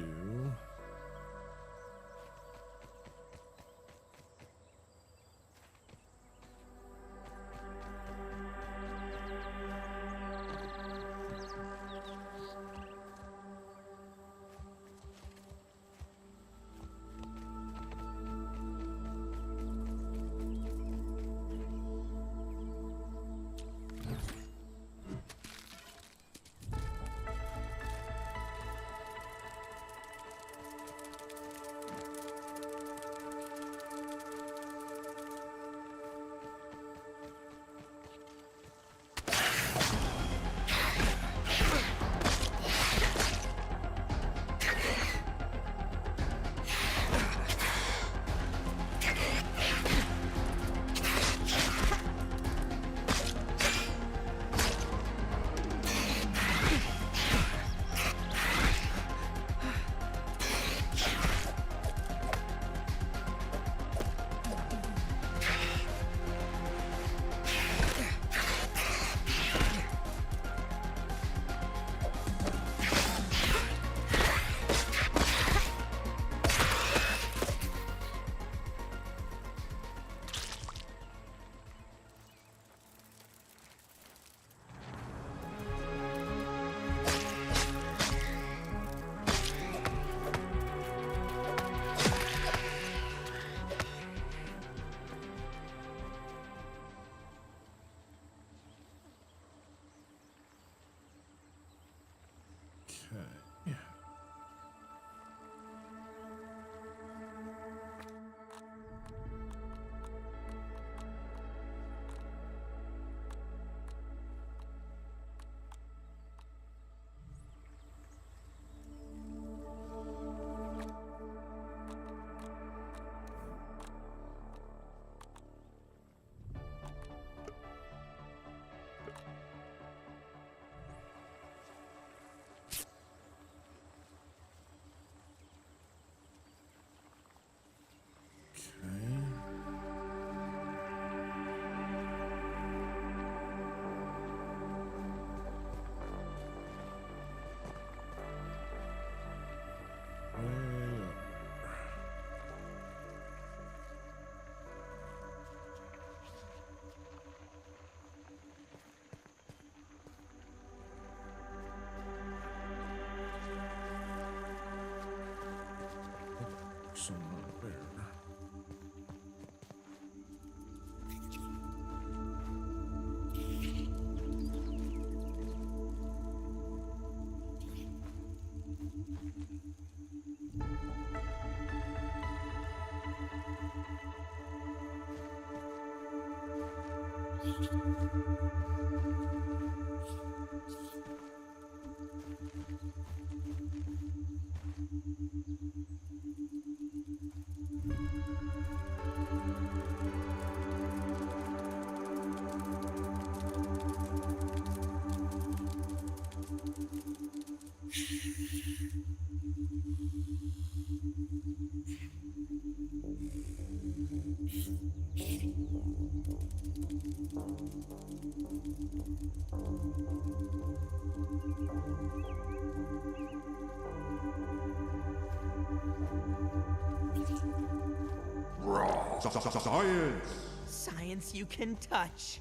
Okay. Some right there. Science! Science you can touch.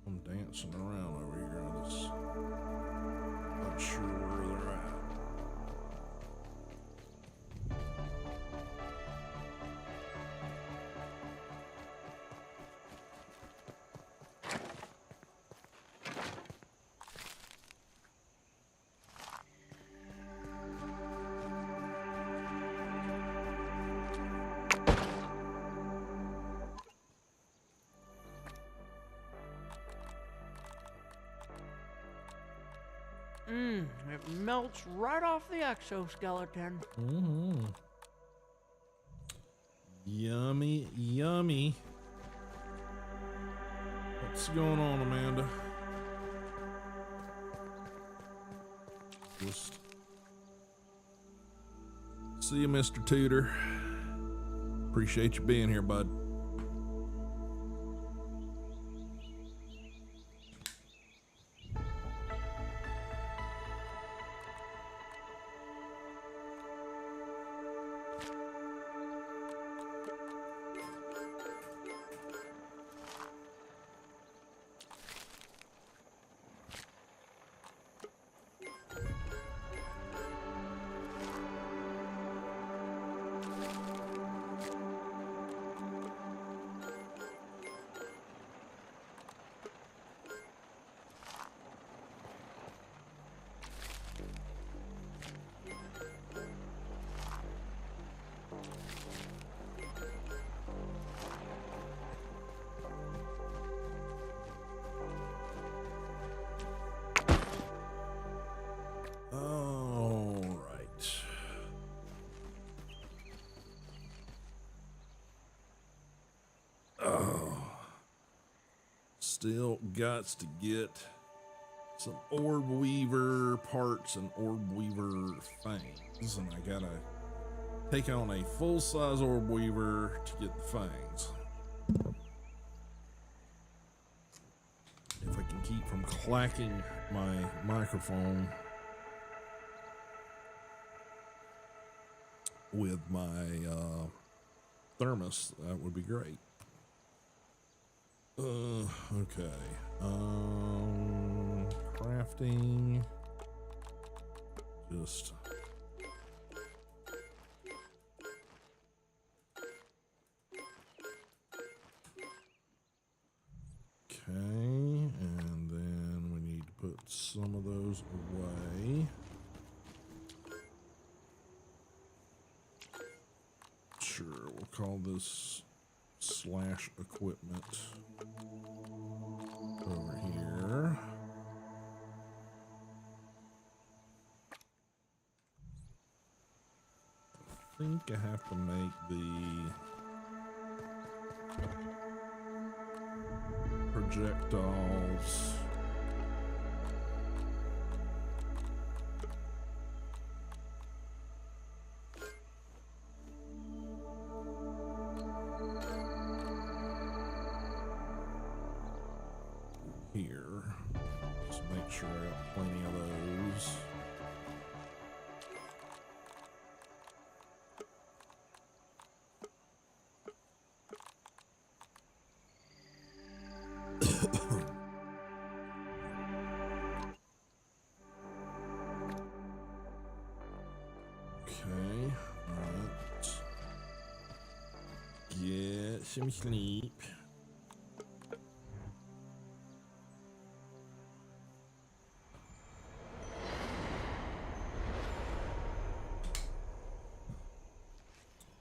I'm dancing around over here. I'm just not sure where they're at. It melts right off the exoskeleton. Mm-hmm. Yummy, yummy. What's going on, Amanda? Just see you, Mr. Tudor. Appreciate you being here, bud. All right. Oh. Still gots to get some orb weaver parts and orb weaver fangs, and I gotta take on a full-size orb weaver to get the fangs. If I can keep from clacking my microphone with my thermos, that would be great. Okay. Crafting. Just okay, and then we need to put some of those away. Sure, we'll call this slash equipment over here. I think I have to make the projectiles here. Just make sure I got plenty of those. Okay, alright. Get some sleep.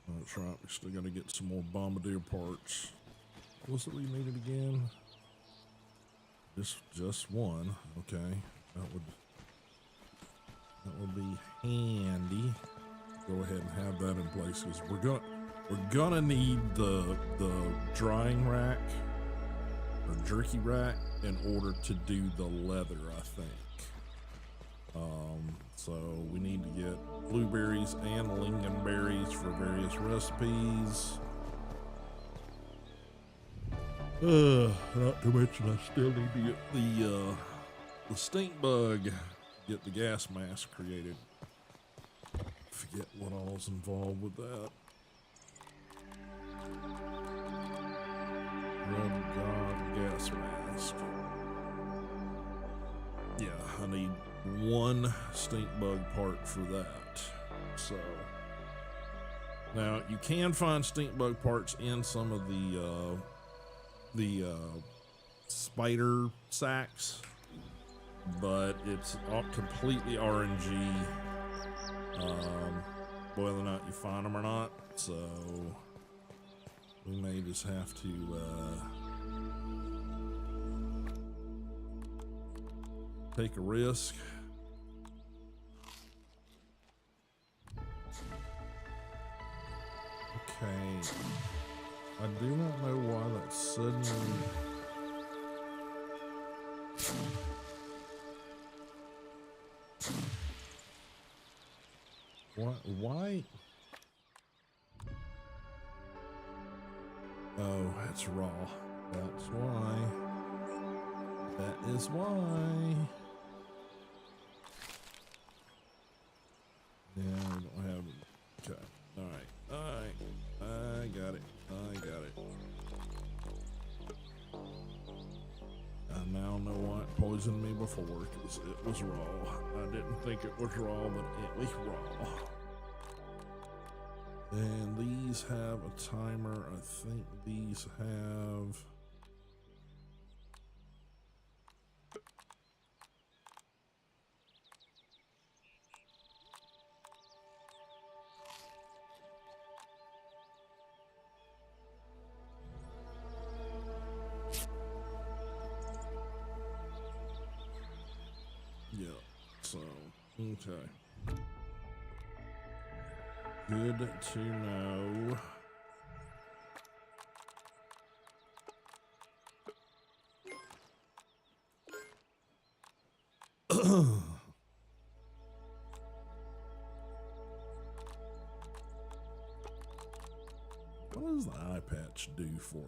That's right, we still gotta get some more bombardier parts. What's it we needed again? Just one. Okay, that would be handy. Go ahead and have that in place because we're gonna need the drying rack or jerky rack in order to do the leather, I think. So we need to get blueberries and lingonberries for various recipes. Not to mention I still need to get the stink bug, get the gas mask created. Forget what all's involved with that. Red God gas mask. Yeah, I need one stink bug part for that. So now you can find stink bug parts in some of the spider sacks, but it's all completely RNG whether or not you find them or not. So we may just have to take a risk. Okay, I do not know why that suddenly why? Oh, it's raw. That's why. That is why. Yeah, we don't have it. Okay. Alright. I got it. I now know why it poisoned me before, because it was raw. I didn't think it was raw, but it was raw. And these have a timer. I think these have... Yeah, so, okay. Good to know. What does the eye patch do for you?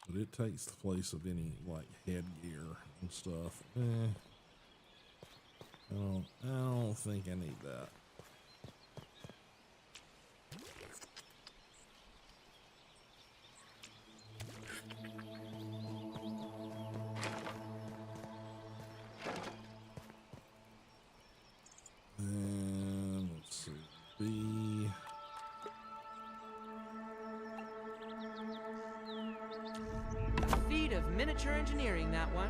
But it takes the place of any like headgear and stuff. I don't think I need that. And let's see, B. Feat of miniature engineering, that one.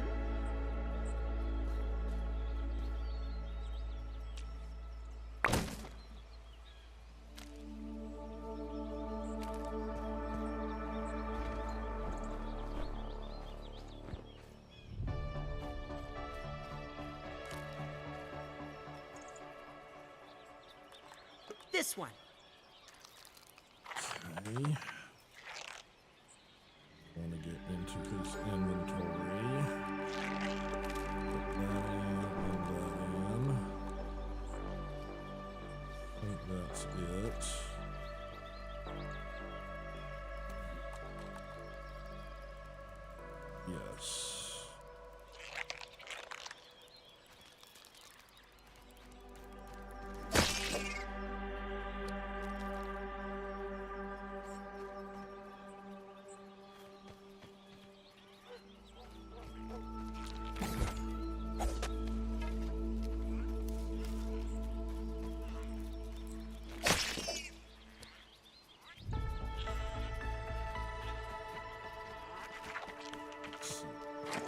This one. Okay. Want to get into his inventory. Put that in and that in. I think that's it. Yes.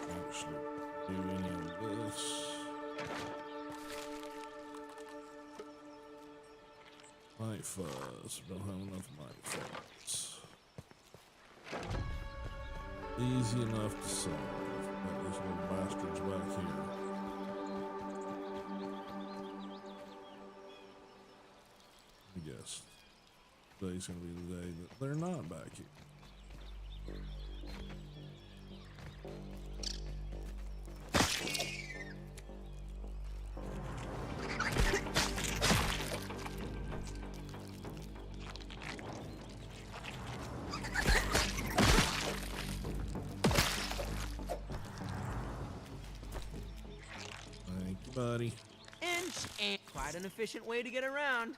Actually do any of this. Night fuzz. Don't have enough night fuzz. Easy enough to solve. Got these little bastards back here. I guess today's gonna be the day that they're not back here. Thank you, buddy. And quite an efficient way to get around.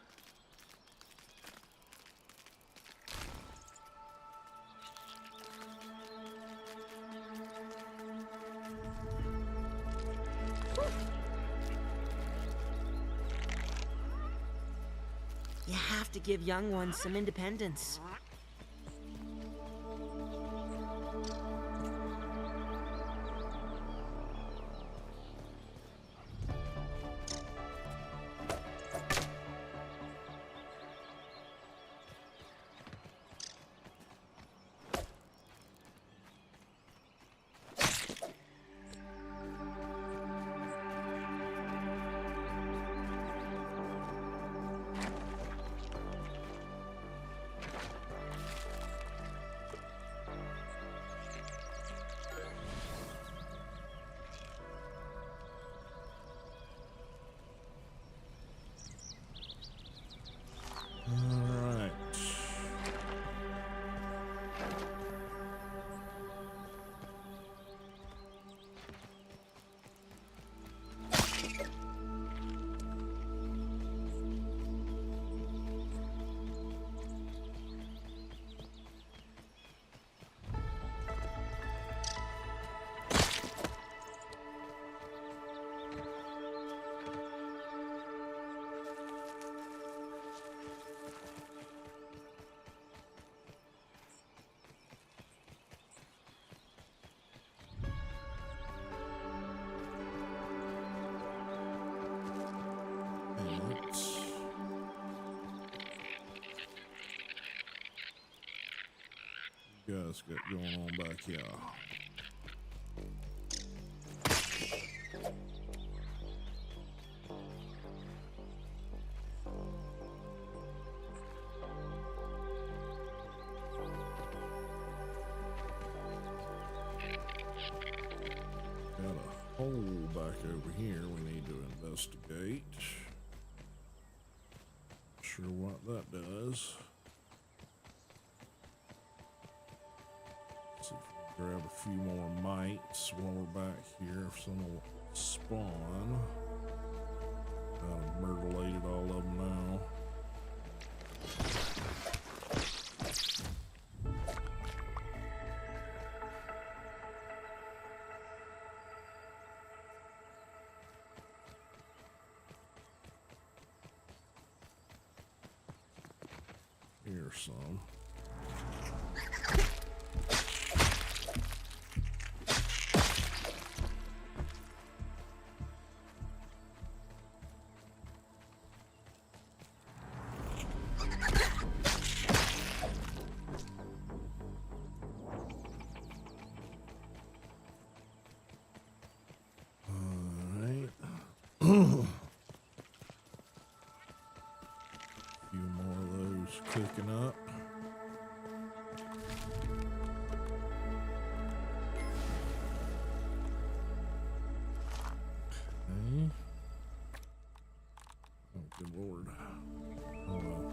You have to give young ones some independence. Alright. You guys got going on back here? over here we need to investigate. Not sure what that does. Let's see if we can grab a few more mites while we're back here. If some will spawn. I've mutilated all of them now. Here's some. Cooking up. Okay. Oh, good Lord. Oh, well.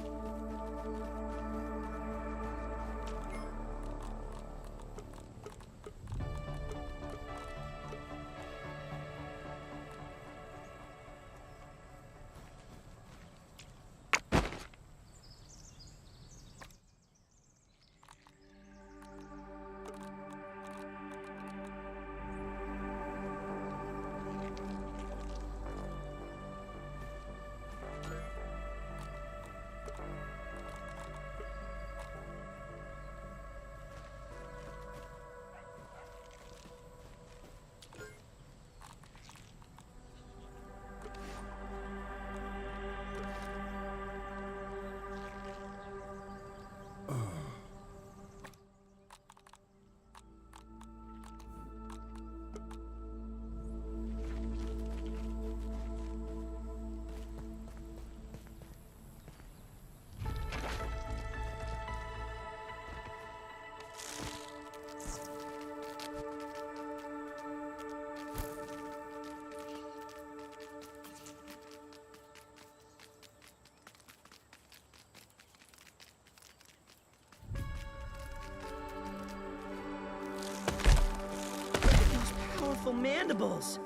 Mandibles.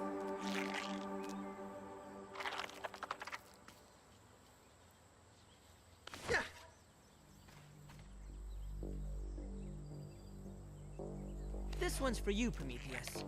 Yeah. This one's for you, Prometheus.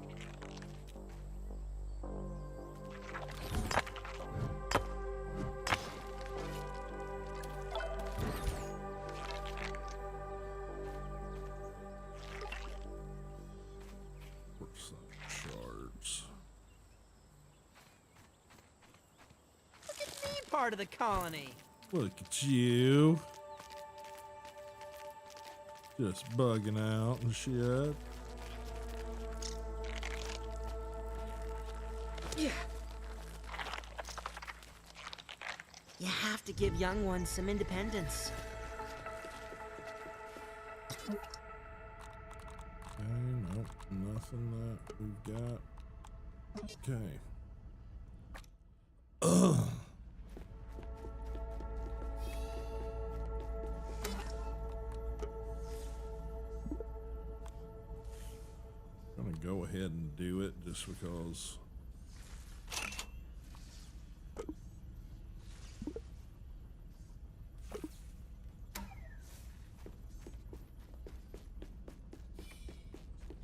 Part of the colony. Look at you. Just bugging out and shit. Yeah. You have to give young ones some independence. Okay, nope, nothing that we've got. Okay. I'm gonna go ahead and do it just because.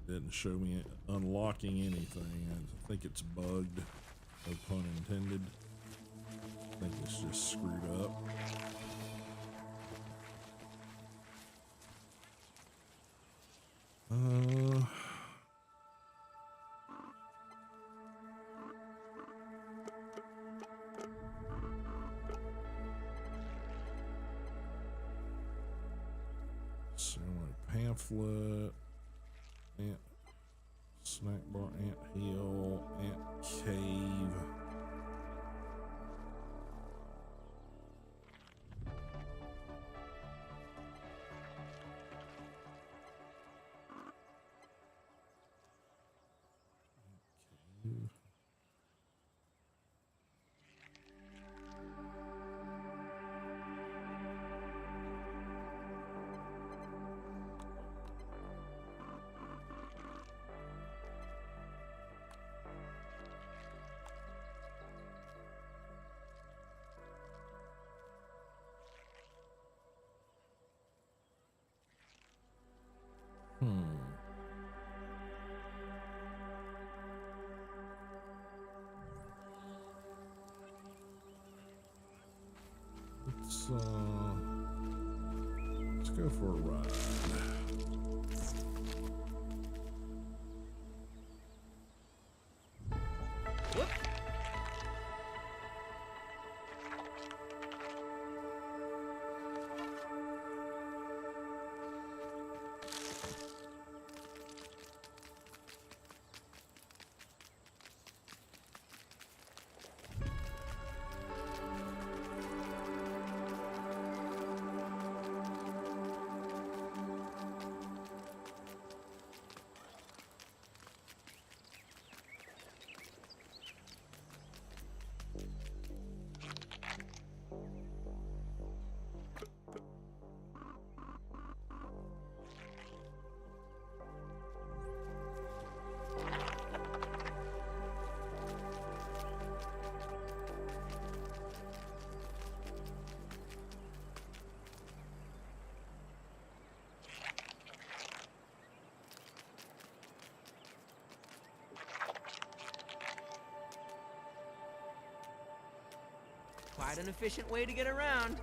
Didn't show me unlocking anything. I think it's bugged, no pun intended. I think it's just screwed up. So pamphlet, ant, snack bar, ant hill, ant cave. let's go for a ride. Whoop. Quite an efficient way to get around.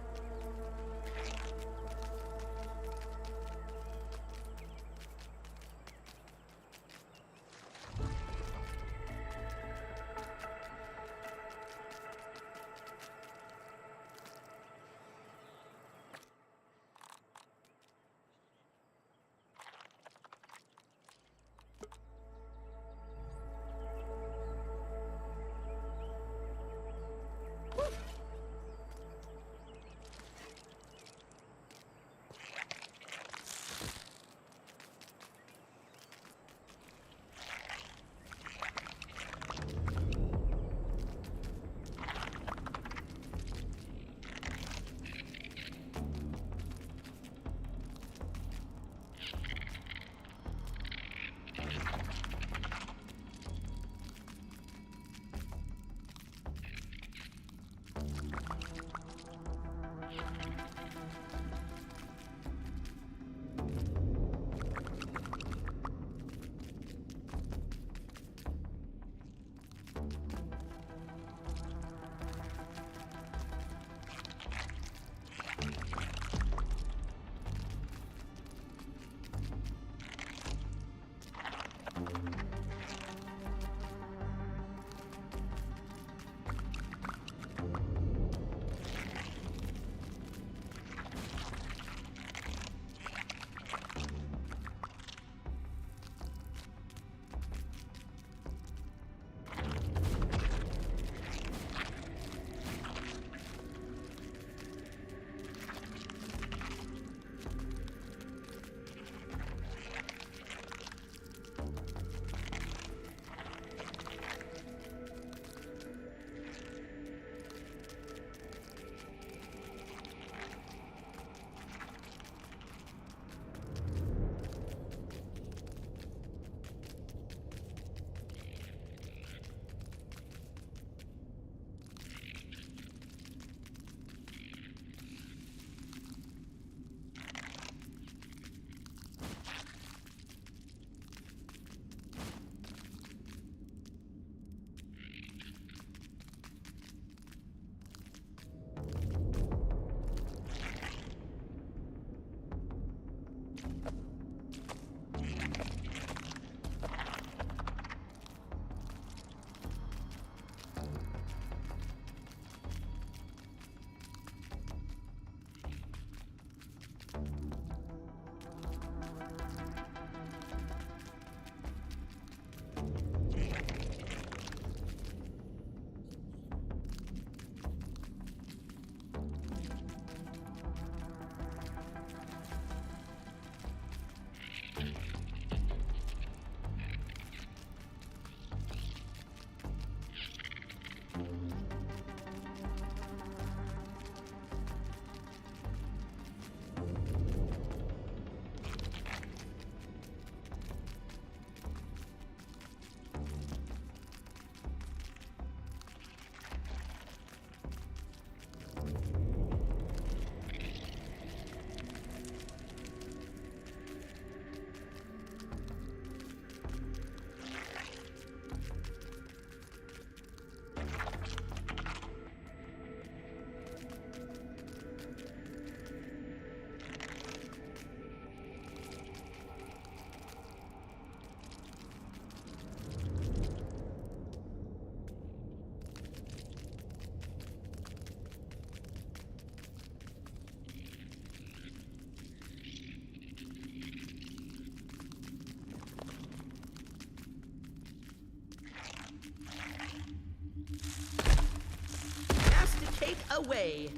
way.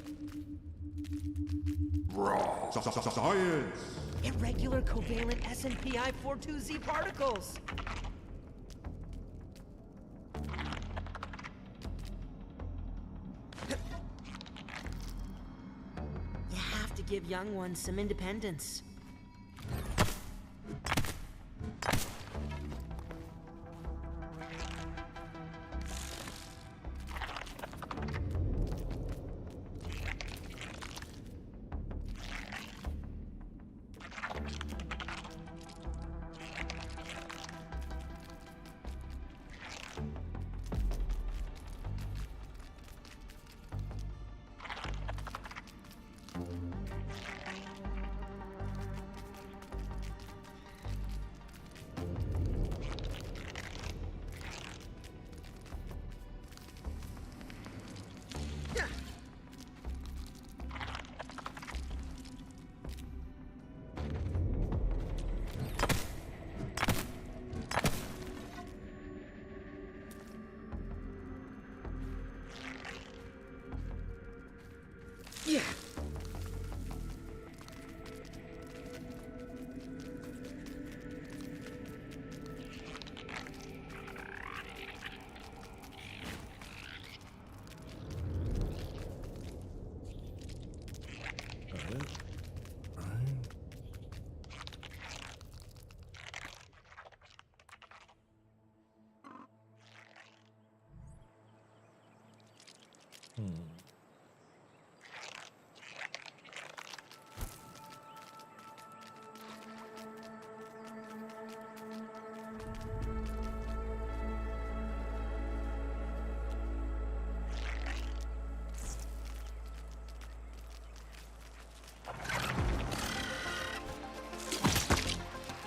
Raw science. Irregular covalent SNPI 42Z particles. You have to give young ones some independence. Yeah.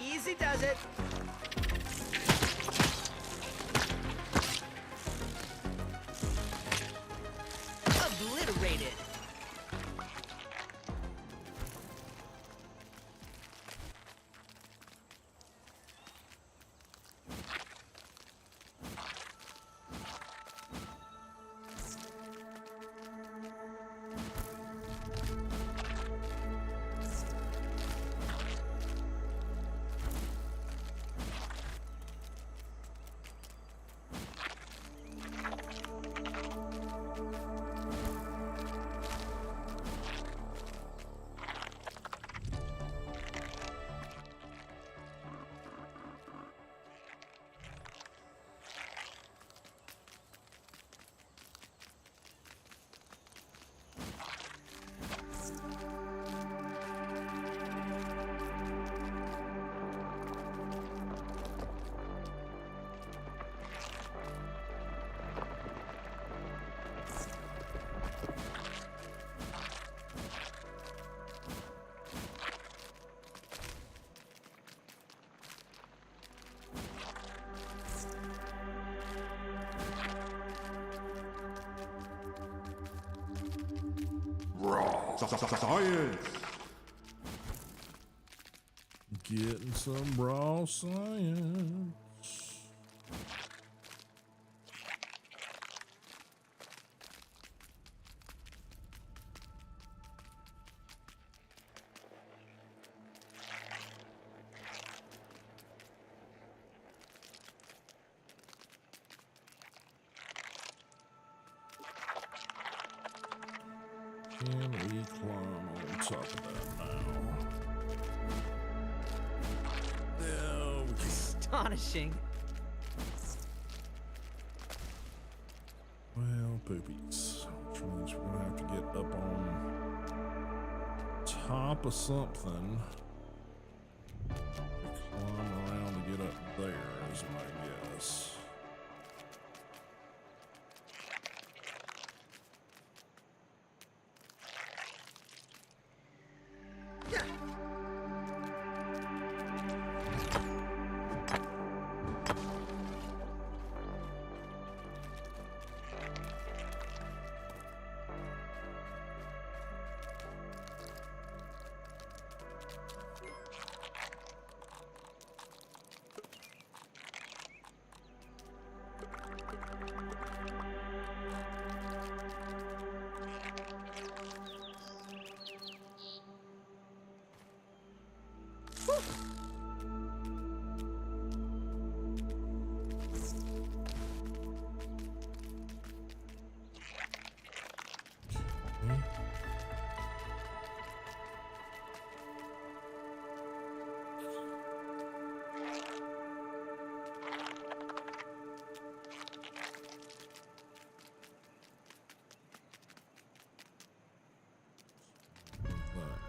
Easy does it. Obliterated. Raw science. Getting some raw science. Can we climb on top of that now? No, we can't. Astonishing. Well, poopies. Which means we're gonna have to get up on top of something. Climb around to get up there is my guess.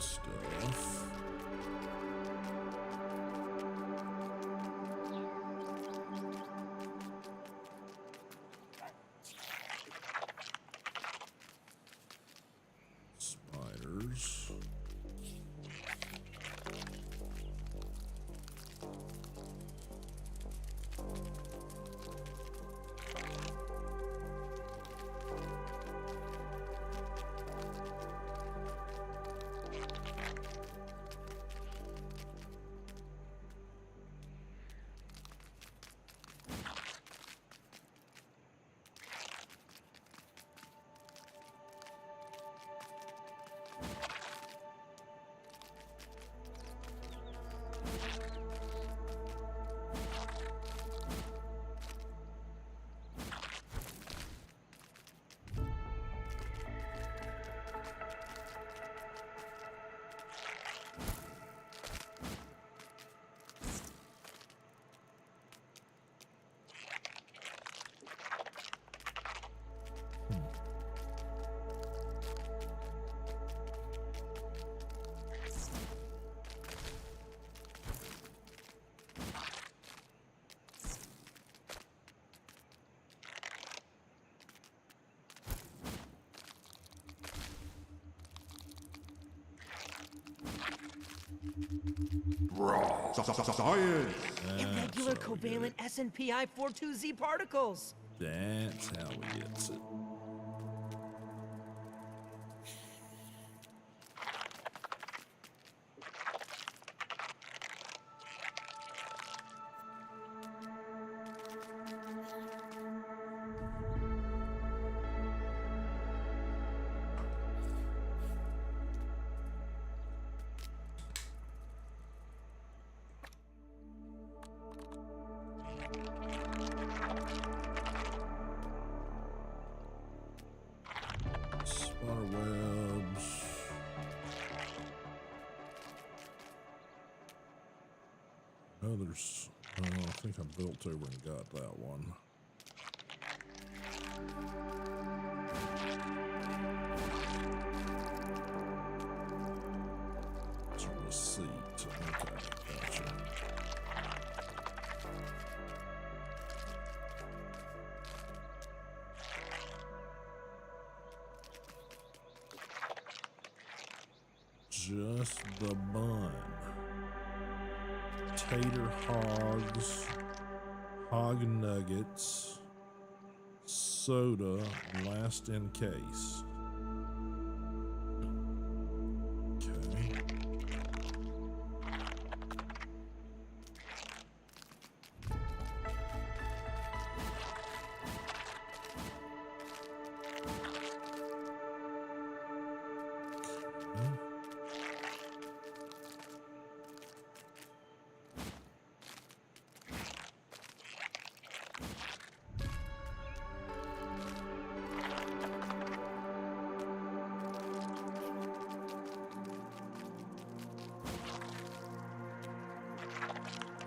stuff. Spiders. Science! Irregular covalent SNPI 42Z particles. That's how he gets it. Spider webs. Oh, there's. Oh, I think I built over and got that one. It's a receipt. Okay, gotcha. Just the bun. Tater hogs, hog nuggets, soda, last in case. Okay.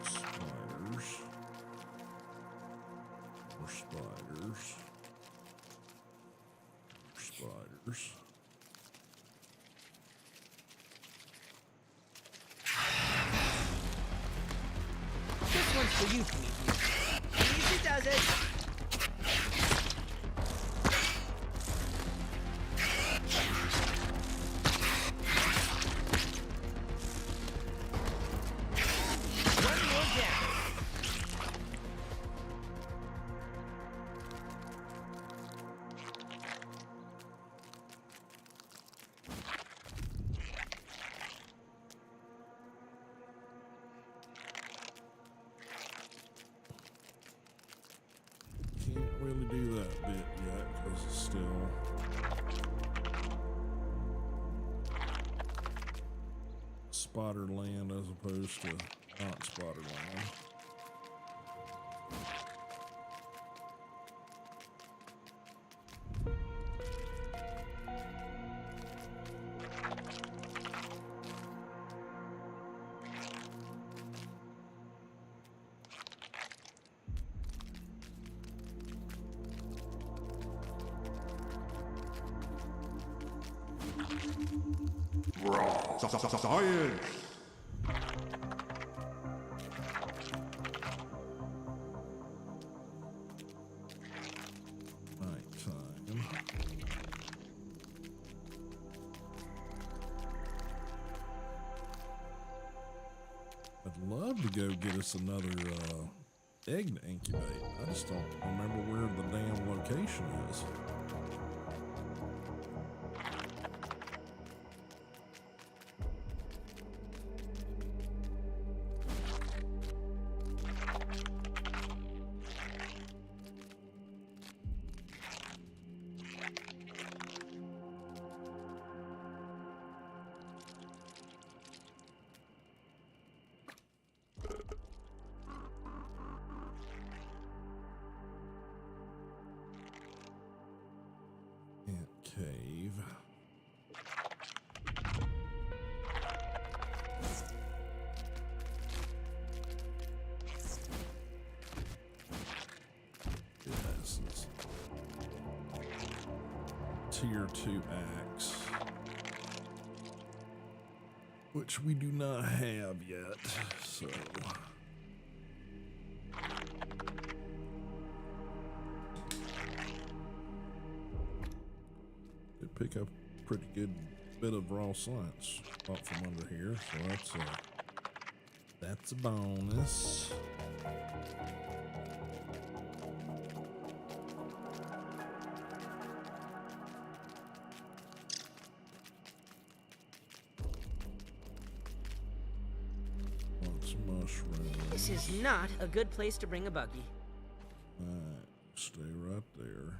Spiders. More spiders. More spiders. This one's for you, Prometheus. Easy does it. One more down. Can't really do that bit yet because it's still spotter land as opposed to not spotter land. Science. Nighttime. I'd love to go get us another egg to incubate. I just don't remember where the damn location is. Cave. This is tier 2 axe, which we do not have yet, so pick up a pretty good bit of raw science up from under here, so that's a bonus. Lots of mushrooms. This is not a good place to bring a buggy. Alright, stay right there.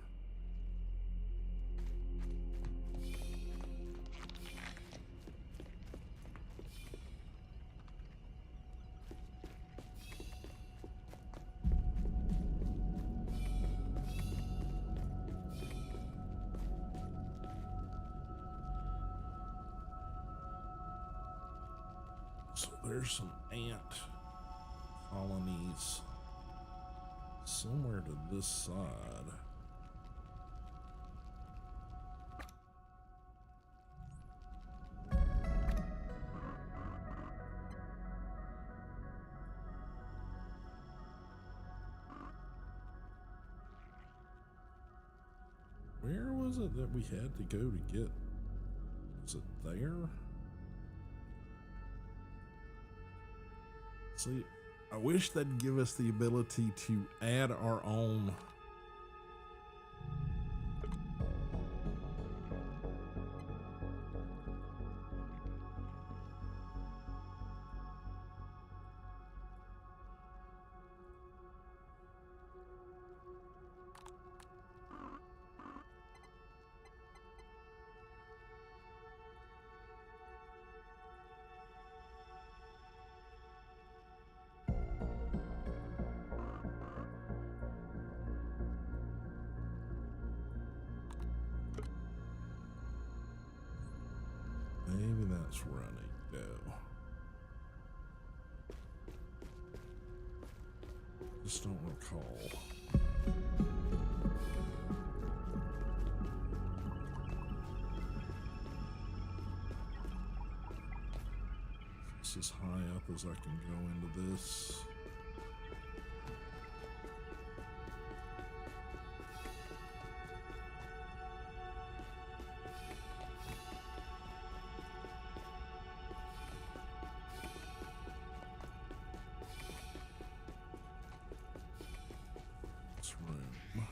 So there's some ant colonies somewhere to this side. Where was it that we had to go to get? Was it there? See, I wish they'd give us the ability to add our own. Maybe that's where I need to go. Just don't recall. This is high up as I can go into this. Room.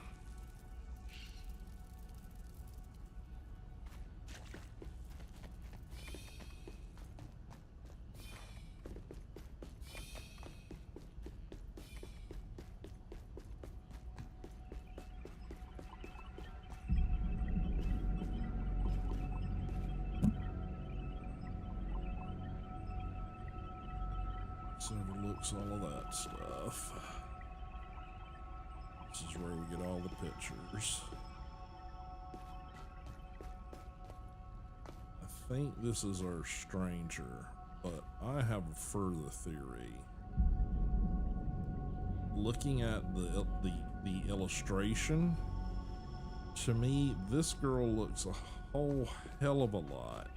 So overlooks all of that stuff. This is where we get all the pictures. I think this is our stranger, but I have a further theory. Looking at the illustration, to me, this girl looks a whole hell of a lot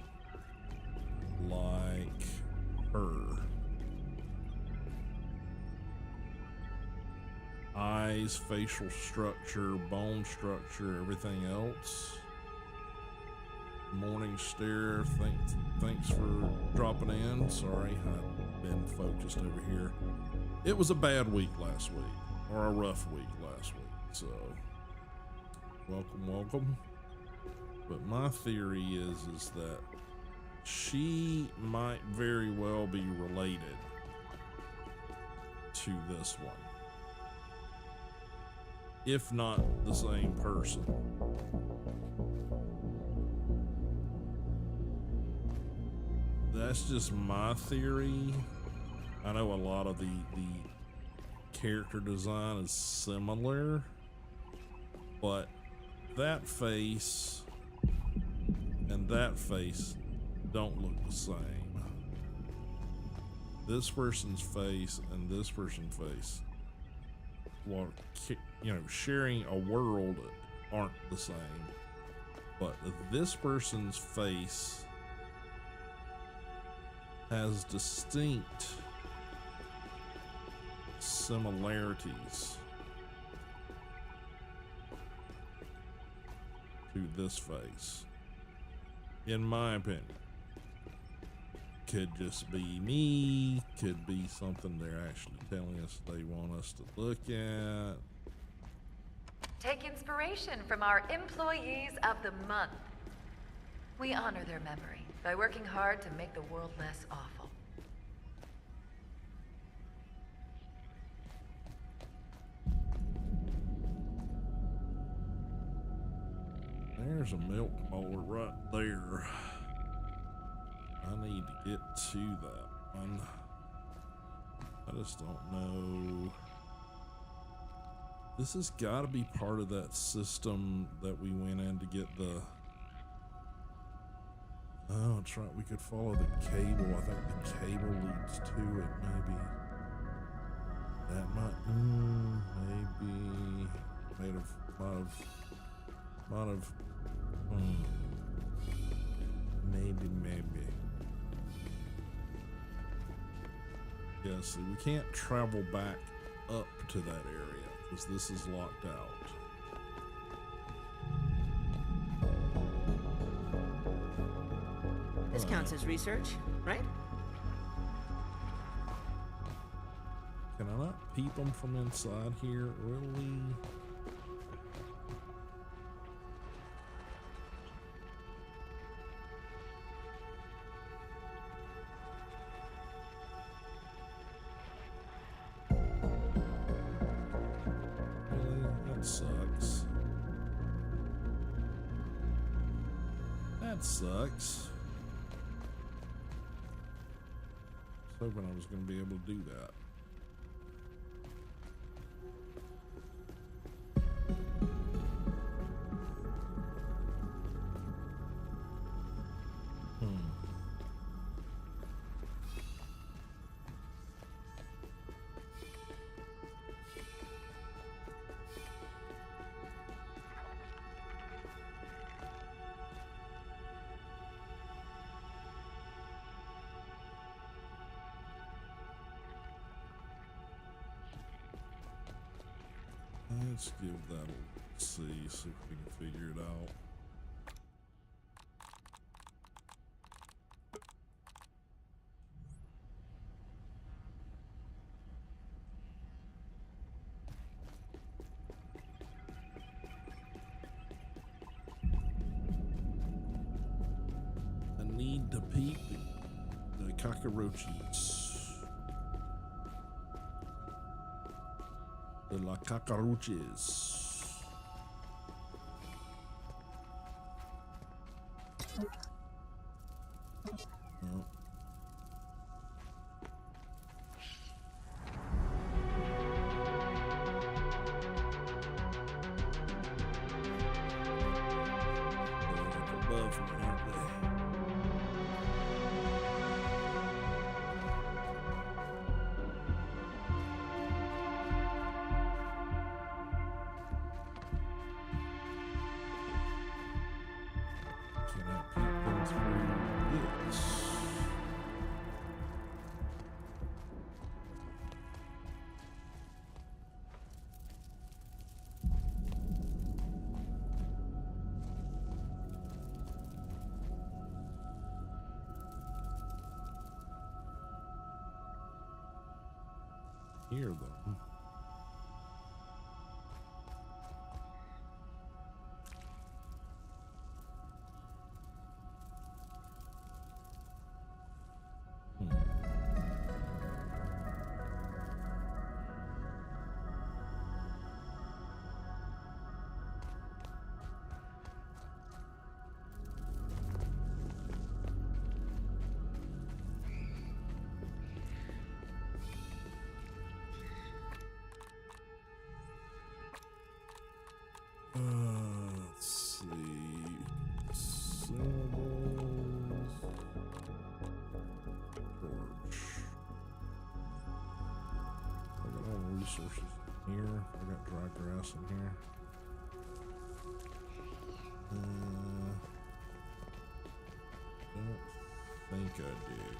eyes, facial structure, bone structure, everything else. Morning Stare, thanks for dropping in. Sorry, I've been focused over here. It was a bad week last week, or a rough week last week, so welcome. But my theory is that she might very well be related to this one, if not the same person. That's just my theory. I know a lot of the character design is similar, but that face and that face don't look the same. This person's face and this person's face, well, you know, sharing a world, aren't the same, but this person's face has distinct similarities to this face, in my opinion. Could just be me, could be something they're actually telling us they want us to look at. Take inspiration from our Employees of the Month. We honor their memory by working hard to make the world less awful. There's a milk molar right there. I need to get to that one. I just don't know. This has got to be part of that system that we went in to get the... Oh, that's right. We could follow the cable. I think the cable leads to it, maybe. That might... maybe... Might have... Maybe. Yeah, see, we can't travel back up to that area because this is locked out. This counts as research, right? Can I not peep them from inside here? Really? Sucks. I was hoping I was going to be able to do that. Let's give that a see if we can figure it out. I need to peep the cockroaches. La cockroaches. Oh. Above me, aren't they? hear them. Let's see. Symbols. Torch. I got all the resources in here. I got dry grass in here. Don't think I did.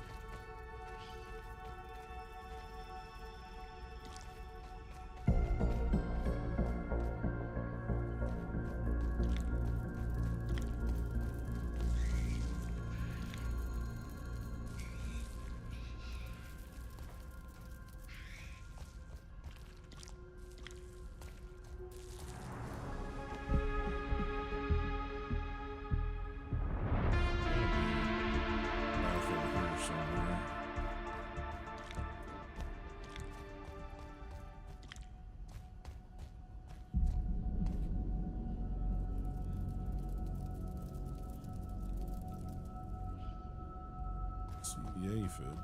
Back over here somewhere. See the aphid.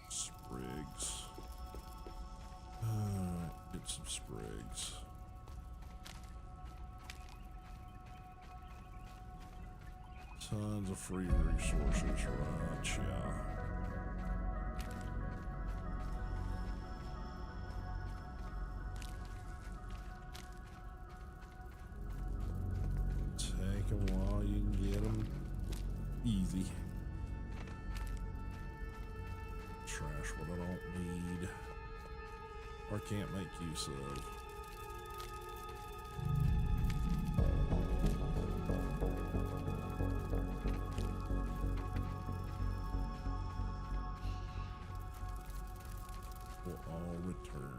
Sprigs. Get some sprigs. Tons of free resources, right? Yeah. Take them while you can get them easy. Trash what I don't need or can't make use of. Will all return.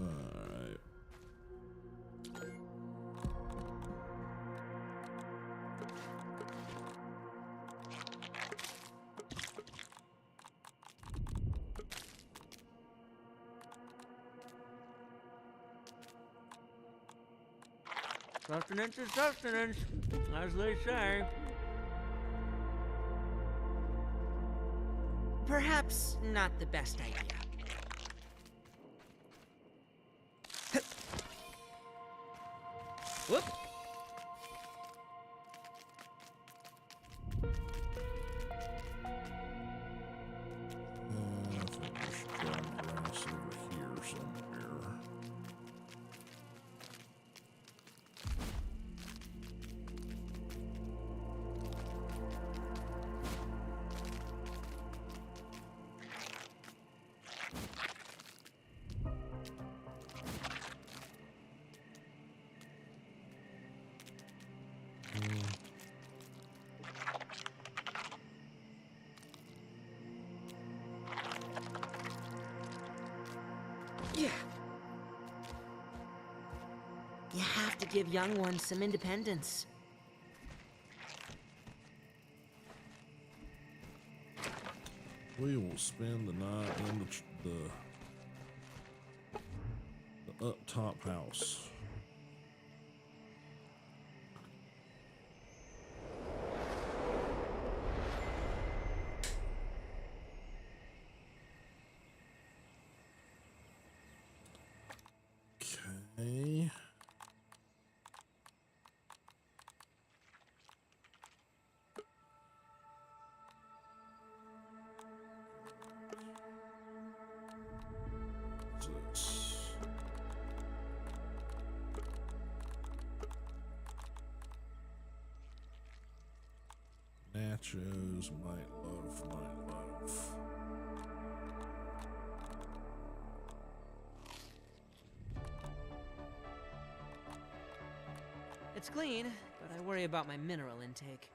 Alright. Sustenance is sustenance, as they say. Perhaps not the best idea. Whoop! I think there's dry grass over here somewhere. give young ones some independence. We will spend the night in the up top house. Okay. Nachos, might loaf, might loaf. It's clean, but I worry about my mineral intake.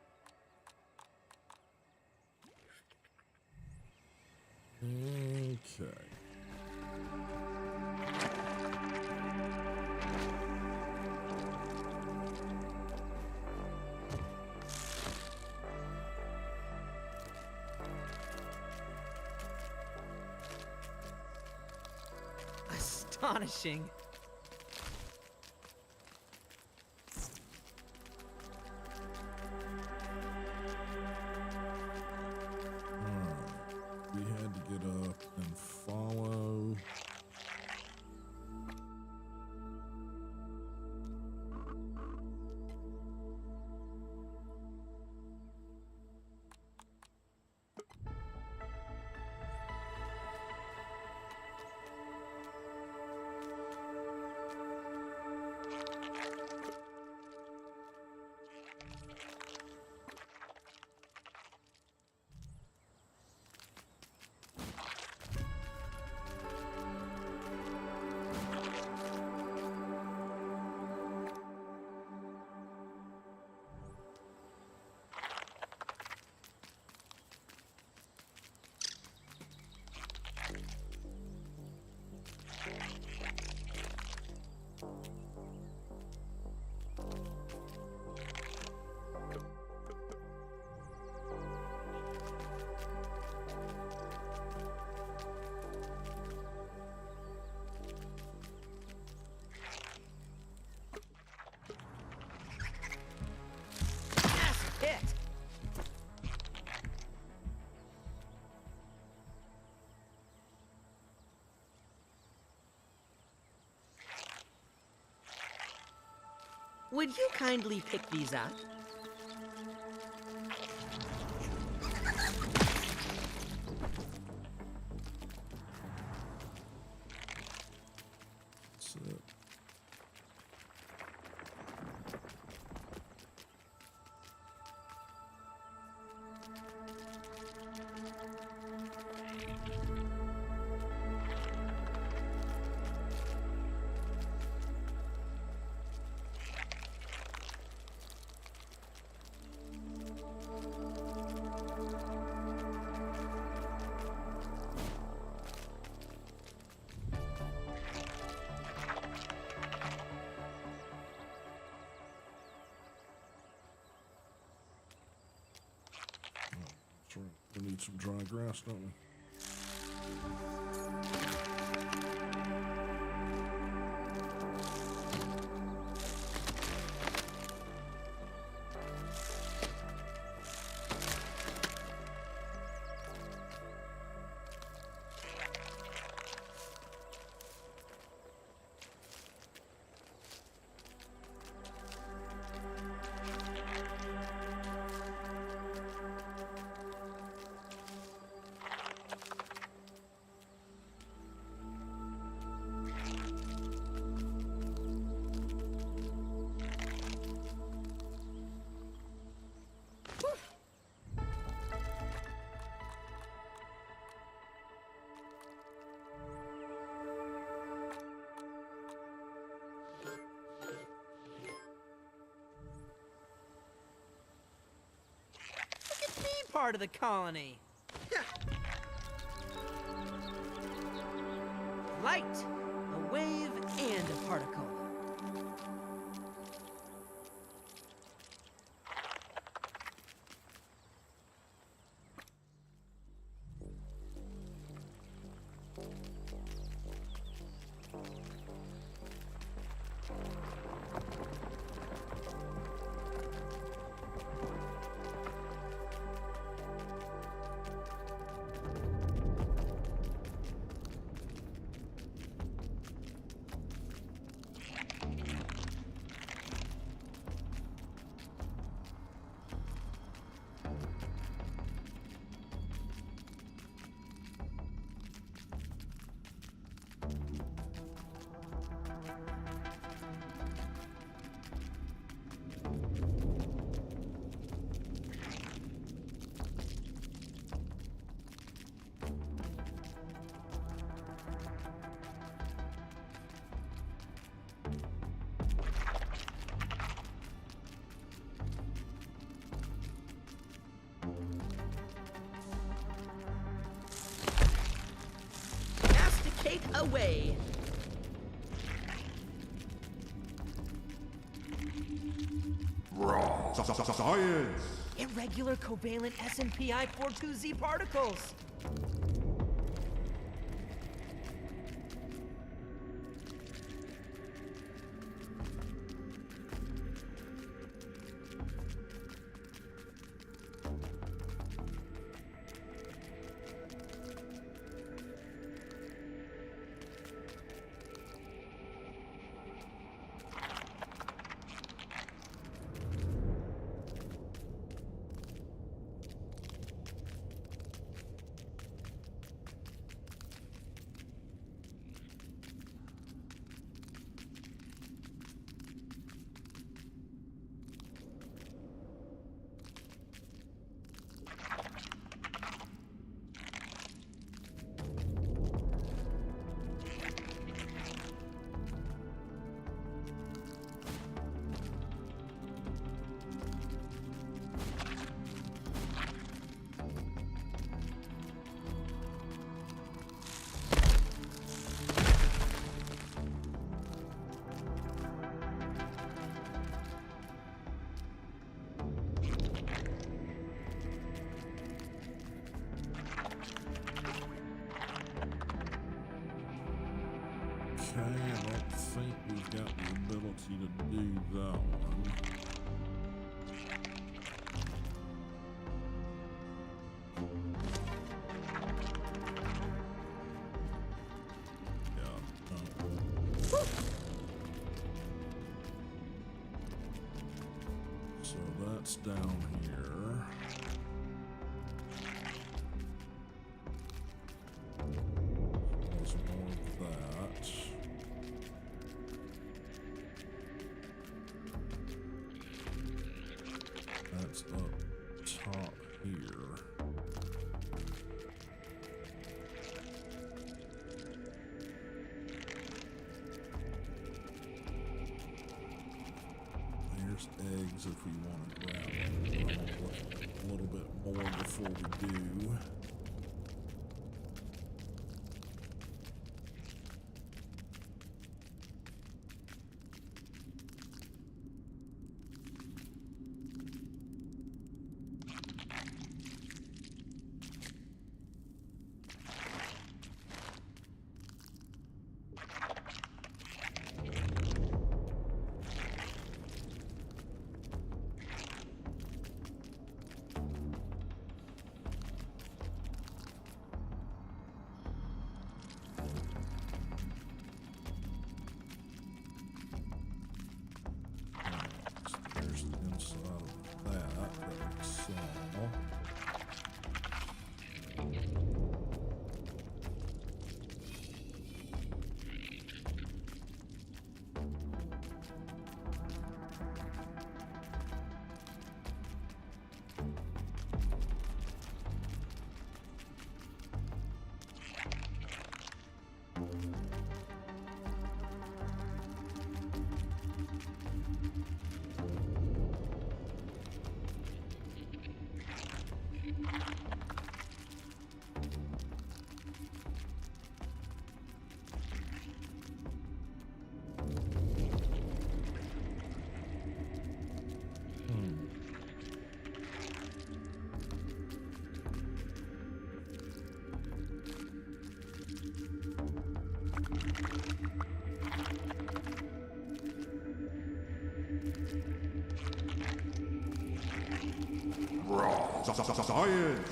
Okay. Astonishing. We had to get up and follow. Hit! Would you kindly pick these up? That's it. We need some dry grass, don't we? Part of the colony. Light, a wave, and a particle. away. Raw science. Irregular covalent SNPI 42Z particles. Okay, I don't think we've got the ability to do that one. Yeah, no. So that's down here. There's more of that. That's up top here. There's eggs if we want to grab them. I want to look a little bit more before we do. There's the inside of that we saw. Raw science.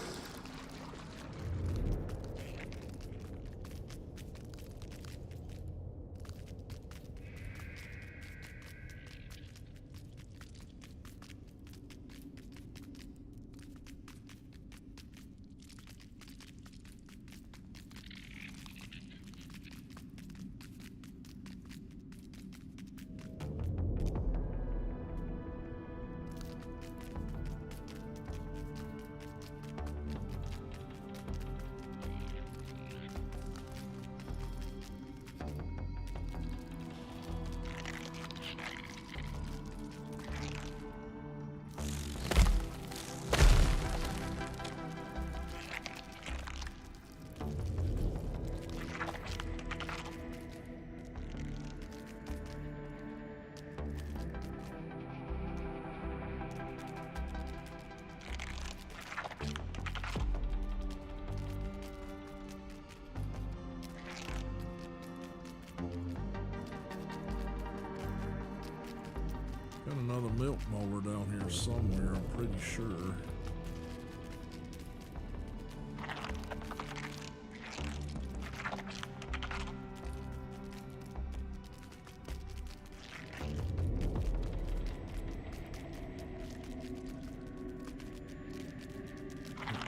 got another milk molar down here somewhere, I'm pretty sure.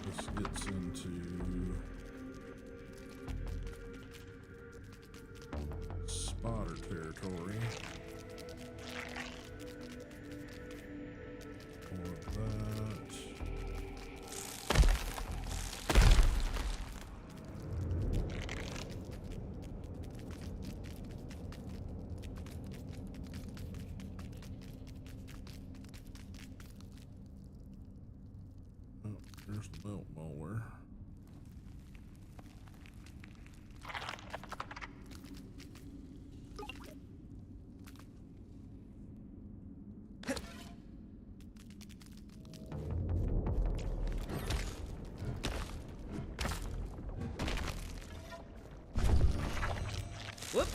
This gets into spotter territory. Or that. Oh, there's the milk molar. Whoop.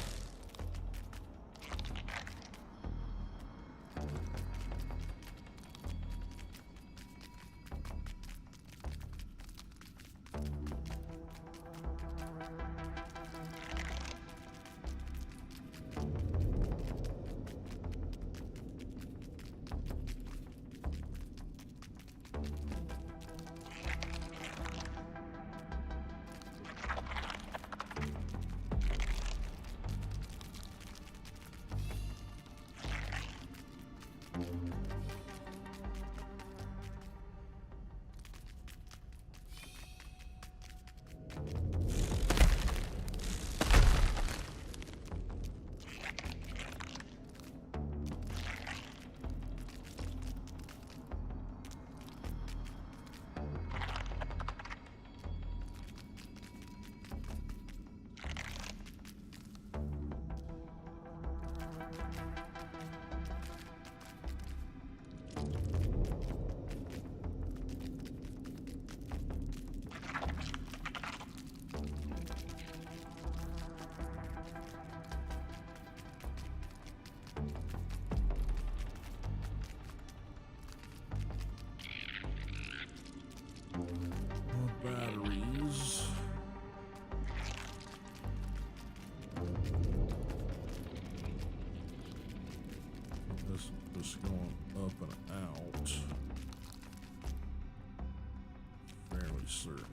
Batteries. This is going up and out. Fairly certain.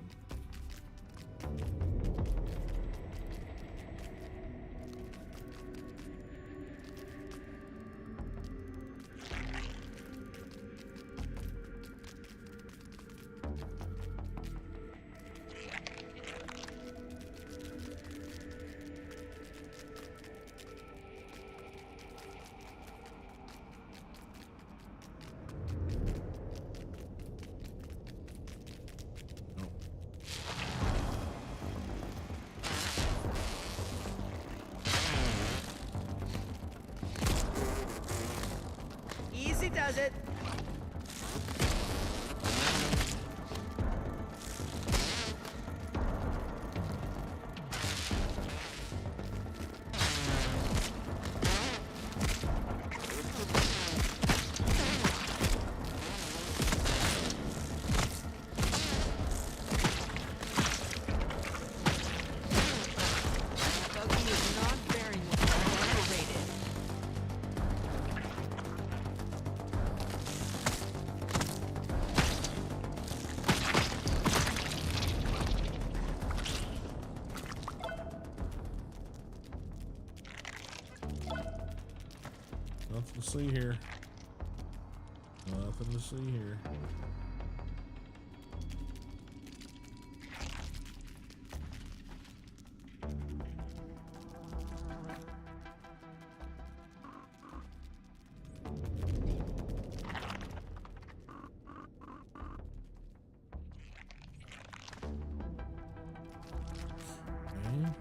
Easy does it. Buggy is not bearing with overrated. Nothing to see here. Nothing to see here. Okay.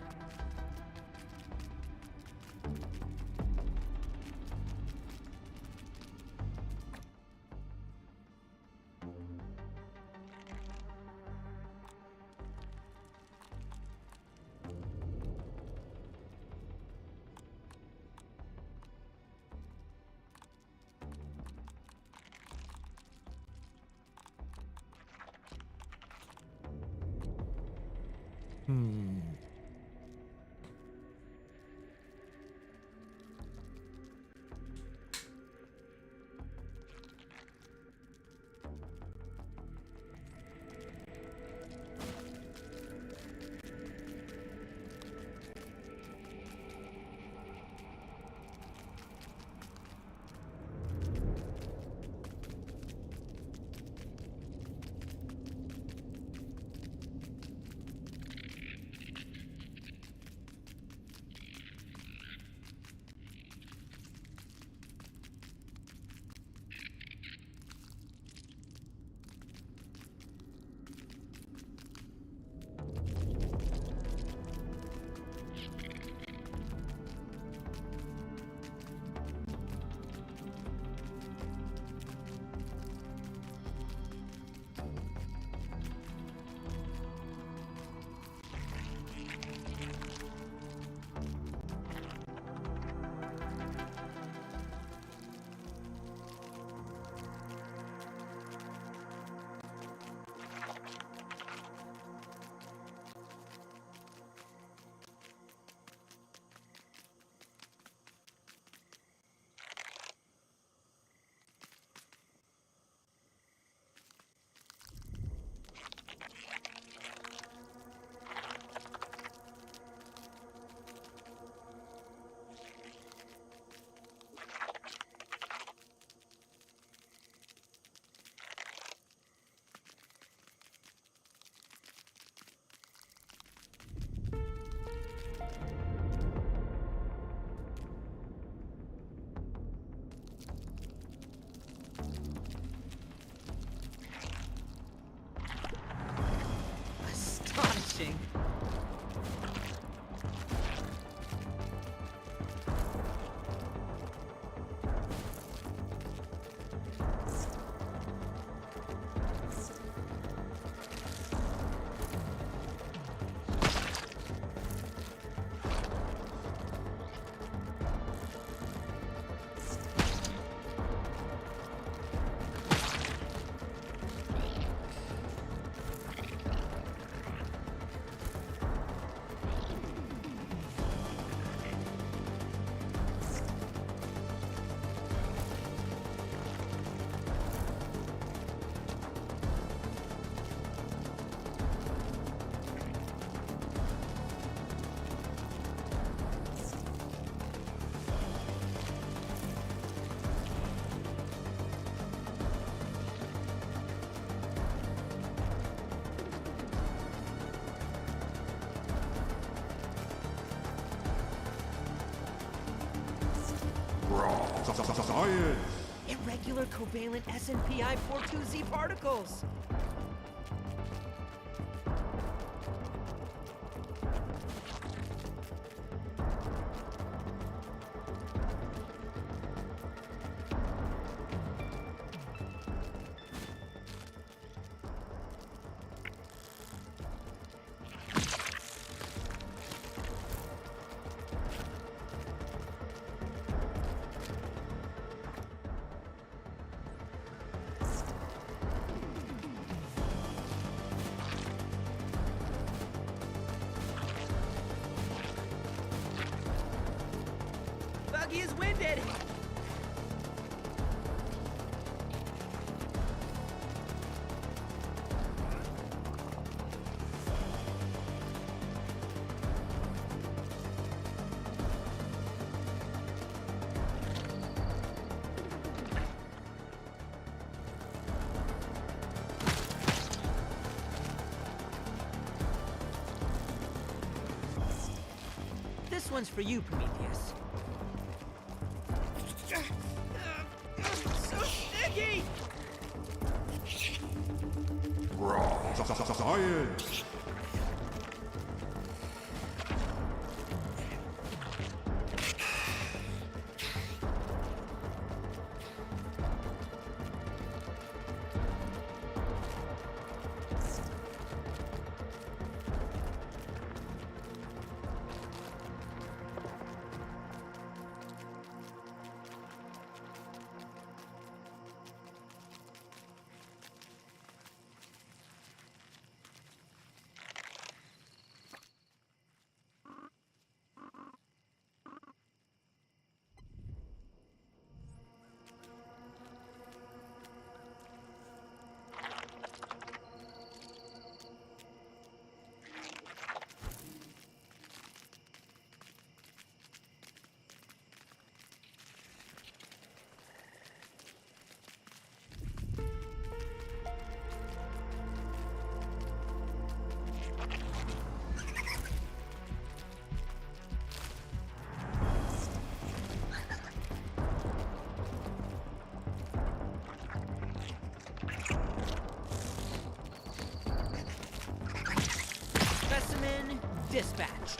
Astonishing. Science! Irregular covalent SNPI 42Z particles. Buggy is winded. This one's for you, Prometheus. So sticky! Science! Scorpion, dispatch.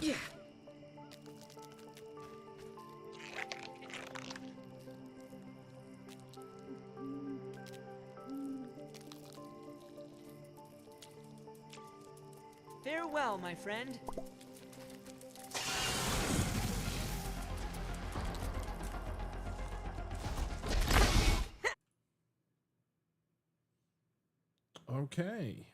Yeah. Farewell, my friend. Okay.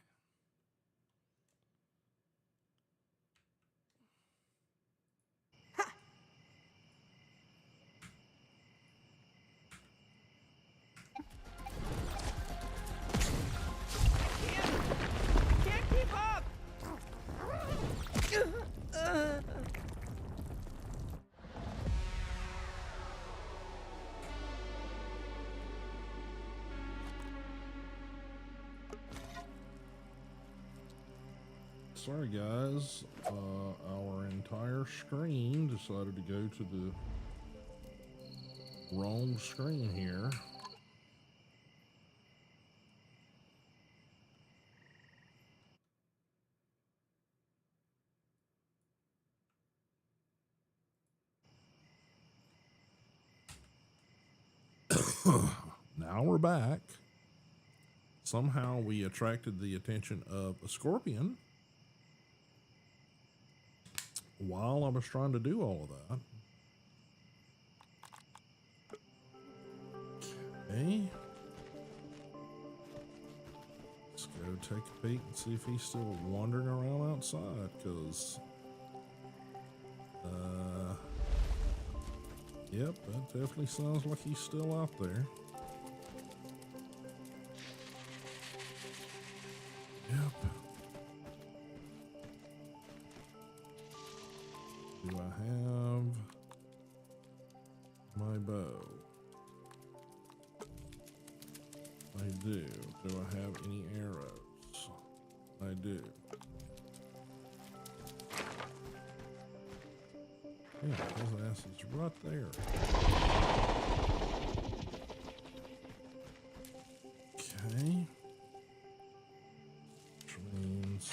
Can't keep up! Sorry guys, our entire screen decided to go to the wrong screen here. Now we're back. Somehow we attracted the attention of a scorpion while I was trying to do all of that. Okay. Let's go take a peek and see if he's still wandering around outside, because yep, that definitely sounds like he's still out there. Yep. Do I have my bow? I do. Do I have any arrows? I do. Yeah, his ass is right there. Okay. Which means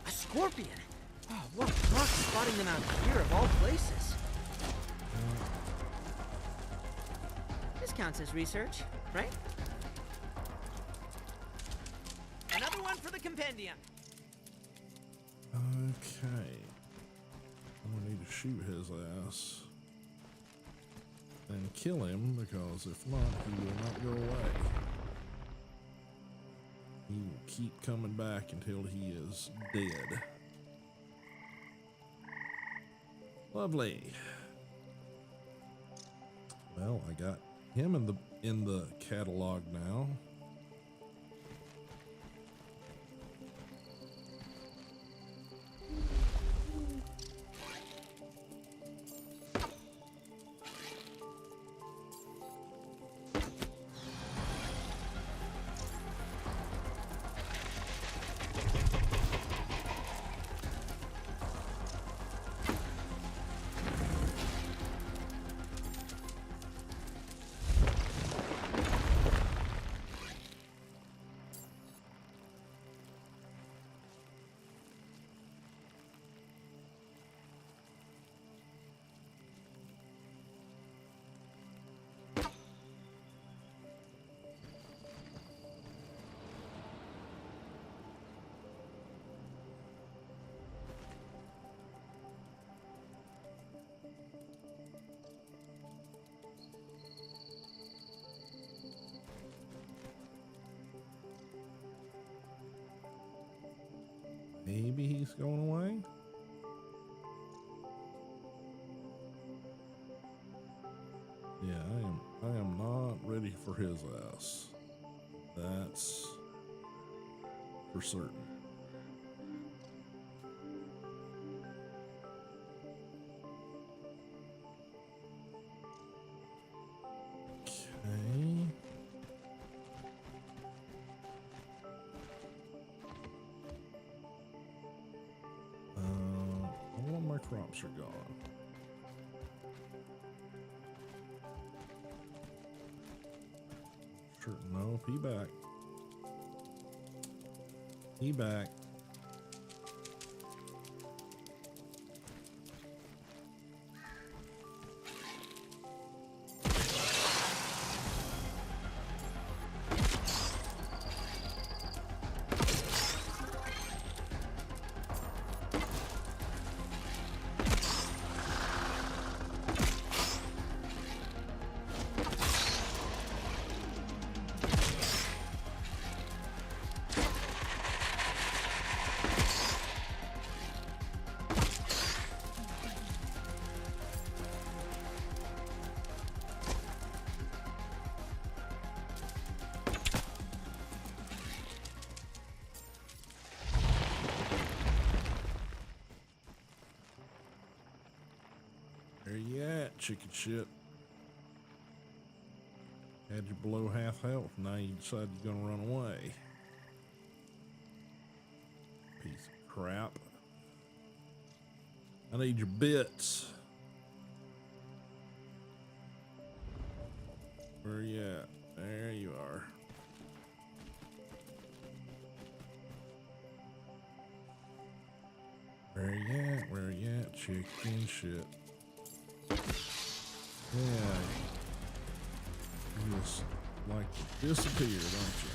A scorpion? Oh, what luck spotting them out here of all places. This counts as research, right? Another one for the compendium. shoot his ass and kill him, because if not, he will not go away. He will keep coming back until he is dead. Lovely. Well, I got him in the catalog now. Maybe he's going away. Yeah, I am not ready for his ass. That's for certain. Okay. All of my crops are gone. Sure, no, he back. He back. Where you at, chicken shit? Had you below half health, now you decide you're gonna run away. Piece of crap. I need your bits. Where you at? There you are. Where you at? Where you at, chicken shit? Yeah, you just like to disappear, don't you?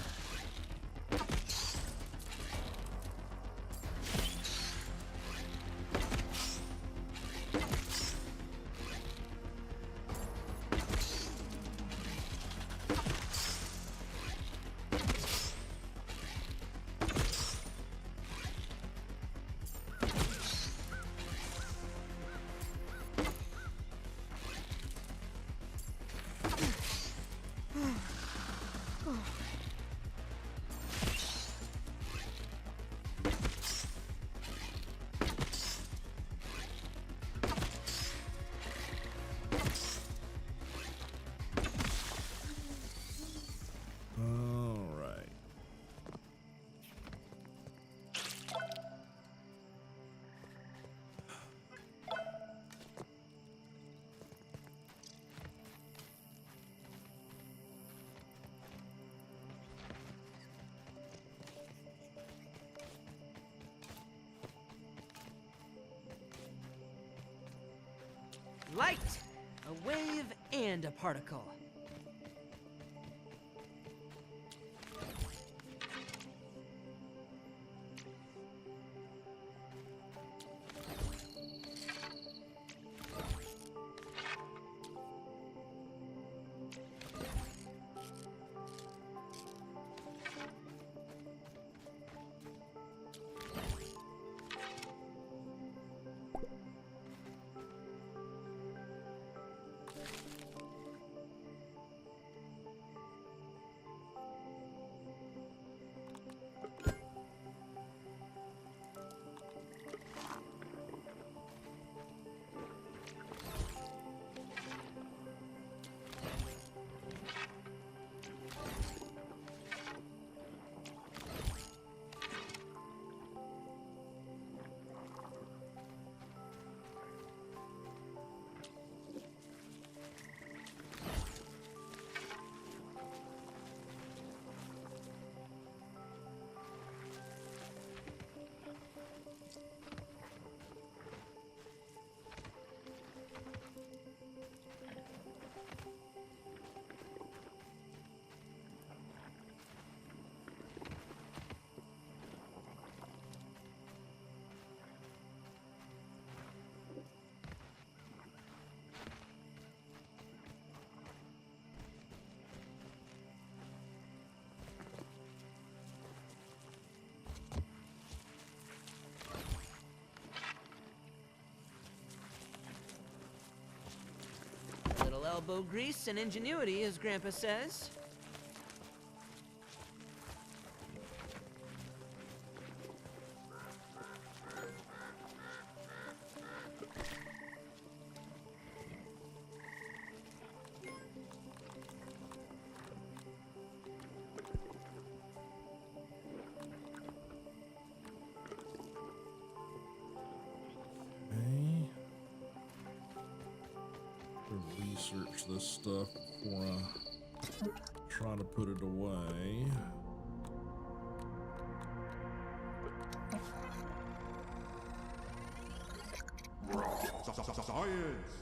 Light, a wave, and a particle. elbow grease and ingenuity, as Grandpa says. Research this stuff before I try to put it away. Science.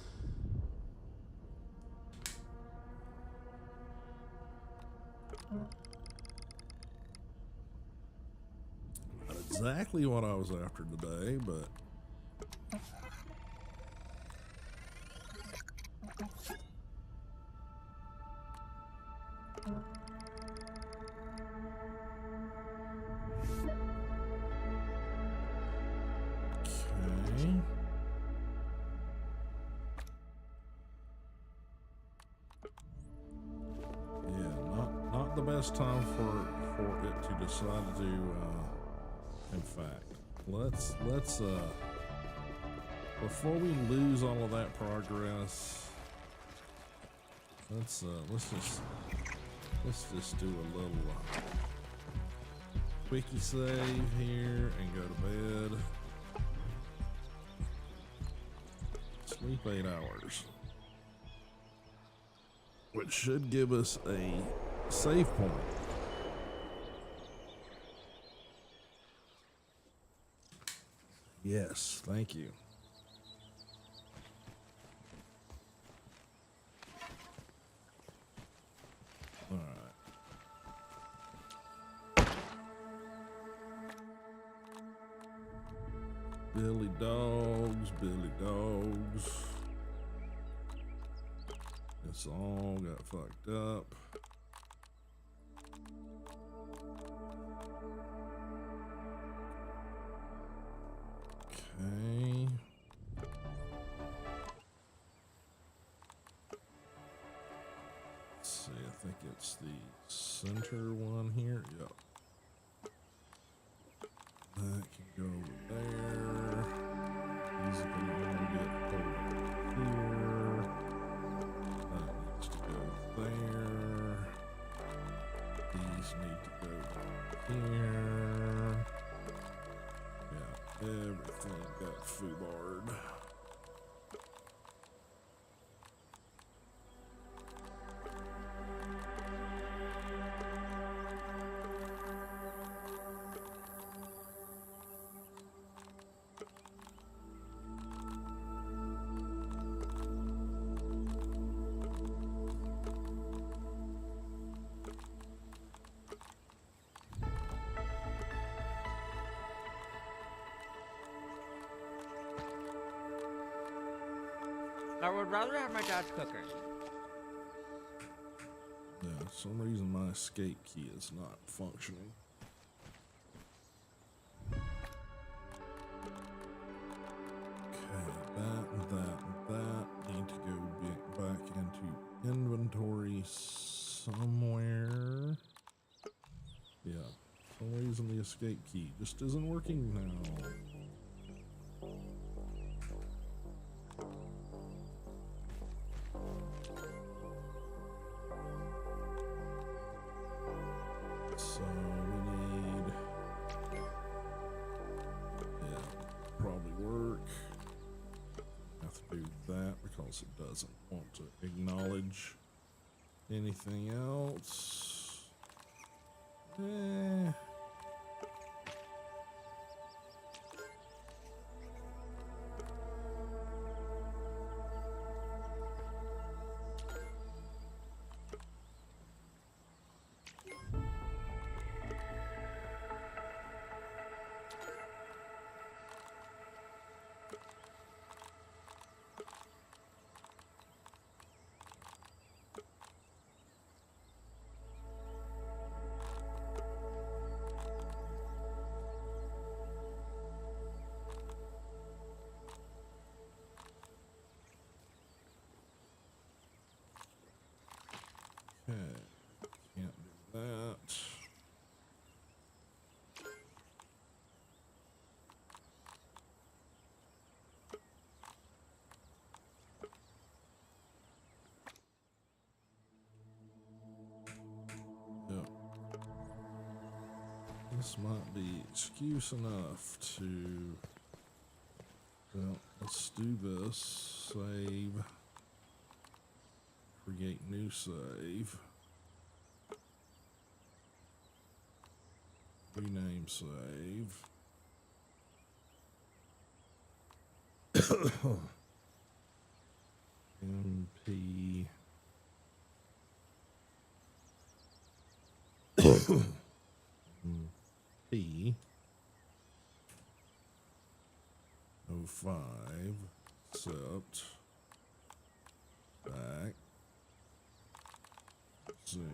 Not exactly what I was after today, but okay. Yeah, not the best time for it to decide to do. In fact, let's before we lose all of that progress, let's just do a little quickie save here and go to bed. Sleep 8 hours, which should give us a save point. Yes, thank you. All right. Billy dogs, Billy dogs. It's all got fucked up. Okay. Let's see, I think it's the center one here. Yep. That can go over there. These are gonna get pulled here. That needs to go there. These need to go here. Yeah, everything got foobarred. I would rather have my dad's cooker. Yeah, for some reason my escape key is not functioning. Okay, that and that and that need to go back into inventory somewhere. Yeah, for some reason the escape key just isn't working now. So we need, yeah, probably work. Have to do that because it doesn't want to acknowledge anything else. Eh. this might be excuse enough to, well, let's do this. Save. Create new save. Rename save. MP. P 05 accept back zoom.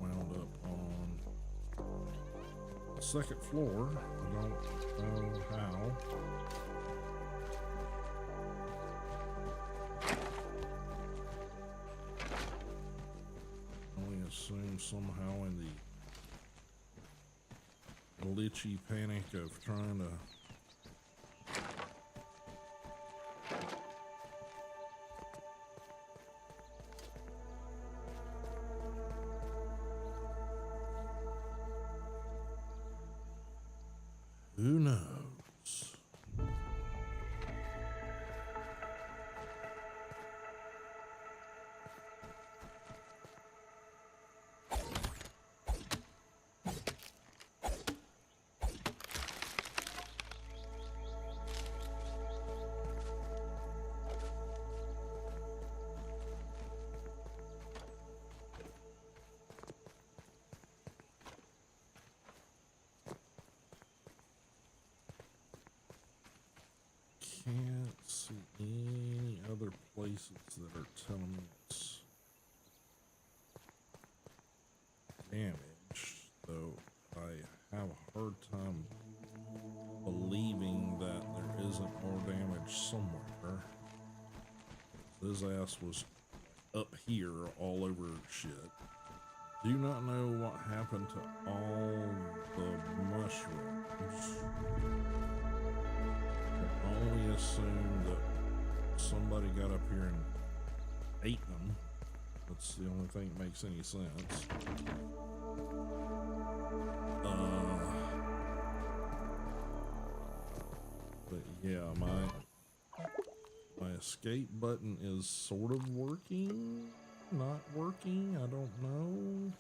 Wound up on the second floor. I don't know how. I only assume somehow in the glitchy panic of trying to who knows? Can't see any other places that are telling me it's damaged, though I have a hard time believing that there isn't more damage somewhere. His ass was up here all over shit. Do not know what happened to all the mushrooms. Can only assume that somebody got up here and ate them. That's the only thing that makes any sense. But yeah, my escape button is sort of working, not working, I don't know.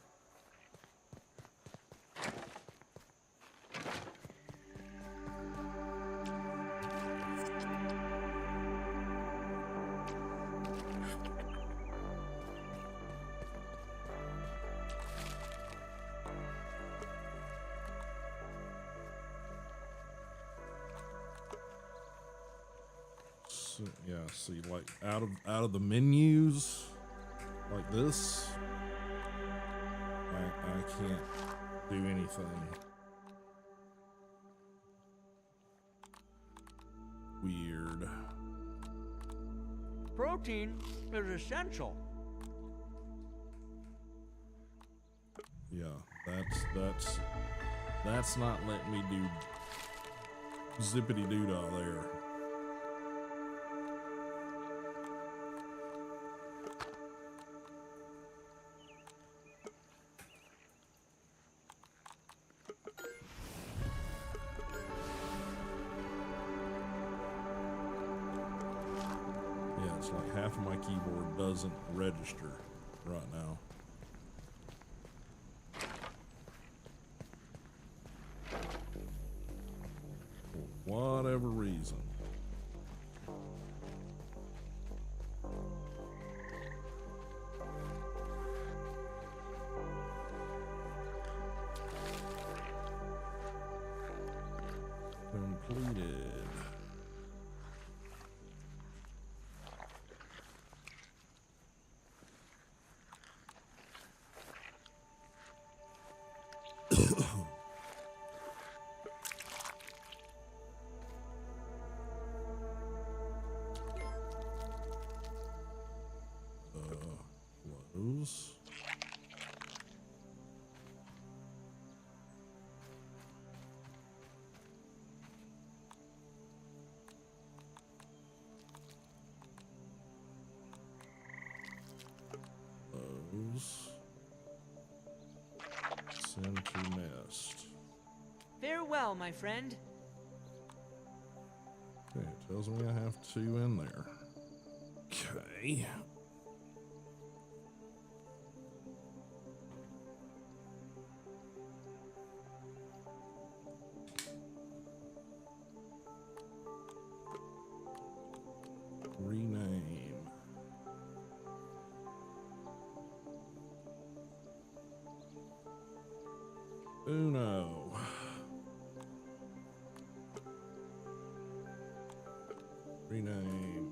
Yeah, see, like out of the menus like this, I can't do anything. Weird. Protein is essential. Yeah, that's not letting me do zippity doo-dah there. It's like half of my keyboard doesn't register right now. For whatever reason. Completed. Close. Close. Send to nest. Farewell, my friend. Okay, it tells me I have 2 in there. Okay. Rename. Uno. Rename.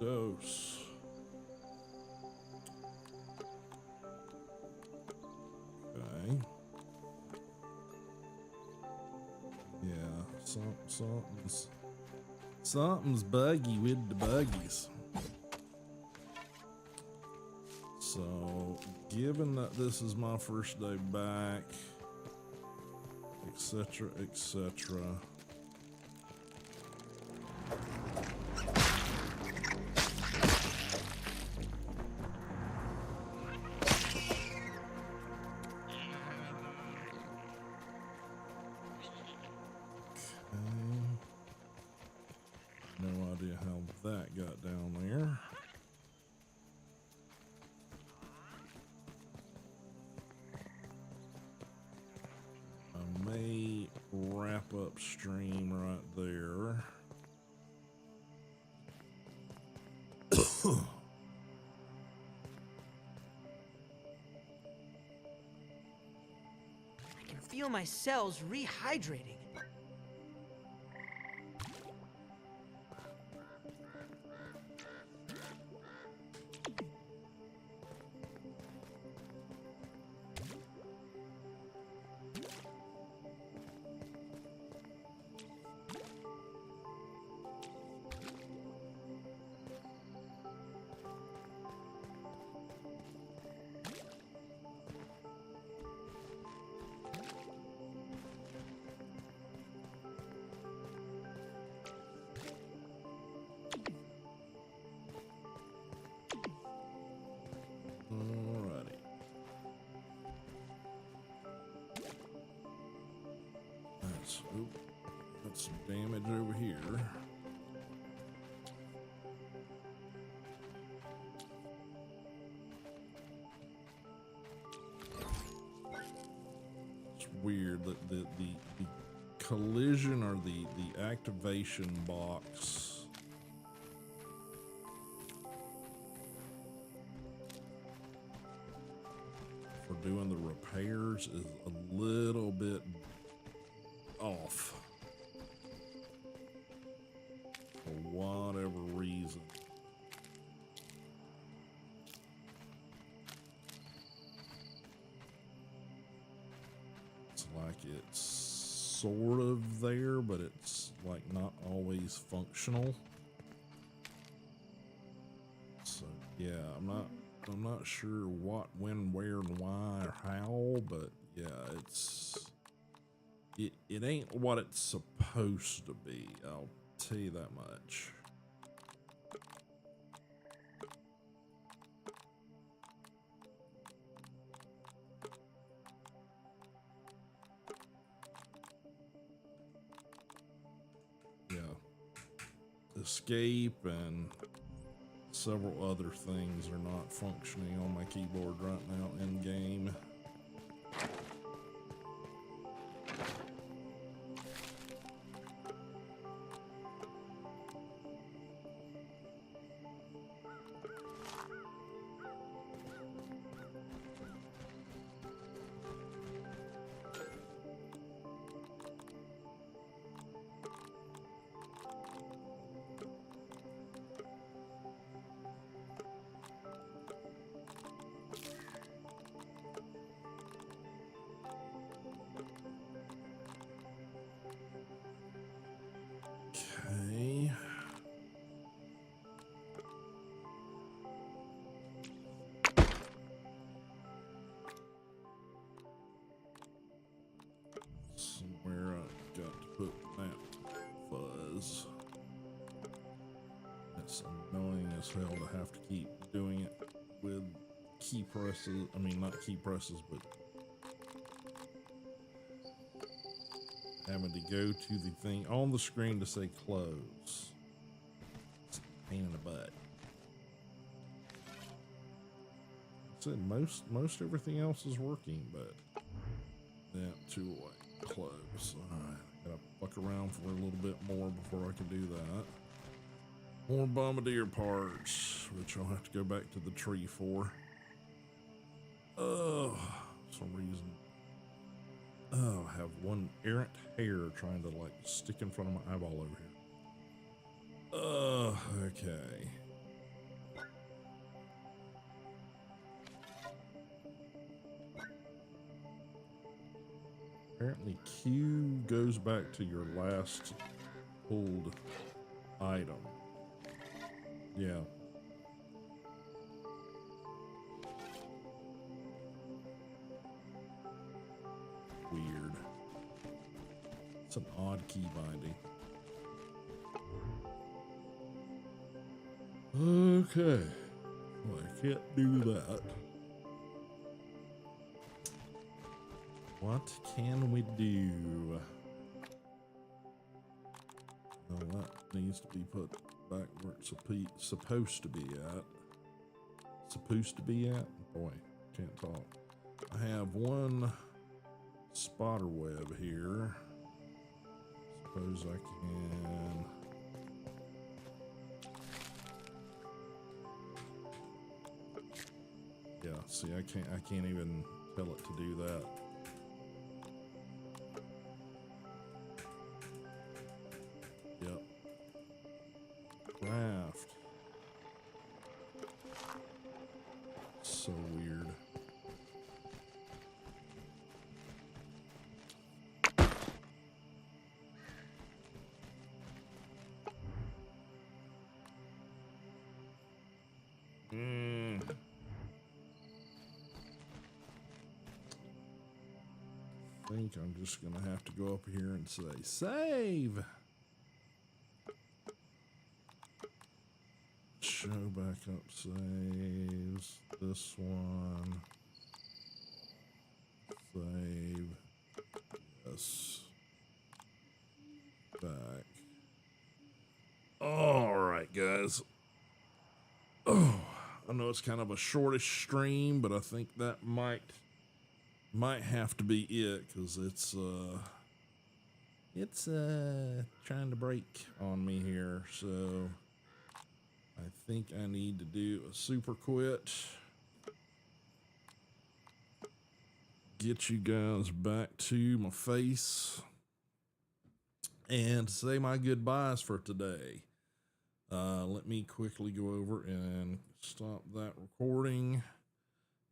Dos. Okay. Yeah, something's buggy with the buggies. So, given that this is my first day back, etc., etc. No idea how that got down there. I may wrap up stream right there. I can feel my cells rehydrating. Nice. Oop. Got some damage over here. It's weird that the collision or the activation box for doing the repairs is a little bit off for whatever reason. It's like it's sort of there, but it's like not always functional. So yeah, I'm not sure what, when, where, and why, or how, but yeah, it ain't what it's supposed to be. I'll tell you that much. Yeah. Escape and several other things are not functioning on my keyboard right now in game. Okay. Somewhere I've got to put that fuzz. It's annoying as hell to have to keep doing it with key presses. I mean, not key presses, but having to go to the thing on the screen to say close. It's a pain in the butt. I said most everything else is working, but that too like close. Alright, gotta fuck around for a little bit more before I can do that. More bombardier parts, which I'll have to go back to the tree for. Oh, for some reason. Oh, I have one errant hair trying to like stick in front of my eyeball over here. Oh, okay. Apparently Q goes back to your last pulled item. Yeah. Weird. It's an odd key binding. Okay. Well, I can't do that. What can we do? Oh, that needs to be put back where it's supposed to be at. Supposed to be at? Boy, can't talk. I have one spotter web here. Suppose I can. Yeah, see, I can't even tell it to do that. Yep. Craft. So weird. I think I'm just gonna have to go up here and say save. Show backup saves. This one. Save. Yes. back. All right, guys. Oh, I know it's kind of a shortish stream, but I think that might have to be it because it's trying to break on me here. So I think I need to do a super quit. Get you guys back to my face and say my goodbyes for today. Let me quickly go over and stop that recording.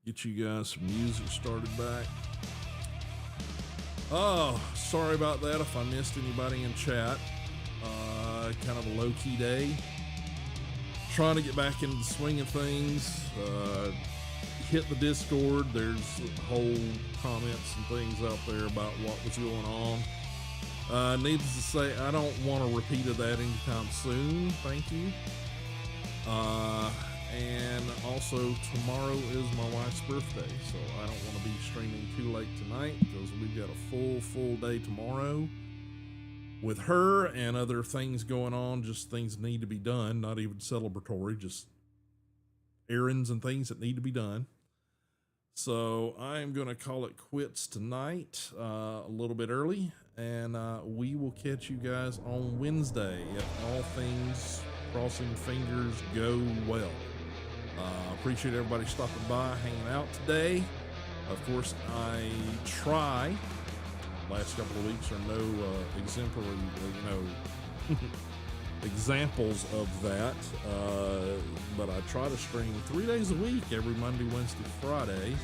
Get you guys some music started back. Oh, sorry about that if I missed anybody in chat. Kind of a low-key day. Trying to get back into the swing of things. Hit the Discord. There's whole comments and things out there about what was going on. Needless to say, I don't want a repeat of that anytime soon. Thank you. And also tomorrow is my wife's birthday, so I don't want to be streaming too late tonight because we've got a full day tomorrow with her and other things going on. Just things need to be done, not even celebratory, just errands and things that need to be done. So I'm going to call it quits tonight, a little bit early, and we will catch you guys on Wednesday if all things, crossing fingers, go well. Appreciate everybody stopping by, hanging out today. Of course, I try. Last couple of weeks are no exemplary, examples of that. But I try to stream 3 days a week, every Monday, Wednesday, Friday.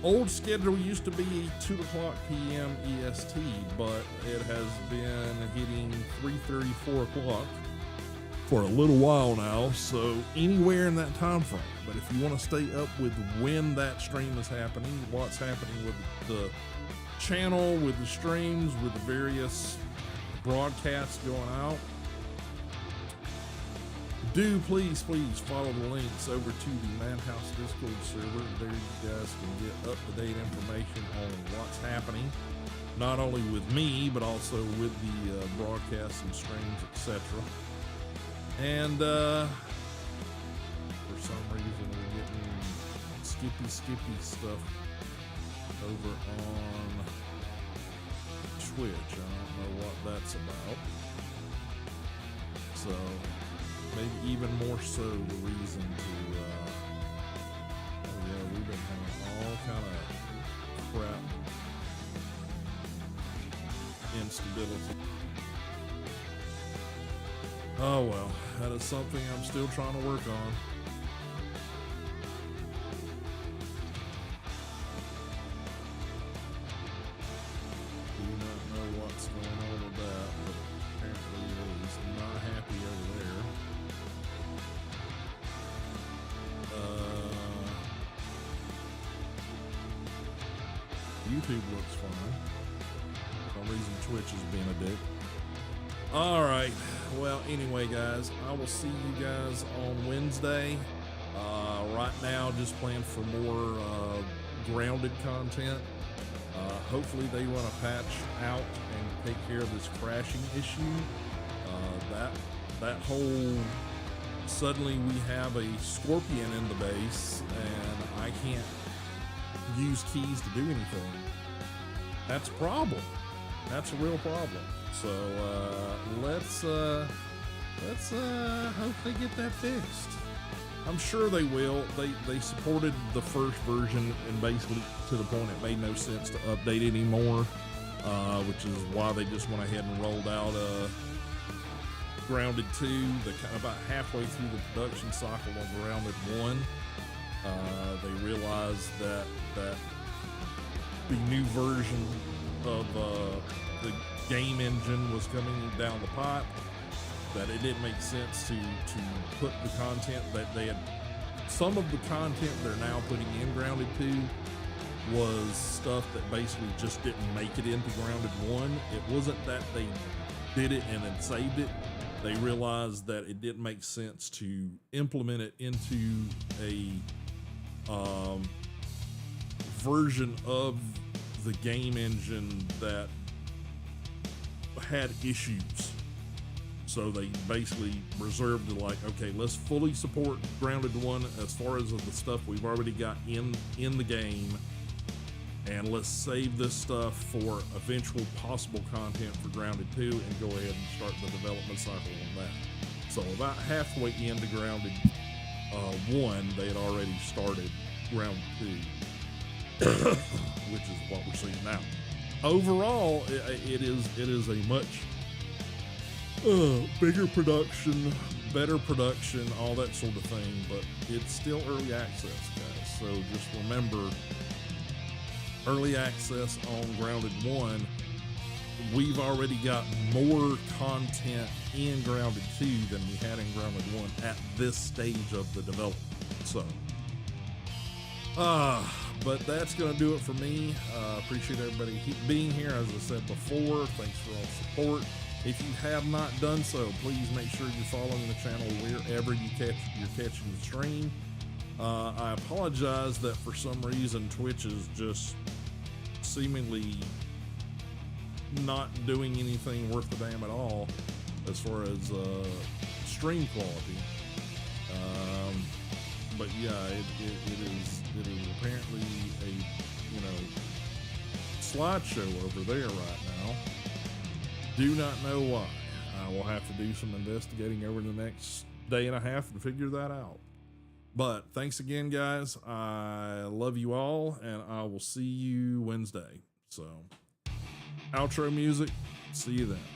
Old schedule used to be 2 o'clock p.m. EST, but it has been hitting 3:30, 4 o'clock for a little while now, so anywhere in that time frame. But if you want to stay up with when that stream is happening, what's happening with the channel, with the streams, with the various broadcasts going out, do please follow the links over to the Madhouse Discord server. There you guys can get up-to-date information on what's happening, not only with me, but also with the broadcasts and streams, etc. And for some reason we're getting skippy stuff over on Twitch. I don't know what that's about. So maybe even more so the reason to oh yeah, we've been having all kind of crap instability. Oh well, that is something I'm still trying to work on. Do not know what's going on with that, but apparently it is not happy over there. YouTube looks fine. For some reason Twitch is being a dick. All right. Well, anyway, guys, I will see you guys on Wednesday. Right now, just plan for more grounded content. Hopefully, they run a patch out and take care of this crashing issue. That whole suddenly we have a scorpion in the base and I can't use keys to do anything. That's a problem. That's a real problem. So let's hope they get that fixed. I'm sure they will. They supported the first version and basically to the point it made no sense to update anymore, which is why they just went ahead and rolled out Grounded 2. They're kind of about halfway through the production cycle of Grounded 1. They realized that the new version of the game engine was coming down the pipe, that it didn't make sense to put the content that they had. Some of the content they're now putting in Grounded 2 was stuff that basically just didn't make it into Grounded 1. It wasn't that they did it and then saved it. They realized that it didn't make sense to implement it into a version of the game engine that had issues. So they basically reserved to like, okay, let's fully support Grounded 1 as far as the stuff we've already got in the game, and let's save this stuff for eventual possible content for Grounded 2 and go ahead and start the development cycle on that. So about halfway into Grounded 1, they had already started Grounded 2, which is what we're seeing now. Overall, it is a much bigger production, better production, all that sort of thing, but it's still early access, guys. So just remember, early access on Grounded 1, we've already got more content in Grounded 2 than we had in Grounded 1 at this stage of the development. So, but that's going to do it for me. Appreciate everybody being here. As I said before, thanks for all the support. If you have not done so, please make sure you're following the channel wherever you're catching the stream. I apologize that for some reason Twitch is just seemingly not doing anything worth the damn at all as far as stream quality. But yeah, it is apparently a slideshow over there right now. Do not know why. I will have to do some investigating over the next day and a half and figure that out. But thanks again, guys. I love you all, and I will see you Wednesday. So, outro music. See you then.